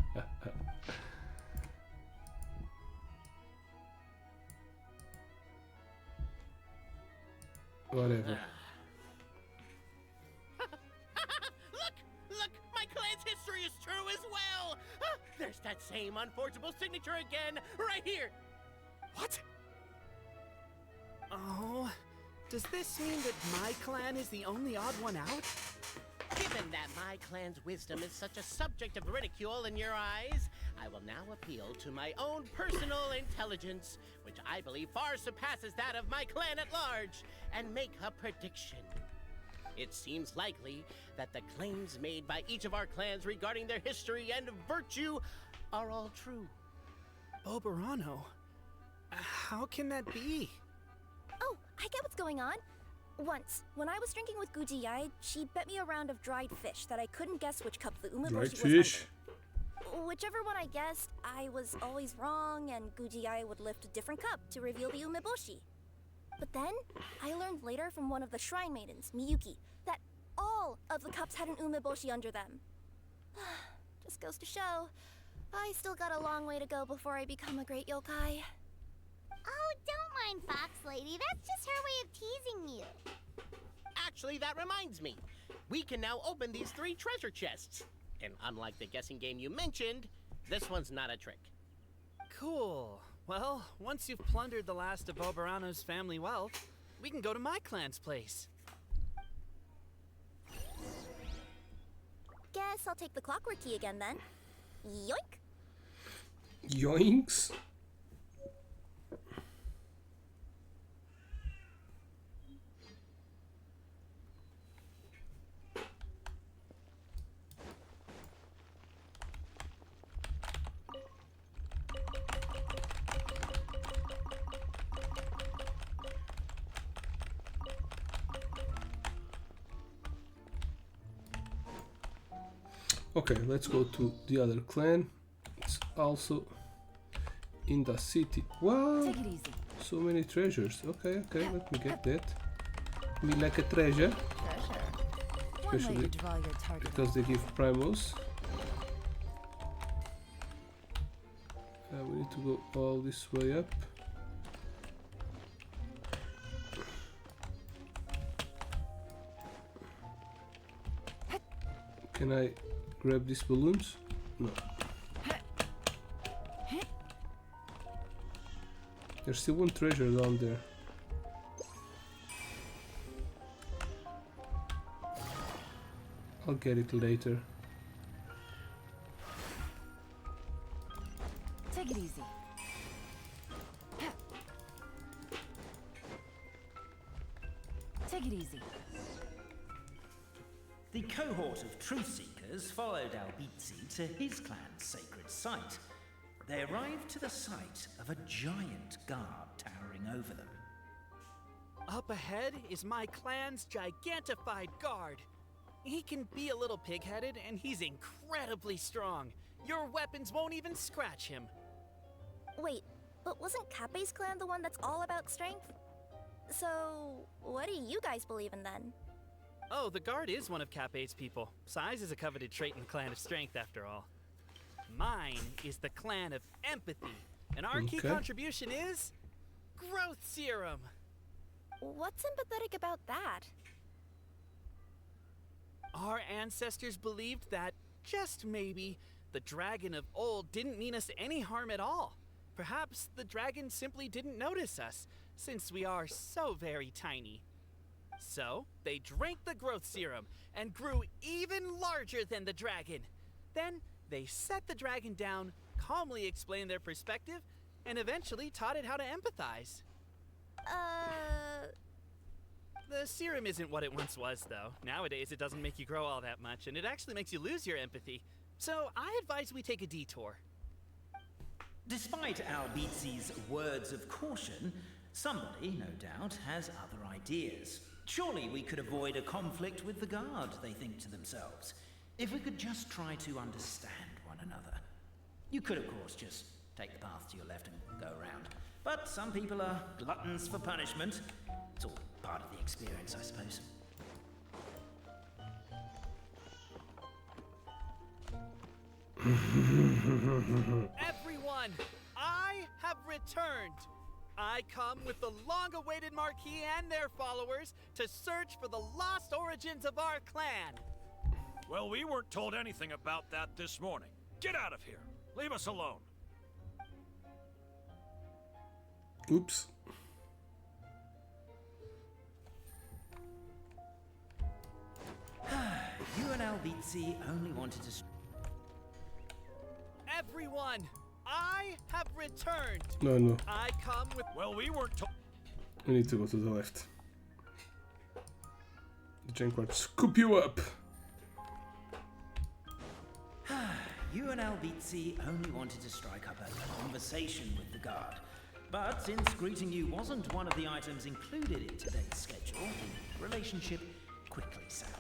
Whatever. Look! My clan's history is true as well! There's that same unforgeable signature again, right here! What? Oh, does this mean that my clan is the only odd one out? Given that my clan's wisdom is such a subject of ridicule in your eyes, I will now appeal to my own personal intelligence, which I believe far surpasses that of my clan at large, and make a prediction. It seems likely that the claims made by each of our clans regarding their history and virtue are all true. Oberano? How can that be? Oh, I get what's going on. Once, when I was drinking with Gujiyai, she bet me a round of dried fish that I couldn't guess which cup the Dried umeboshi was fish. under. Whichever one I guessed, I was always wrong, and Gujiyai would lift a different cup to reveal the umeboshi. But then, I learned later from one of the shrine maidens, Miyuki, that all of the cups had an umeboshi under them. Just goes to show, I still got a long way to go before I become a great yokai. Oh, don't mind Fox Lady. That's just her way of teasing you. Actually, that reminds me. We can now open these 3 treasure chests. And unlike the guessing game you mentioned, this one's not a trick. Cool. Well, once you've plundered the last of Oberano's family wealth, we can go to my clan's place. Guess I'll take the clockwork key again then. Yoink! Yoinks. Okay, let's go to the other clan. It's also in the city. Wow! Take it easy. So many treasures. Okay, let me get that. Me like a treasure. Treasure. One way Especially to draw your target. because they give primos. We need to go all this way up. Can I grab these balloons? No. There's still one treasure down there. I'll get it later. Take it easy. Take it easy. The cohort of truth seekers followed Albizzi to his clan's sacred site. They arrived to the site of a giant guard towering over them. Up ahead is my clan's gigantified guard. He can be a little pig-headed, and he's incredibly strong. Your weapons won't even scratch him. Wait, but wasn't Kappe's clan the one that's all about strength? So, what do you guys believe in then? Oh, the guard is one of Kappe's people. Size is a coveted trait in the clan of strength, after all. Mine is the clan of empathy, and our key Okay. contribution is growth serum. What's empathetic about that? Our ancestors believed that, just maybe, the dragon of old didn't mean us any harm at all. Perhaps the dragon simply didn't notice us, since we are so very tiny. So, they drank the growth serum and grew even larger than the dragon. Then, they set the dragon down, calmly explained their perspective, and eventually taught it how to empathize. The serum isn't what it once was, though. Nowadays, it doesn't make you grow all that much, and it actually makes you lose your empathy. So, I advise we take a detour. Despite Albizzi's words of caution, somebody, no doubt, has other ideas. Surely we could avoid a conflict with the guard, they think to themselves, if we could just try to understand one another. You could, of course, just take the path to your left and go around. But some people are gluttons for punishment. It's all part of the experience, I suppose. Everyone, I have returned. I come with the long-awaited Marquis and their followers to search for the lost origins of our clan. Well, we weren't told anything about that this morning. Get out of here. Leave us alone. Oops. You and Albizzi only wanted to... Everyone, I have returned. No. I come with... Well, we weren't told... We need to go to the left. The Janquart scoop you up. You and Albizzi only wanted to strike up a conversation with the guard. But since greeting you wasn't one of the items included in today's schedule, the relationship quickly soured.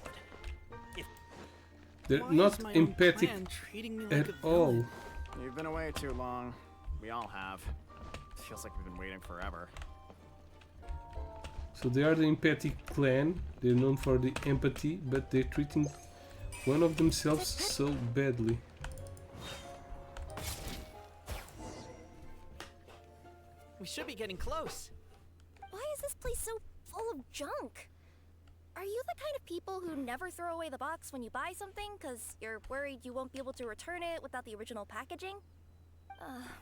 They're Why not is my own empathic clan treating me like at a all. villain? You've been away too long. We all have. Feels like we've been waiting forever. So they are the empathic clan. They're known for the empathy, but they're treating one of themselves so badly. We should be getting close. Why is this place so full of junk? Are you the kind of people who never throw away the box when you buy something because you're worried you won't be able to return it without the original packaging?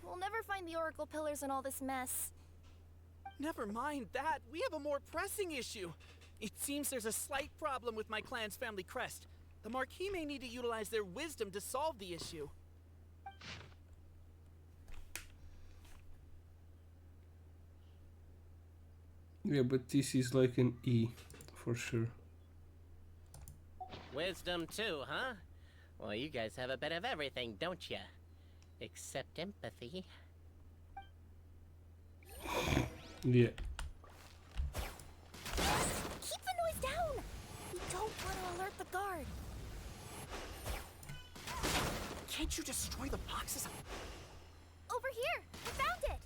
We'll never find the Oracle Pillars in all this mess. Never mind that. We have a more pressing issue. It seems there's a slight problem with my clan's family crest. The Marquis may need to utilize their wisdom to solve the issue. Yeah, but this is like an E, for sure. Wisdom too, huh? Well, you guys have a bit of everything, don't ya? Except empathy. Yeah. Keep the noise down! We don't want to alert the guard. Can't you destroy the boxes? Over here! I found it!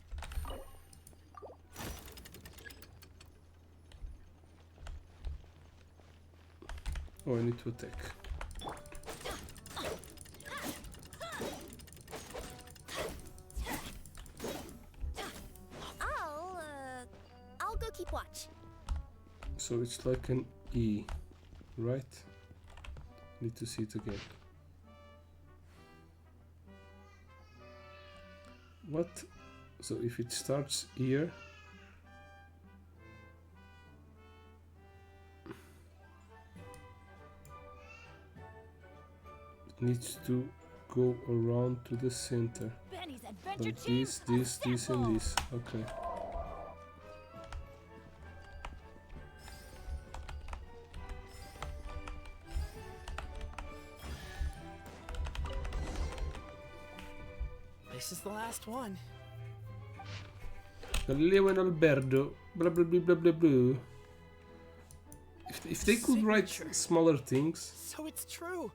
Oh, I need to attack. I'll go keep watch. So it's like an E, right? Need to see it again. What? So if it starts here, it needs to go around to the center. Benny's adventure Like team. this, and this. Okay. This is the last one. Galileo and Alberto. Blah blah blah blah blah blah. If they could write smaller things. So it's true.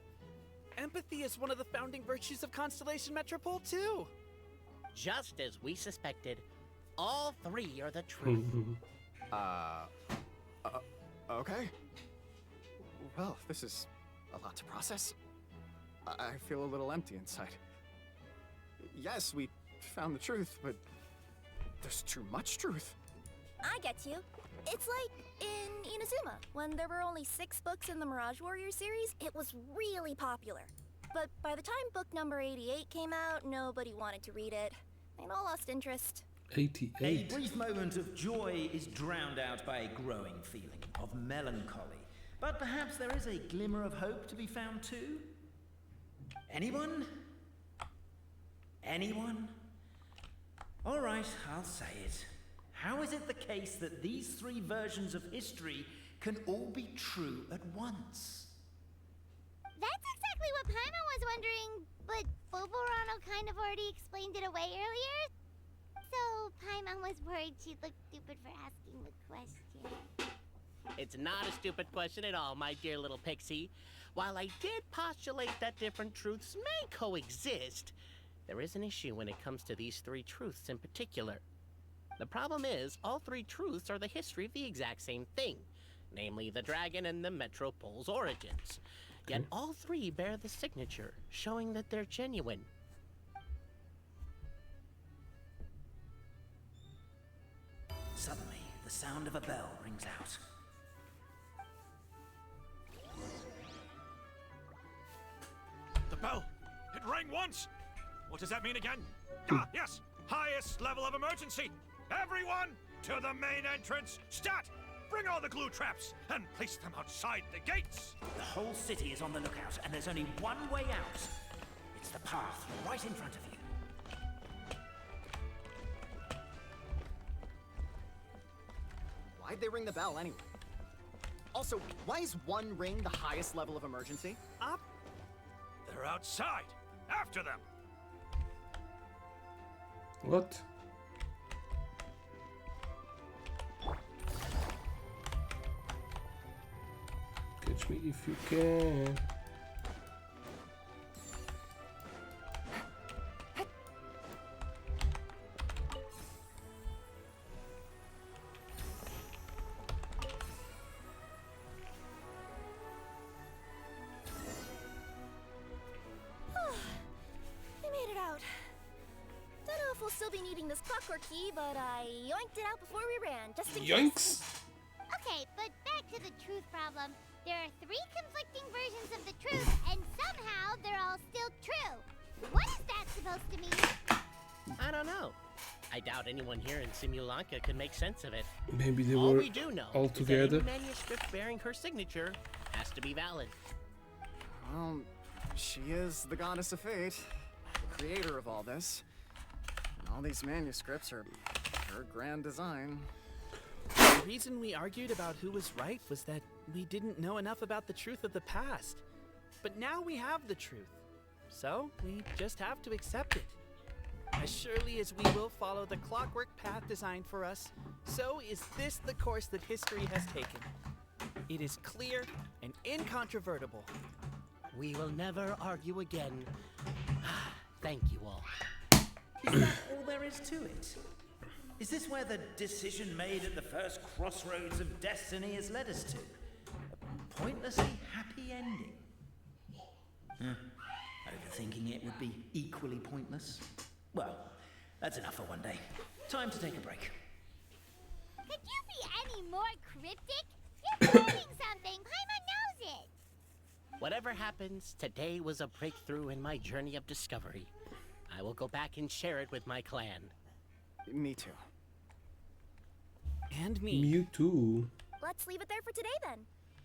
Empathy is one of the founding virtues of Constellation Metropole too. Just as we suspected, all three are the truth. Okay. Well, this is a lot to process. I feel a little empty inside. Yes, we found the truth, but there's too much truth. I get you. It's like in Inazuma, when there were only 6 books in the Mirage Warrior series, it was really popular. But by the time book number 88 came out, nobody wanted to read it. They'd all lost interest. 88. A brief moment of joy is drowned out by a growing feeling of melancholy. But perhaps there is a glimmer of hope to be found too? Anyone? Anyone? All right, I'll say it. How is it the case that these 3 versions of history can all be true at once? That's exactly what Paimon was wondering, but Boborano kind of already explained it away earlier. So Paimon was worried she'd look stupid for asking the question. It's not a stupid question at all, my dear little pixie. While I did postulate that different truths may coexist, there is an issue when it comes to these 3 truths in particular. The problem is, all 3 truths are the history of the exact same thing, namely the dragon and the Metropole's origins. Yet all 3 bear the signature, showing that they're genuine. Suddenly, the sound of a bell rings out. The bell! It rang once! What does that mean again? Yes! Highest level of emergency! Everyone, to the main entrance! Stat! Bring all the glue traps and place them outside the gates! The whole city is on the lookout, and there's only one way out. It's the path right in front of you. Why'd they ring the bell anyway? Also, why is 1 ring the highest level of emergency? They're outside! After them! What? Catch me if you can. We made it out. Don't know if we'll still be needing this clockwork key, but I yoinked it out before we ran, just in case. Yoinks! Okay, but back to the truth problem. There are 3 conflicting versions of the truth, and somehow they're all still true. What is that supposed to mean? I don't know. I doubt anyone here in Simulanka can make sense of it. Maybe they All were we do know all is that together. any manuscript bearing her signature has to be valid. Well, she is the goddess of fate, the creator of all this. And all these manuscripts are her grand design. The reason we argued about who was right was that we didn't know enough about the truth of the past. But now we have the truth. So we just have to accept it. As surely as we will follow the clockwork path designed for us, so is this the course that history has taken. It is clear and incontrovertible. We will never argue again. Thank you all. Is that all there is to it? Is this where the decision made at the first crossroads of destiny has led us to? A pointlessly happy ending? Overthinking it would be equally pointless. Well, that's enough for one day. Time to take a break. Could you be any more cryptic? You're planning something. Paimon knows it. Whatever happens, today was a breakthrough in my journey of discovery. I will go back and share it with my clan. Me too. And me. You too. Let's leave it there for today then.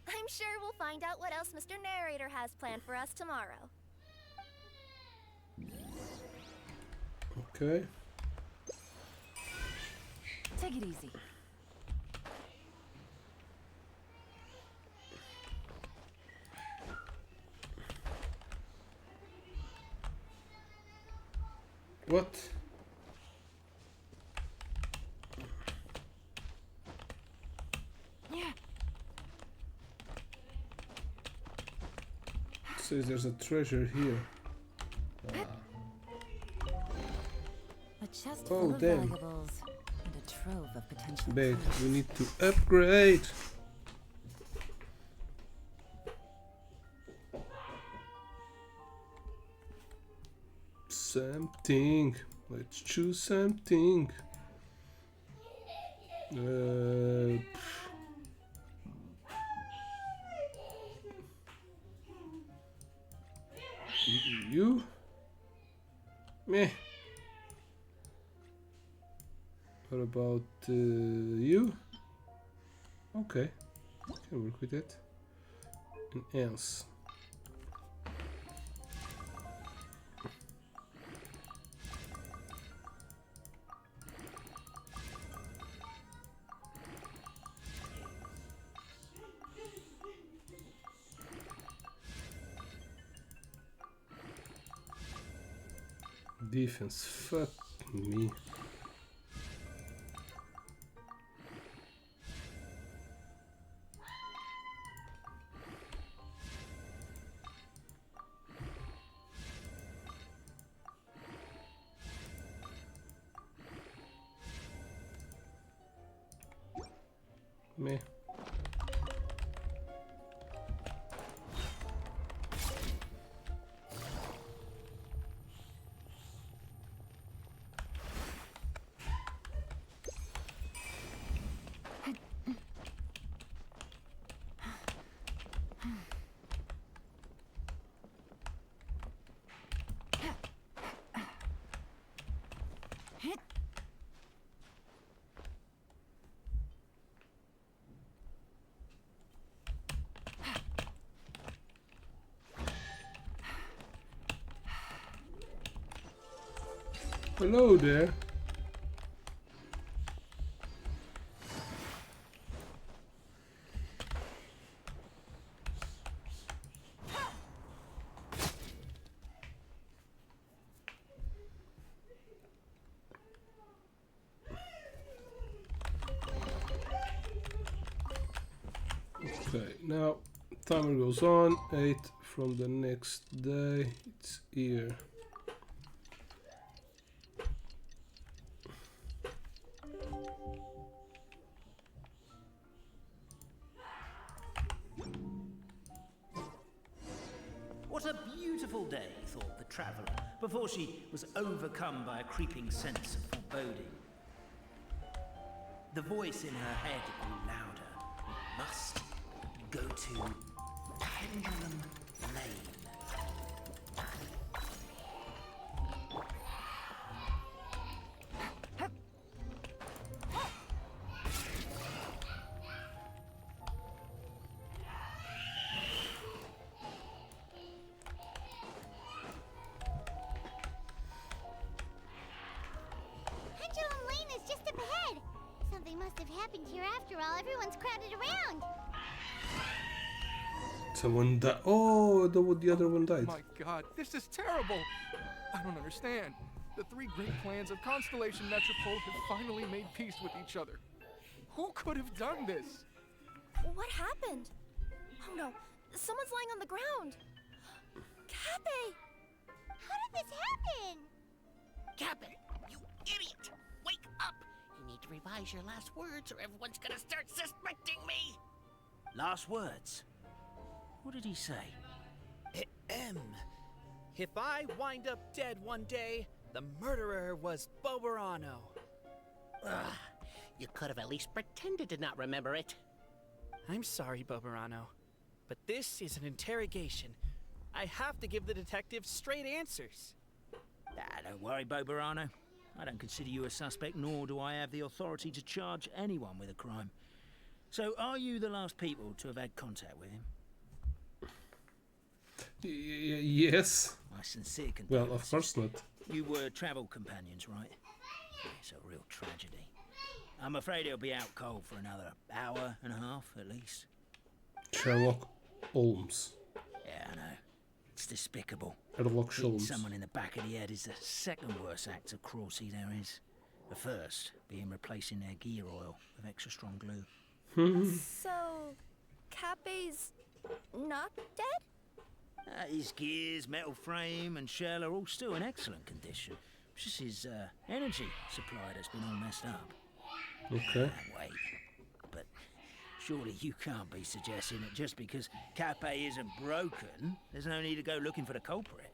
I'm sure we'll find out what else Mr. Narrator has planned for us tomorrow. Okay. Take it easy. What? Yeah. It says there's a treasure here. A chest Oh, full of damn. valuables and a trove of potential Wait, clues. we need to upgrade. Something. Let's choose something. You? Meh. What about you? Okay, can work with it. And else. Defense, fuck me. Meh. Hello there. Okay, now timer goes on. 8 from the next day. It's here. What a beautiful day, thought the traveller, before she was overcome by a creeping sense of foreboding. The voice in her head grew louder. Must go to Pendulum Lane. Pendulum Lane is just up ahead. Something must have happened here after all. Everyone's crowded around. Someone died. Oh, the other one died. My god, this is terrible! I don't understand. The three great clans of Constellation Metropole have finally made peace with each other. Who could have done this? What happened? Oh no, someone's lying on the ground. Cappe! How did this happen? Cappe, you idiot! Wake up! You need to revise your last words or everyone's gonna start suspecting me! Last words? What did he say? If I wind up dead one day, the murderer was Boberano. Ugh, you could have at least pretended to not remember it. I'm sorry, Boberano, but this is an interrogation. I have to give the detective straight answers. Don't worry, Boberano. I don't consider you a suspect, nor do I have the authority to charge anyone with a crime. So, are you the last people to have had contact with him? Yes. My sincere condolences. Well, of course not. You were travel companions, right? It's a real tragedy. I'm afraid he'll be out cold for another hour and a half, at least. Sherlock Holmes. Yeah, I know. It's despicable. Sherlock Hitting Holmes. someone in the back of the head is the second worst act of cruelty there is. The first being replacing their gear oil with extra strong glue. So, Cappe's not dead? His gears, metal frame and shell are all still in excellent condition. Just his energy supply that's been all messed up. Okay. Wait, but surely you can't be suggesting that just because Cappe isn't broken, there's no need to go looking for the culprit.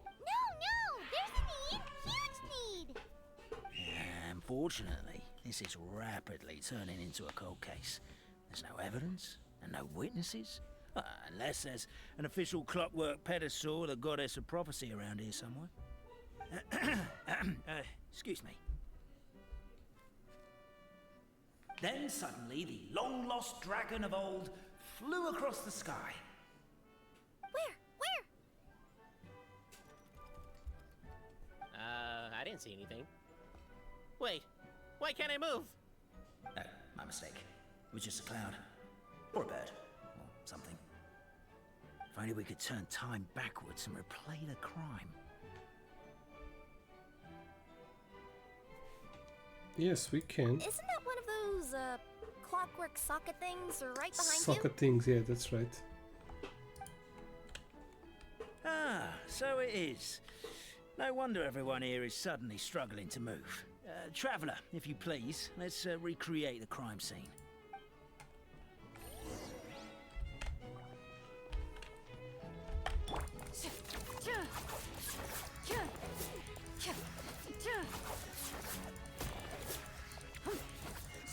No, there's a need. Huge need. Unfortunately, This is rapidly turning into a cold case. There's no evidence and no witnesses. Unless there's an official clockwork pedestal or the goddess of prophecy around here somewhere. Excuse me. Then suddenly the long-lost dragon of old flew across the sky. Where? I didn't see anything. Wait, why can't I move? No, my mistake. It was just a cloud. Or a bird. Or something. If only we could turn time backwards and replay the crime. Yes, we can. Isn't that one of those, clockwork socket things right behind you? Socket things, yeah, that's right. Ah, so it is. No wonder everyone here is suddenly struggling to move. Traveller, if you please, let's recreate the crime scene.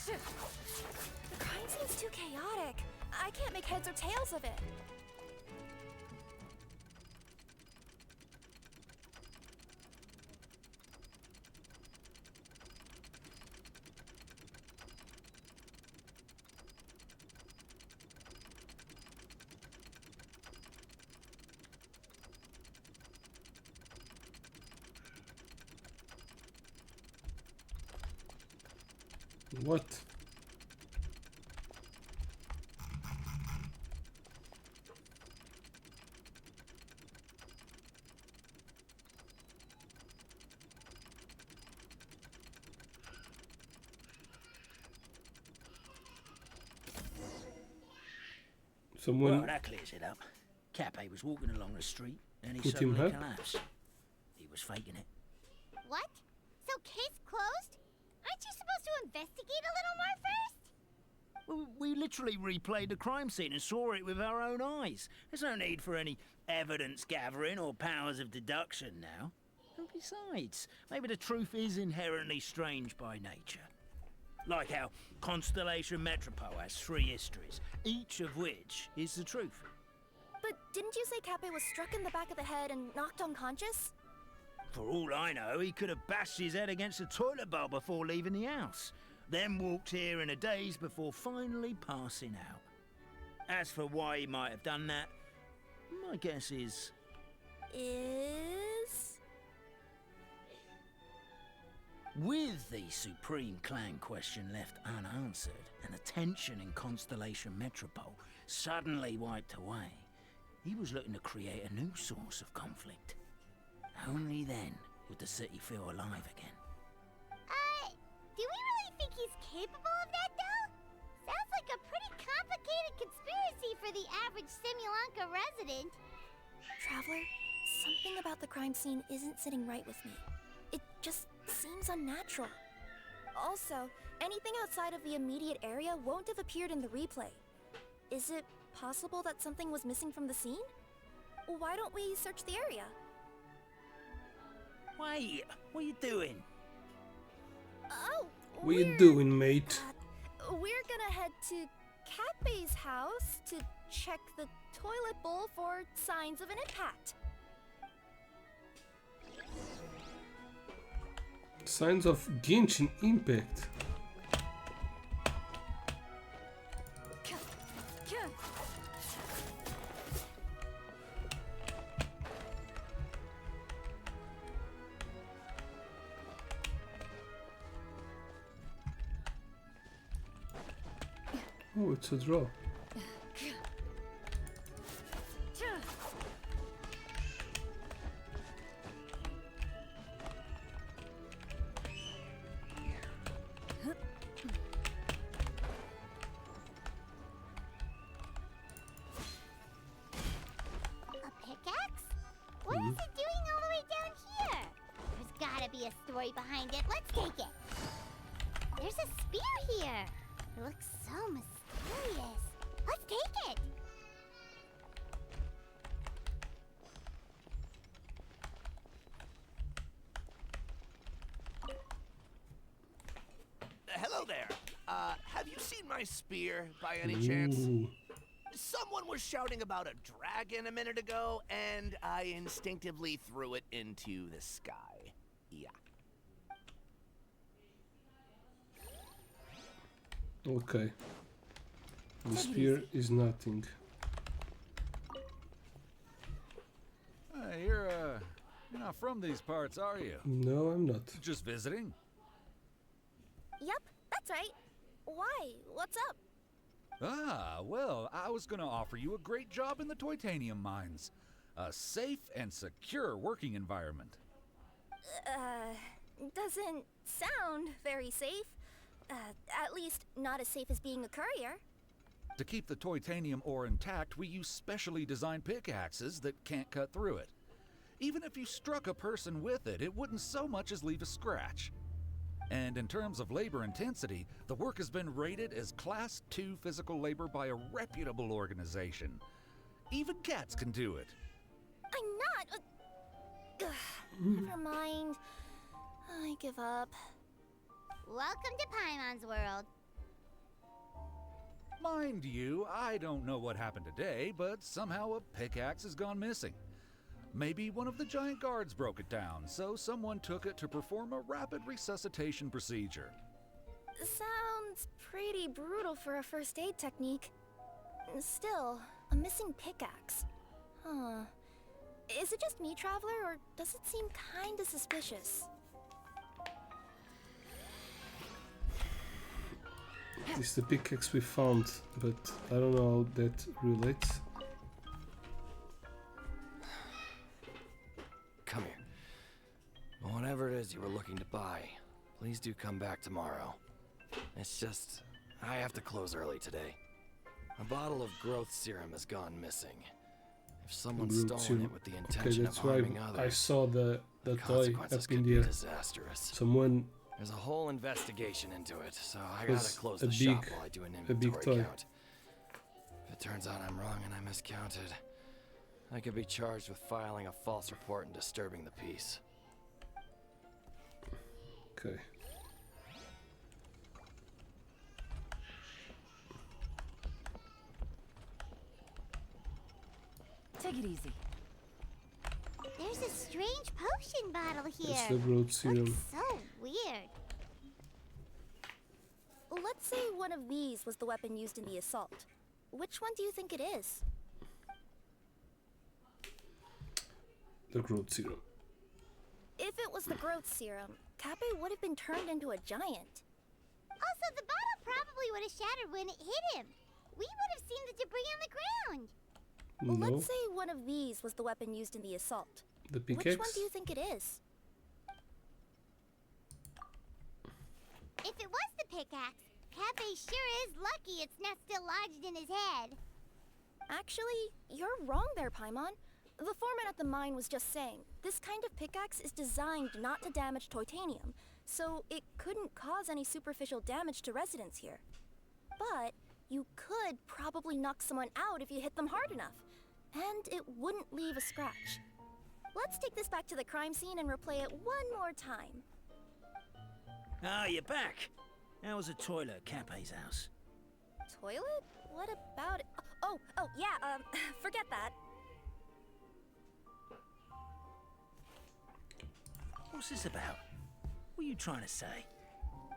The crime seems too chaotic. I can't make heads or tails of it. What? Someone Well, that clears it up. Cappe was walking along the street, and he put him suddenly up? collapsed. He was faking it. What? So case closed? Aren't you supposed to investigate a little more first? Well, we literally replayed the crime scene and saw it with our own eyes. There's no need for any evidence gathering or powers of deduction now. And besides, maybe the truth is inherently strange by nature. Like how Constellation Metropole has 3 histories, each of which is the truth. But didn't you say Cappe was struck in the back of the head and knocked unconscious? For all I know, he could have bashed his head against a toilet bowl before leaving the house, then walked here in a daze before finally passing out. As for why he might have done that, my guess is... With the Supreme Clan question left unanswered, and the tension in Constellation Metropole suddenly wiped away, he was looking to create a new source of conflict. Only then would the city feel alive again. Do we really think he's capable of that, though? Sounds like a pretty complicated conspiracy for the average Simulanka resident. Traveler, something about the crime scene isn't sitting right with me. It just seems unnatural. Also, anything outside of the immediate area won't have appeared in the replay. Is it possible that something was missing from the scene? Why don't we search the area? Wait, what are you doing? Oh, What you doing, mate? we're gonna head to Cappe's house to check the toilet bowl for signs of an impact. Signs of Genshin Impact. Oh, it's a draw. A pickaxe? What is it doing all the way down here? There's gotta be a story behind it. Let's take it. There's a spear here. It looks so mysterious. Let's take it. Hello my spear by any chance? Ooh. Someone was shouting about a dragon a minute ago, and I instinctively threw it into the sky. Yeah. Okay. The spear is nothing. Hey, you're not from these parts, are you? No, I'm not. Just visiting? Yep, that's right. Why? What's up? Ah, well, I was gonna offer you a great job in the Titanium mines. A safe and secure working environment. Doesn't sound very safe. At least not as safe as being a courier. To keep the Titanium ore intact, we use specially designed pickaxes that can't cut through it. Even if you struck a person with it, it wouldn't so much as leave a scratch. And in terms of labor intensity, the work has been rated as Class 2 physical labor by a reputable organization. Even cats can do it. I'm not. Never mind. I give up. Welcome to Paimon's world. Mind you, I don't know what happened today, but somehow a pickaxe has gone missing. Maybe one of the giant guards broke it down, so someone took it to perform a rapid resuscitation procedure. Sounds pretty brutal for a first aid technique. Still, a missing pickaxe. Huh. Is it just me, Traveler, or does it seem kinda suspicious? This is the pickaxe we found, but I don't know how that relates. Come here. Whatever it is you were looking to buy, please do come back tomorrow. It's just, I have to close early today. A bottle of growth serum has gone missing. If someone's stolen it with the intention of harming others, I saw the toy consequences up in could the be air. disastrous. Someone. There's a whole investigation into it, so I gotta close a the shop big- while I do an a big inventory toy. count. If it turns out I'm wrong and I miscounted, I could be charged with filing a false report and disturbing the peace. Okay. Take it easy. There's a strange potion bottle here. It's the growth serum. Looks so weird. Let's say one of these was the weapon used in the assault. Which one do you think it is? The growth serum. If it was the growth serum, Kappe would have been turned into a giant. Also, the bottle probably would have shattered when it hit him. We would have seen the debris on the ground. No. Let's say one of these was the weapon used in the assault. The Which one pickaxe? do you think it is? If it was the pickaxe, Kappe sure is lucky it's not still lodged in his head. Actually, you're wrong there, Paimon. The foreman at the mine was just saying, this kind of pickaxe is designed not to damage titanium, so it couldn't cause any superficial damage to residents here. But you could probably knock someone out if you hit them hard enough, and it wouldn't leave a scratch. Let's take this back to the crime scene and replay it one more time. Ah, you're back. How was the toilet at Cappe's house? Toilet? What about it? Oh, yeah, forget that. What's this about? What are you trying to say?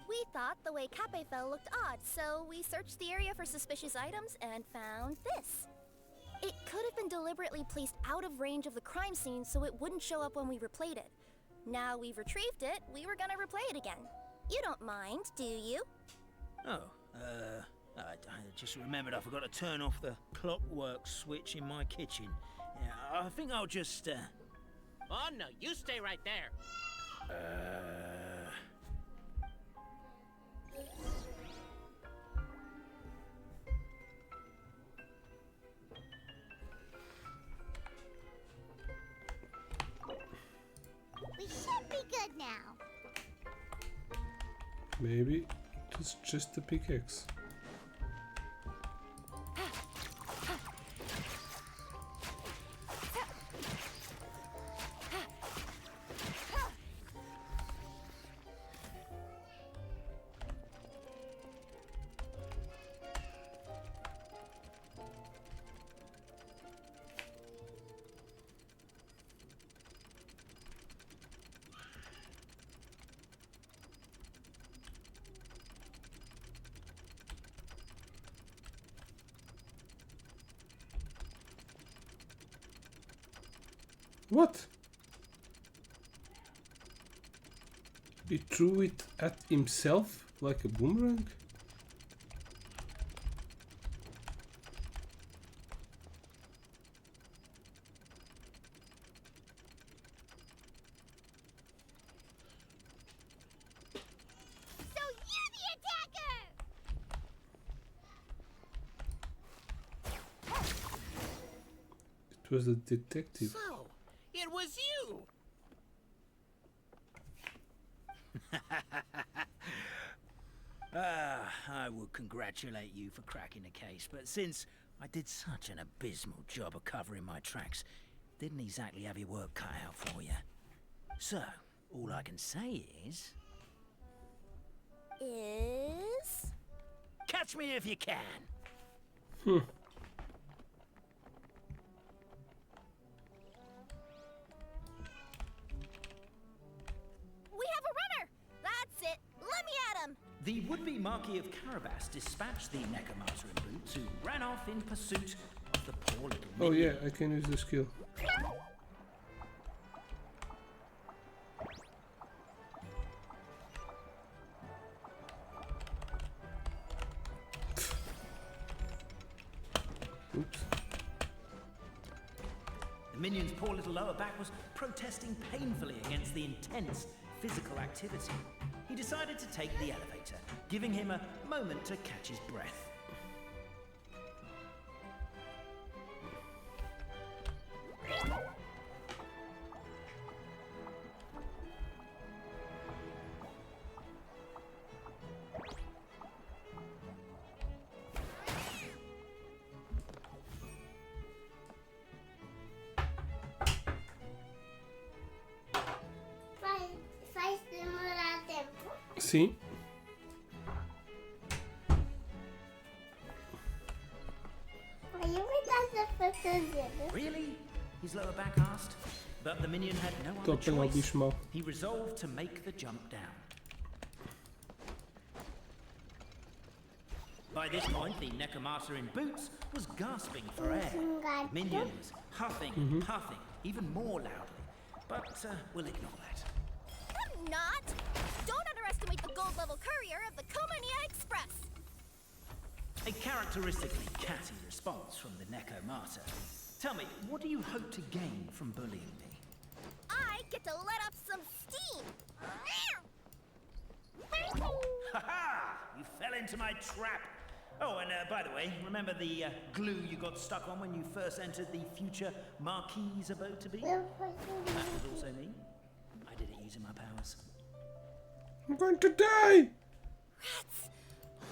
We thought the way Kappe fell looked odd, so we searched the area for suspicious items and found this. It could have been deliberately placed out of range of the crime scene so it wouldn't show up when we replayed it. Now we've retrieved it, we were gonna replay it again. You don't mind, do you? Oh, I just remembered I forgot to turn off the clockwork switch in my kitchen. Yeah, I think I'll just, Oh no, you stay right there. We should be good now. Maybe it was just a pickaxe. What? He threw it at himself like a boomerang? So you're the attacker! It was a detective. So, it was you! I would congratulate you for cracking the case, but since I did such an abysmal job of covering my tracks, didn't exactly have your work cut out for you. So, all I can say is... Catch me if you can! We have a runner! That's it! Let me at him! The would-be Marquis of Carabas dispatched the Necromancer in boots, who ran off in pursuit of the poor little Oh yeah, minion. I can use the skill. Oops. The minion's poor little lower back was protesting painfully against the intense physical activity. He decided to take the elevator, giving him a moment to catch his breath. Faz demorar tempo. Sim. Aí me dá pra fazer. Really? His lower back asked. But the minion had no Tô a other pegar o choice. bicho mau. He resolved to make the jump down. By this point, the Necromancer in boots was gasping for air. The minion was huffing and puffing, even more loudly. But we'll ignore that. I'm not! Don't underestimate the gold level courier of the Komania Express! A characteristically catty response from the Necromancer. Tell me, what do you hope to gain from bullying me? I get to let off some steam! Ha ha! You fell into my trap! Oh, and by the way, remember the glue you got stuck on when you first entered the future Marquis's abode to be? That was also me. I did it using my powers. I'm going to die! Rats!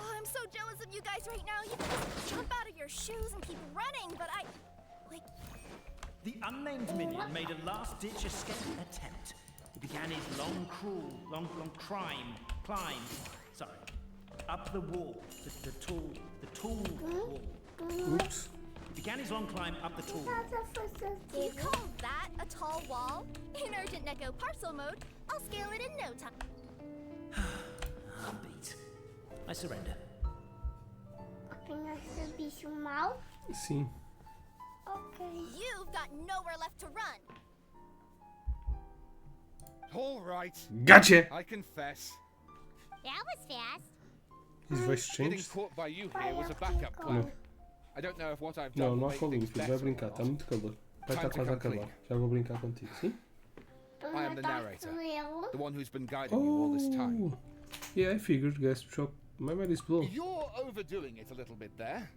Oh, I'm so jealous of you guys right now. You can just jump out of your shoes and keep running, but I... Like... The unnamed minion made a last-ditch escape attempt. He began his long climb, up the wall, the tall wall. Oops. He began his long climb up the tall wall. You call that a tall wall? In urgent Neko parcel mode, I'll scale it in no time. I'm beat. I surrender. Apenas o bicho mau. Sim. Okay. You've got nowhere left to run. All right. Gotcha! I confess. That was fast. His voice Getting changed? caught by you here was a backup plan. Não. I don't know if what I've Não, done não will há make fogo, things filho. Vai better or brincar, está not. muito calor. Vai estar Time to quase a come acabar. clean. Já vou brincar contigo, sim? I am the narrator, the one who's been guiding you all this time. Oh! Yeah, I figured, guys. Shock. My mind is blown. You're overdoing it a little bit there.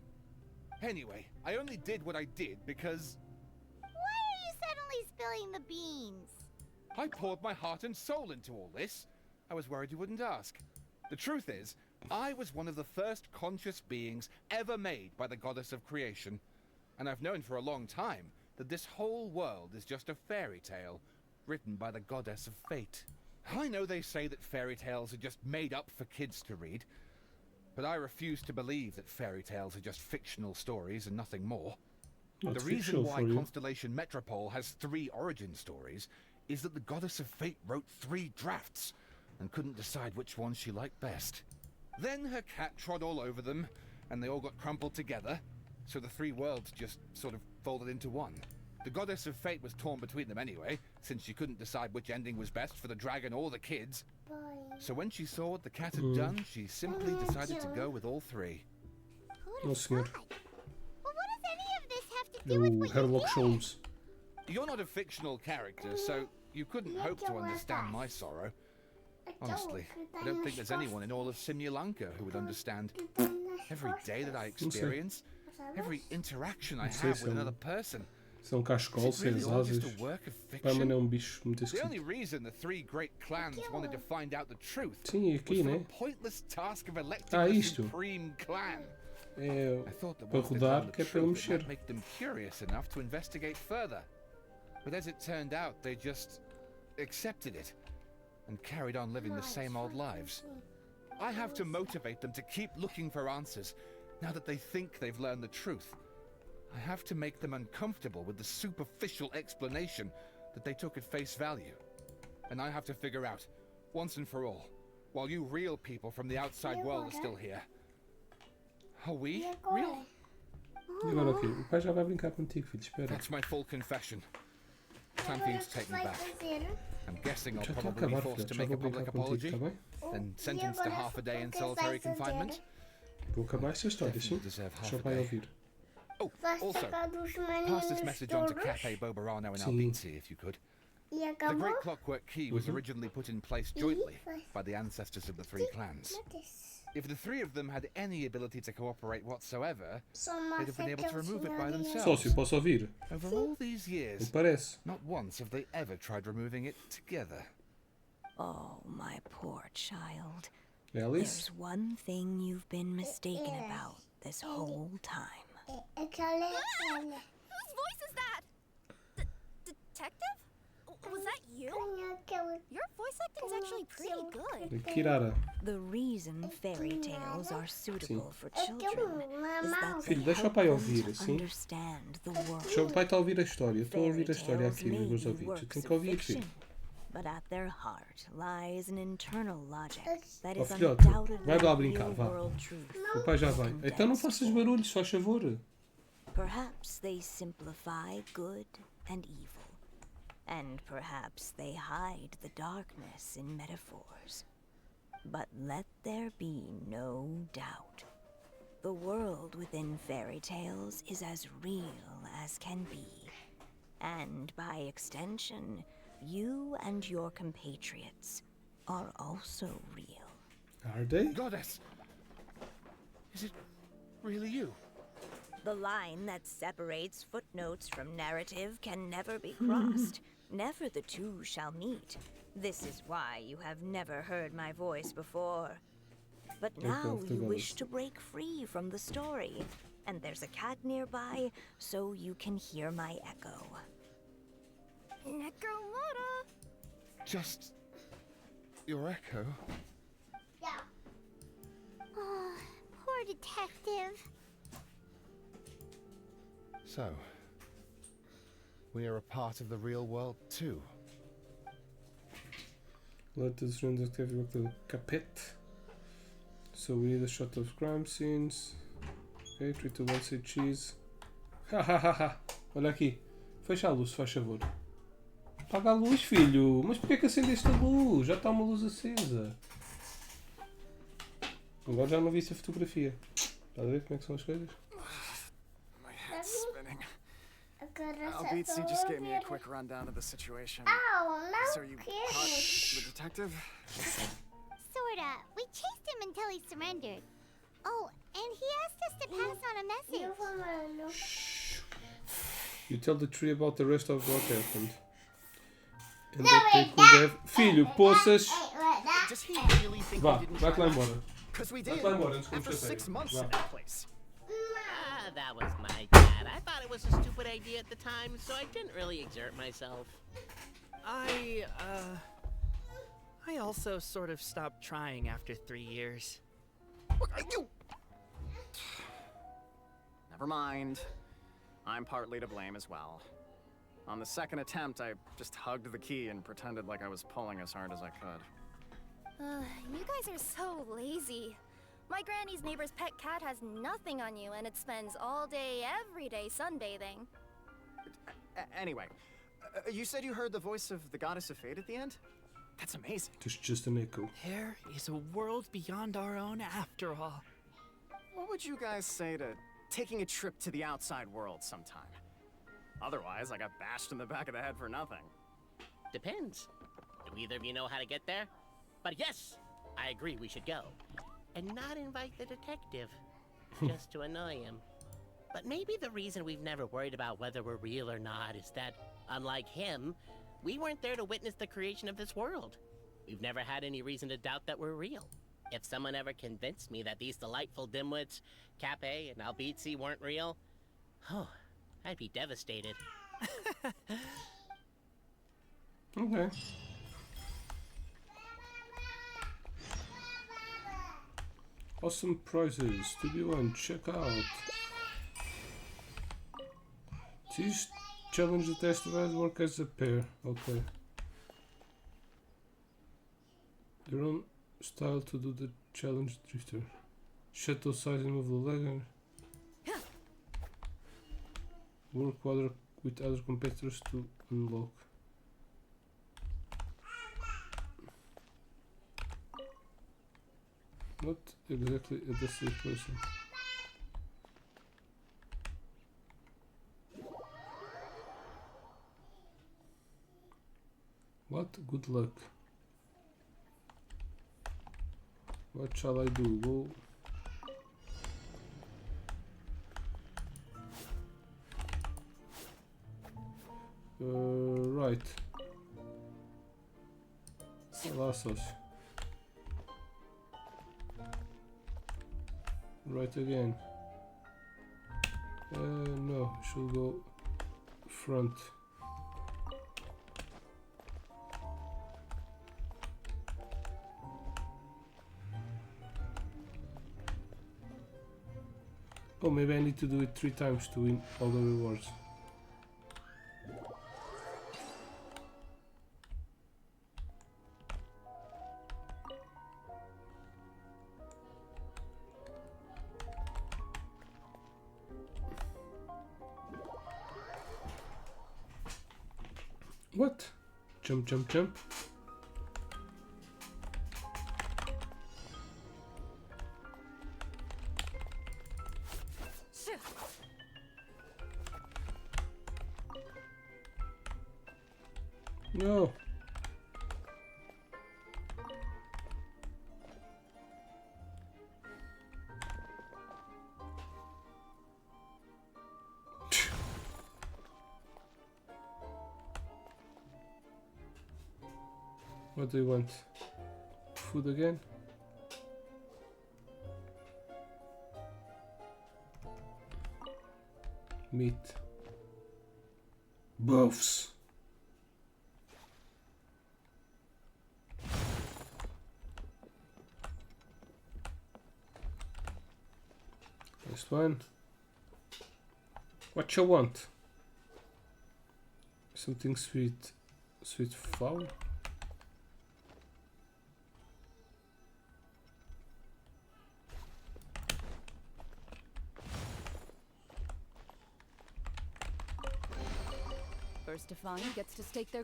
Anyway, I only did what I did because Why are you suddenly spilling the beans? I poured my heart and soul into all this. I was worried you wouldn't ask. The truth is, I was one of the first conscious beings ever made by the goddess of creation. And I've known for a long time that this whole world is just a fairy tale written by the goddess of fate. I know they say that fairy tales are just made up for kids to read, but I refuse to believe that fairy tales are just fictional stories and nothing more. That's The reason fictional why for you. Constellation Metropole has 3 origin stories is that the goddess of fate wrote 3 drafts and couldn't decide which one she liked best. Then her cat trod all over them, and they all got crumpled together, so the 3 worlds just sort of folded into one. The goddess of fate was torn between them anyway, since she couldn't decide which ending was best for the dragon or the kids. So when she saw what the cat had done, she simply decided to go with all three. Oh, senhor. Well, what does any of this have to do with O what you Sherlock did? Holmes. You're not a fictional character, so you couldn't hope to understand my sorrow. Honestly, I don't think there's anyone in all of Simulanka who would understand. Every day that I experience, every interaction I have with another person. São cascol, Is it really seis all just asas. a work of Pá, mas fiction? não é bicho muito The only esquisito. reason the three great clans wanted to find out the truth Sim, was aqui, for the né? pointless task of electing Ah, the isto. supreme clan. É I thought that para once they rodar, found the que é para ele truth, it might mexer. make them curious enough to investigate further. But as it turned out, they just accepted it and carried on living the same old lives. I have to motivate them to keep looking for answers now that they think they've learned the truth. I have to make them uncomfortable with the superficial explanation that they took at face value. And I have to figure out, once and for all, while you real people from the outside world are still here, are we real? E agora o quê? O pai já vai brincar contigo, filho. Espera. That's my full confession. Time for you to take me back. I'm guessing I'll Já estou a probably be acabar, forced filho. to Já make a vou public brincar contigo, apology, está bem? then sentenced to half a day in solitary confinement. Vou acabar esta história, sim? Deserve half Deixa o a pai day. ouvir. Oh, also, pass this message on to Cafe Bobarano in Sim. Albizzi, if you could. The Great Clockwork Key was originally put in place jointly by the ancestors of the three clans. If the three of them had any ability to cooperate whatsoever, they'd have been able to remove it by themselves. Sócio, posso ouvir? Over all these Não years, parece. not once have they ever tried removing it together. Oh, my poor child. Alice? There's one thing you've been mistaken about this whole time. Whose voice is that? Detective? Was that you? Your voice acting's actually pretty good. Kirara. The reason fairy tales are suitable for children is that they Filho, deixa o help pai them ouvir, to sim? understand the world. Deixa o pai está a ouvir a história. Eu estou a Fairy ouvir a história tales aqui may nos meus be ouvidos. Eu works tenho of que ouvir, fiction, filho. but at their heart lies an internal logic that Ó is filhote, undoubtedly vai lá brincar, vá. real-world truth. O pai já vai. Então não faças barulho, só favor. Perhaps they simplify good and evil, and perhaps they hide the darkness in metaphors. But let there be no doubt. The world within fairy tales is as real as can be. And by extension, you and your compatriots are also real. Are they? Goddess! Is it really you? The line that separates footnotes from narrative can never be crossed. Never the two shall meet. This is why you have never heard my voice before. But now you wish to break free from the story, and there's a cat nearby, so you can hear my echo. Necromora. Just your echo? Oh, poor detective. So, we are a part of the real world too. Let us run the activity capet. So we need a shot of crime scenes. Ok, 3, 2, 1, say cheese. Hahaha. Olha aqui. Fecha a luz, faz favor. Apaga a luz, filho. Mas porquê que acendeste a luz? Já está uma luz acesa. Agora já não vi essa fotografia. Está a ver como é que são as coisas? My head's spinning. Albizzi just gave me a quick rundown of the situation. So you caught the detective? Sorta. We chased him until he surrendered. Oh, and he asked us to pass on a message. You tell the tree about the rest of what happened. And that they could have... Filho, poças... Does he really think Vá, we didn't vai-te lá try embora. Because we Vai-te did. lá embora antes que me After 6 chateie. months Vá. in that place. Ah, that was my bad. I thought it was a stupid idea at the time, so I didn't really exert myself. I also sort of stopped trying after 3 years. You! Never mind. I'm partly to blame as well. On the second attempt, I just hugged the key and pretended like I was pulling as hard as I could. You guys are so lazy. My granny's neighbor's pet cat has nothing on you, and it spends all day, every day sunbathing. Anyway, you said you heard the voice of the Goddess of Fate at the end? That's amazing. It's just an echo. There is a world beyond our own after all. What would you guys say to taking a trip to the outside world sometime? Otherwise, I got bashed in the back of the head for nothing. Depends. Do either of you know how to get there? But yes, I agree we should go. And not invite the detective, just to annoy him. But maybe the reason we've never worried about whether we're real or not is that, unlike him, we weren't there to witness the creation of this world. We've never had any reason to doubt that we're real. If someone ever convinced me that these delightful dimwits, Cape and Albizzi, weren't real, oh, I'd be devastated. Okay. Awesome prizes to be won. Check out. These challenge the test of work as a pair. Okay. Their own style to do the challenge drifter. Shuttle size and move the leg. Work with other competitors to unlock. Not exactly a desperate person. What? Good luck. What shall I do? Go. Right. Lasos. Right again. No, should go front. Oh, maybe I need to do it 3 times to win all the rewards. What? Jump, jump, jump. No. What do you want? Food again? Meat. Buffs. Last one. What you want? Something sweet. Sweet fowl? First to find gets to stake their...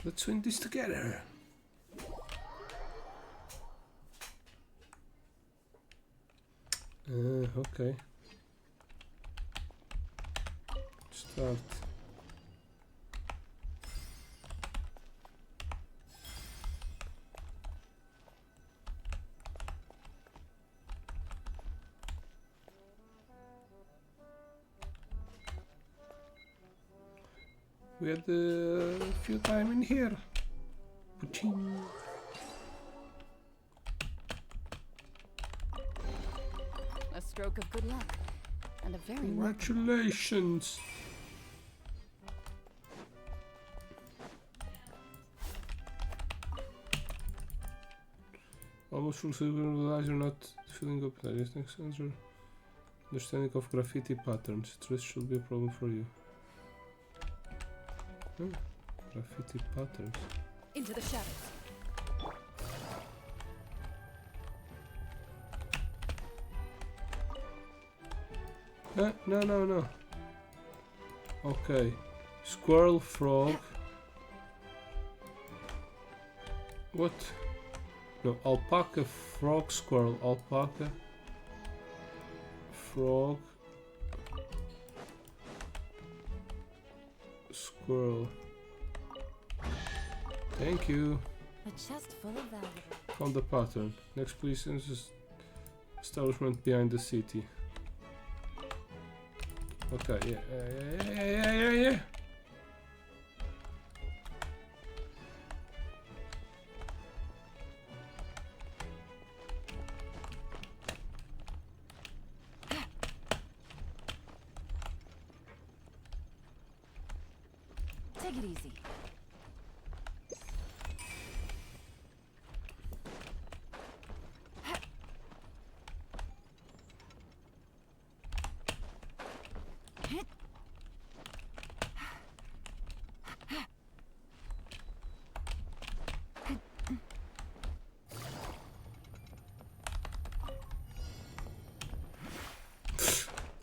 Let's win this together. Okay. Start. We had a few time in here. Puching. A stroke of good luck. And a very Congratulations. Almost full silver, realize you're not filling up that. Next answer. Understanding of graffiti patterns. Trust should be a problem for you. Graffiti patterns. Into the shadows. No, no, no. Okay. Squirrel, frog. What? No, alpaca, frog, squirrel, alpaca, frog, squirrel. Thank you. A chest full of valuables. Found the pattern. Next police establishment behind the city. Okay, yeah. Take it easy.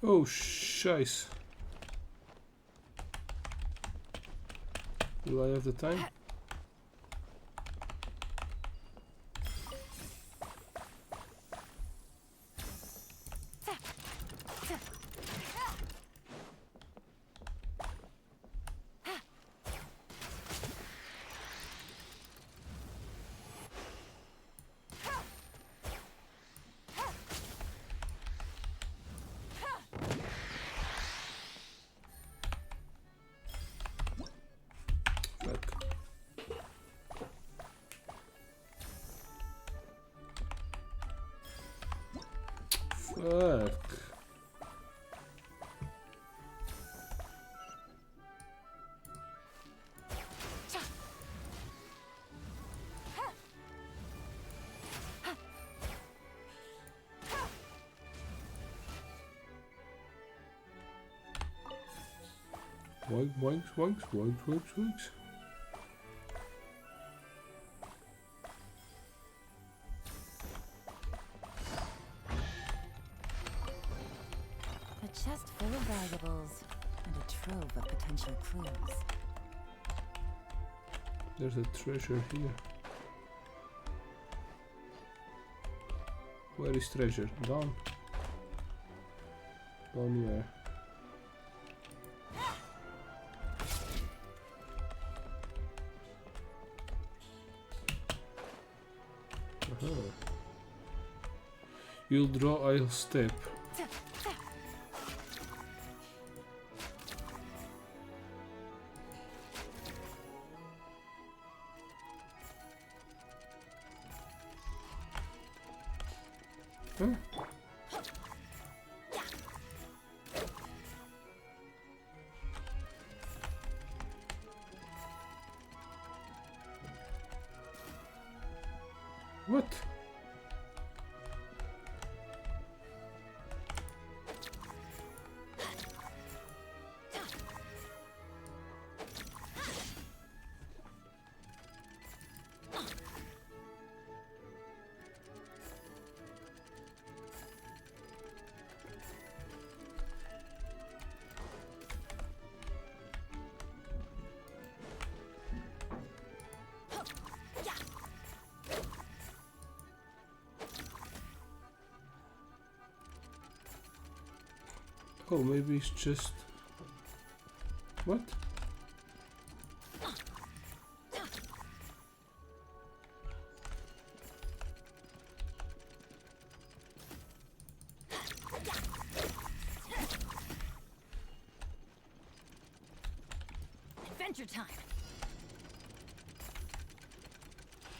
Oh, scheiße. Do I have the time? Fuck. Boinks. A chest full of valuables and a trove of potential clues. There's a treasure here. Where is treasure? Down. Down where? You'll draw, I'll step. Huh? What? Oh, maybe it's just... What? Adventure time.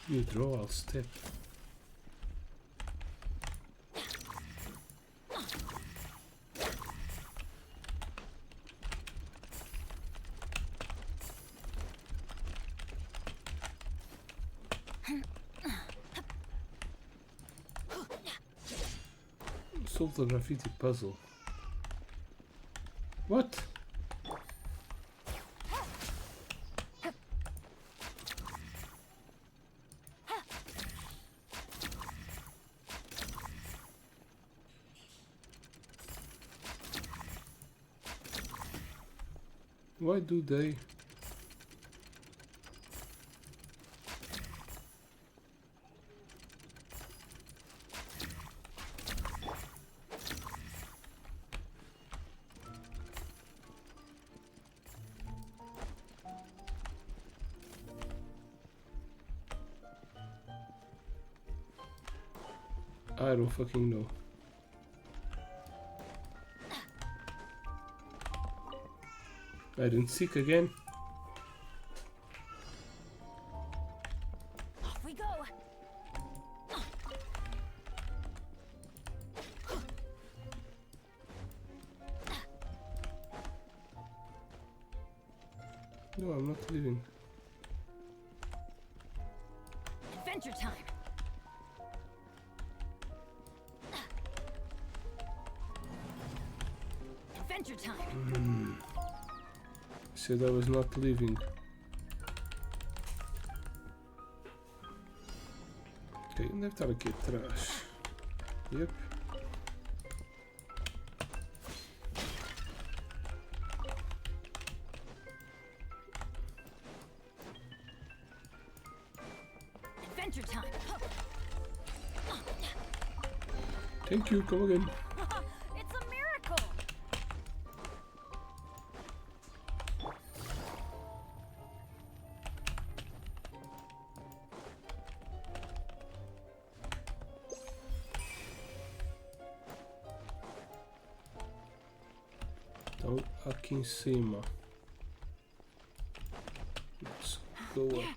You draw, I'll step. Solve the graffiti puzzle. What? Why do they? I don't fucking know. I didn't seek again. Off we go. No, I'm not leaving. Adventure time. Adventure time. Said I was not leaving. Ok, deve estar aqui atrás. Yep. Adventure time. Thank you, come again. It's a miracle. Então, aqui em cima. Let's go up.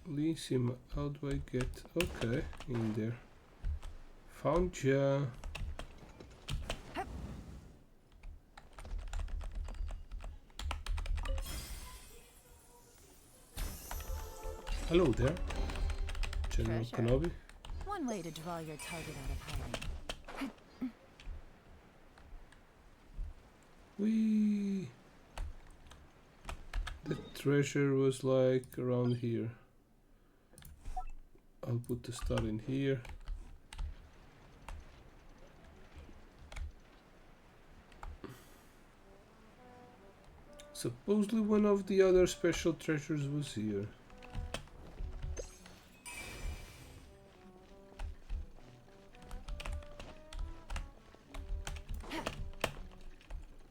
Ali em cima, how do I get? Okay, in there. Found ya. Hello there, General Treasure. Kenobi. One way to draw your target out of hiding. Whee! The treasure was like around here. I'll put the star in here. Supposedly one of the other special treasures was here.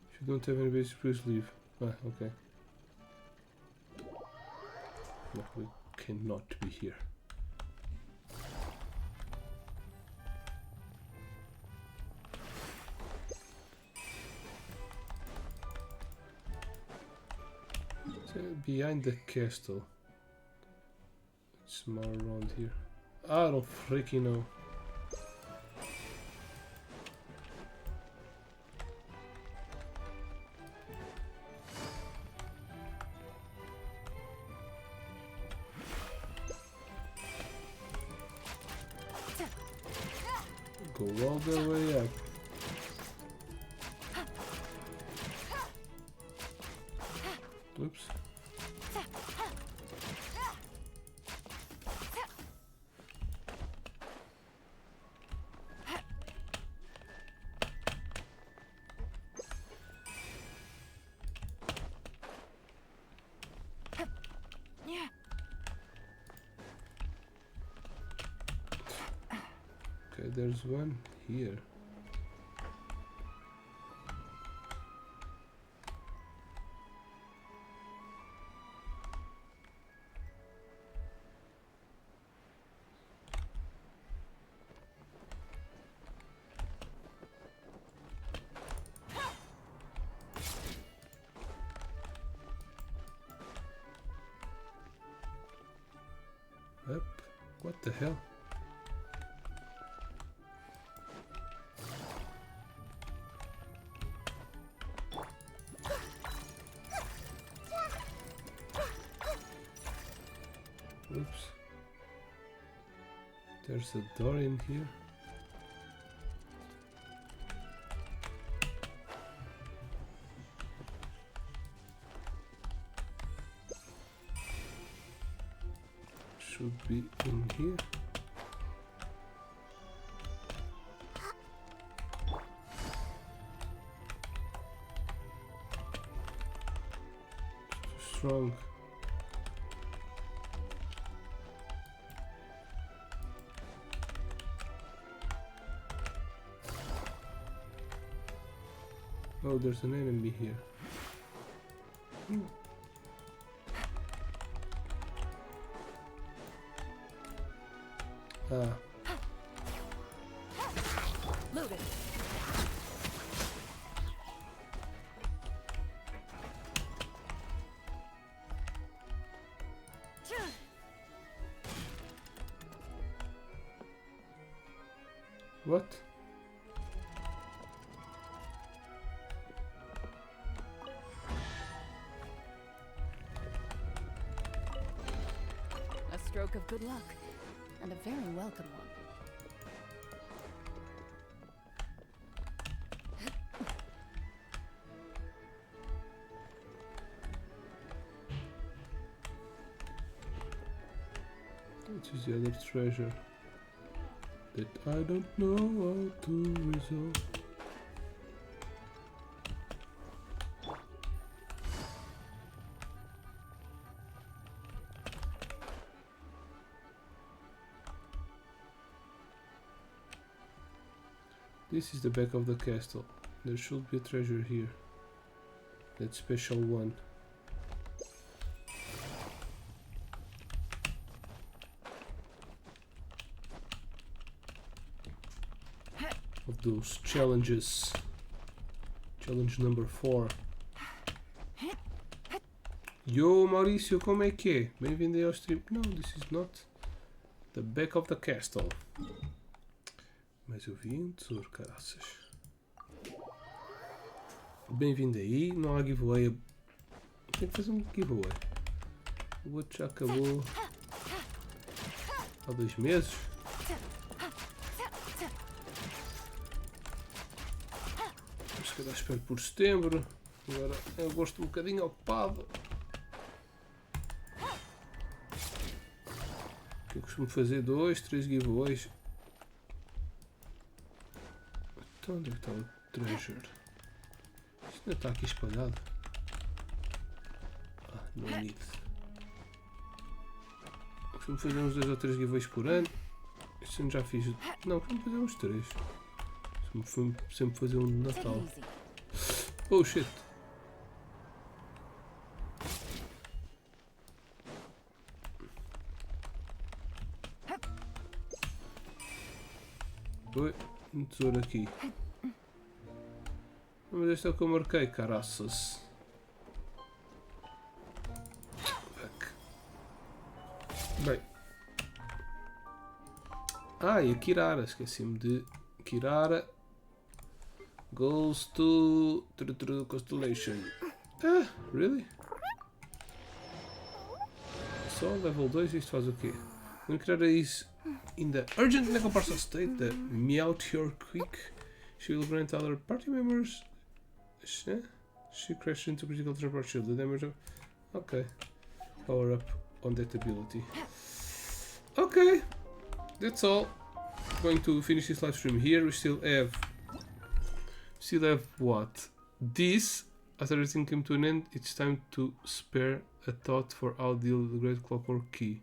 If you don't have any basic, please leave. Ah, okay. No, we cannot be here. Behind the castle. It's more around here. I don't freaking know. Go all the way up. Oops. Okay, there's one here. Up. What the hell? Oops. There's a door in here. Should be in here. Too strong. Oh, there's an enemy here. Ah. Loaded. What? A stroke of good luck, and a very welcome one. What is the other treasure that I don't know how to resolve? This is the back of the castle. There should be a treasure here. That special one. Of those challenges. Challenge number 4. Yo Maurício, como é que é? Bem-vindo aí ao stream. No, this is not the back of the castle. Mas eu vi um tesouro, caraças. Bem-vindo aí, não há giveaway. Tem que fazer um giveaway. O outro já acabou há 2 meses. Se calhar espero por setembro. Agora é agosto um bocadinho ocupado. Eu costumo fazer 2, 3 giveaways. Então onde é que está o treasure? Isto ainda está aqui espalhado. Ah, no need. Costumo fazer uns 2 ou 3 giveaways por ano. Este ano já fiz. Não, costumo fazer uns 3. Costumo sempre fazer um de Natal. Oh shit! Oi, um tesouro aqui. Mas este é o que eu marquei, caraças. Bem. Ah, e a Kirara, esqueci-me de Kirara. Goes to Constellation. Ah, really? Só level 2, isto faz o quê? When Kirara is in the urgent necropartial state, the Meowth Quick, she will grant other party members. She crashed into critical transport shield. The damage of. Okay. Power up on that ability. Okay. That's all. Going to finish this live stream here. We still have what? This. After everything came to an end, it's time to spare a thought for how to deal with the Great Clockwork Key.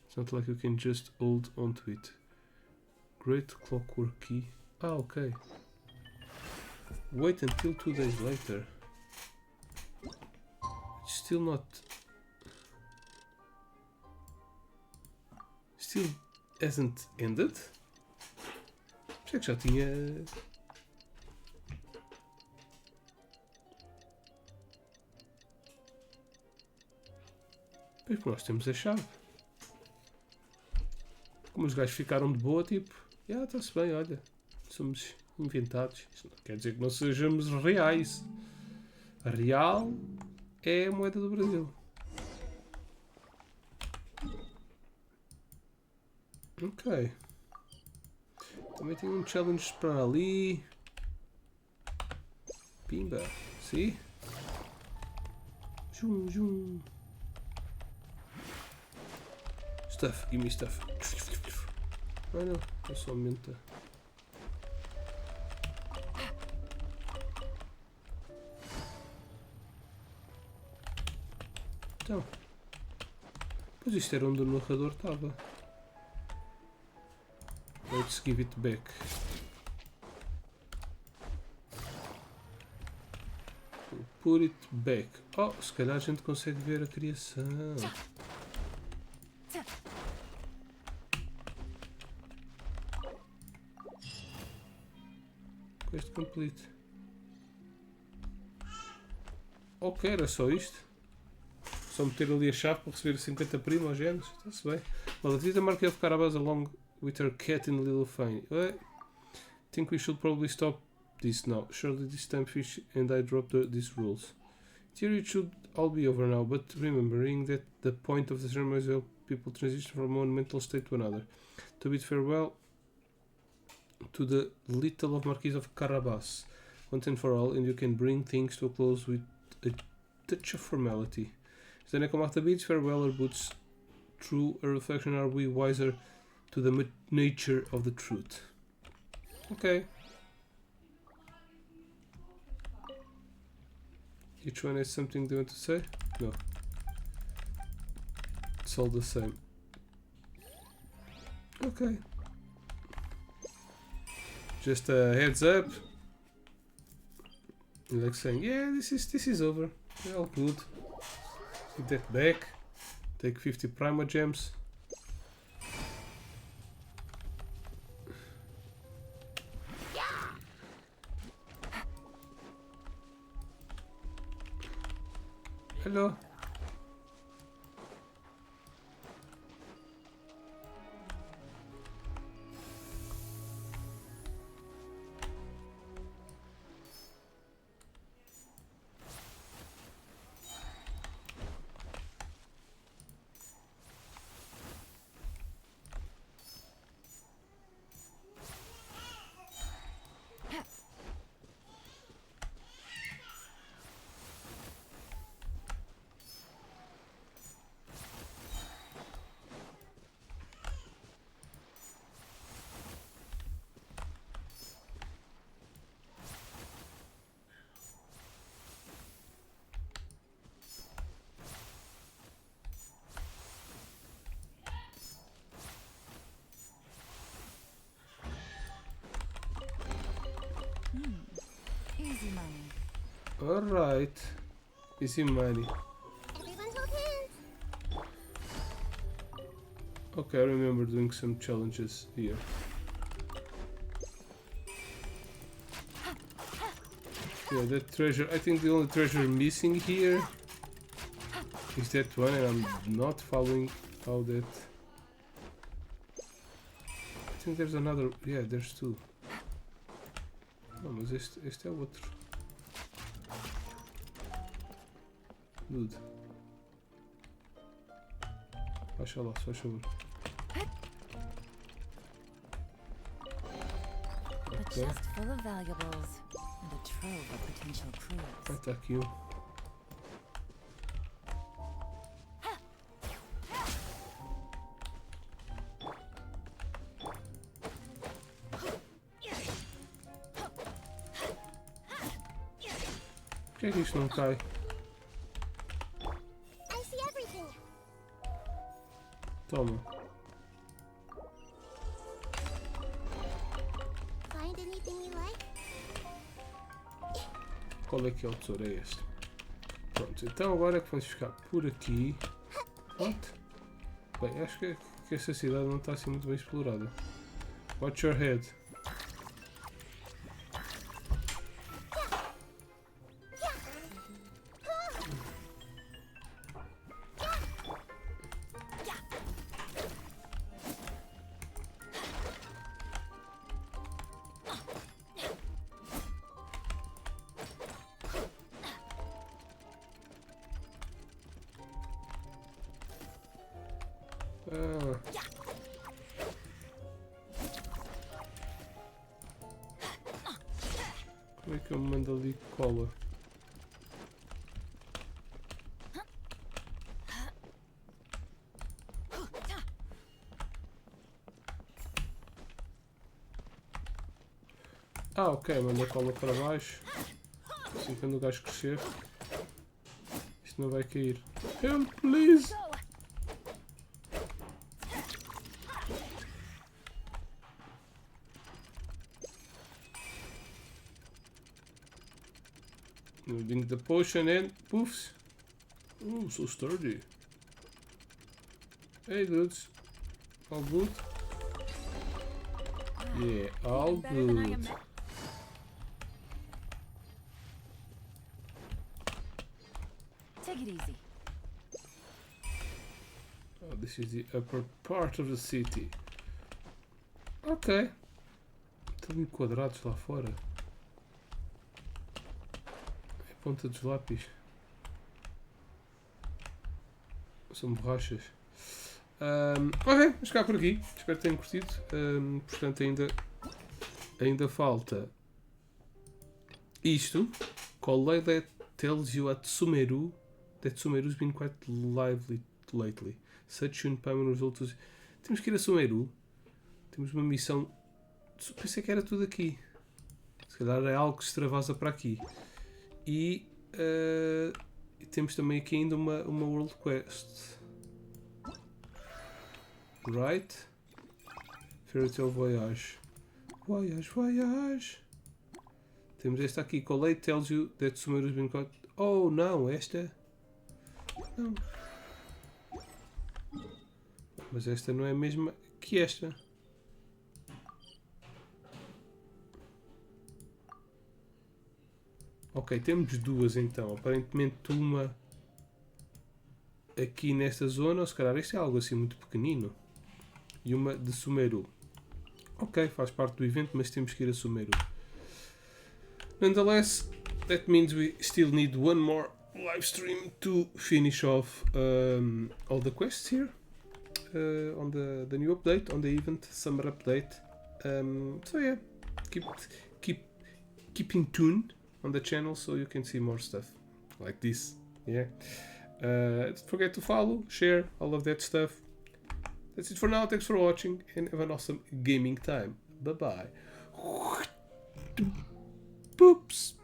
It's not like you can just hold onto it. Great Clockwork Key. Ah, okay. Wait until 2 days later. It's still not. Still hasn't ended? Pensei que já tinha. Pois que nós temos a chave. Como os gajos ficaram de boa, tipo, está-se bem, olha, somos inventados. Isso não quer dizer que não sejamos reais. A real é a moeda do Brasil. Ok. Também tem um challenge para ali. Pimba. See? Zoom, zoom. Stuff, give me stuff. Ah não, é só aumenta. Então. Pois isto era onde o narrador estava. Let's give it back. Put it back. Oh, se calhar a gente consegue ver a criação. Quest complete. Ok, era só isto. Só meter ali a chave para receber 50 primogênitos. Está-se bem. Well, the market of Carabas along with her cat and little fine. I think we should probably stop this now. Surely this time fish and I dropped these rules. In theory it should all be over now, but remembering that the point of the ceremony is help people transition from one mental state to another. To bid farewell to the little of Marquis of Carabas, once and for all, and you can bring things to a close with a touch of formality. Then I come after bids farewell or boots through a reflection are we wiser to the nature of the truth. Okay. Each one has something they want to say? No. It's all the same. Okay. Just a heads up. Like saying, yeah, this is over. We're all good. Give that back. Take 50 primogems. Hello. Easy money. Alright. Easy money. Everyone hold hands. Okay, I remember doing some challenges here. Yeah, that treasure. I think the only treasure missing here is that one, and I'm not following how that. I think there's another. Yeah, there's two. Não, mas este é outro. Dude. Baixa lá, só favor. A chest full of valuables and a trove of potential clues. Vai estar aqui um. Por que é que isto não cai? I see everything. Toma. Find anything you like? Qual é que é o tesouro? É este. Pronto, então agora é que vamos ficar por aqui. What? Bem, acho que esta cidade não está assim muito bem explorada. Watch your head. Como é que eu mando ali cola? Ah, ok, manda a cola para baixo. Assim quando o gajo crescer. Isto não vai cair. Help, please! Drink the potion and poofs. Ooh, so sturdy. Hey dudes. All good? Yeah, all good. Take it easy. Oh, this is the upper part of the city. Ok. Estão muito quadrados lá fora. É a ponta dos lápis. São borrachas. Ok, vamos ficar por aqui. Espero que tenham curtido. Portanto, ainda falta isto. Collei that tells you at Sumeru that Sumeru's been quite lively lately. Such soon Paimon results. Temos que ir a Sumeru. Temos uma missão. Pensei que era tudo aqui. Se calhar é algo que se extravasa para aqui. E temos também aqui ainda uma World Quest. Right? Fairy Tale Voyage. Voyage, voyage. Temos esta aqui. Collate tells you that Sumeru's been caught. Oh, não, esta. Não. Mas esta não é a mesma que esta. Ok, temos duas então. Aparentemente uma aqui nesta zona, ou se calhar isto é algo assim muito pequenino. E uma de Sumeru. Ok, faz parte do evento, mas temos que ir a Sumeru. Nonetheless, that means we still need one more live stream to finish off all the quests here on the new update, on the event summer update. So yeah, keep in tune on the channel so you can see more stuff like this. Yeah. Don't forget to follow, share, all of that stuff. That's it for now. Thanks for watching and have an awesome gaming time. Bye bye. Poops.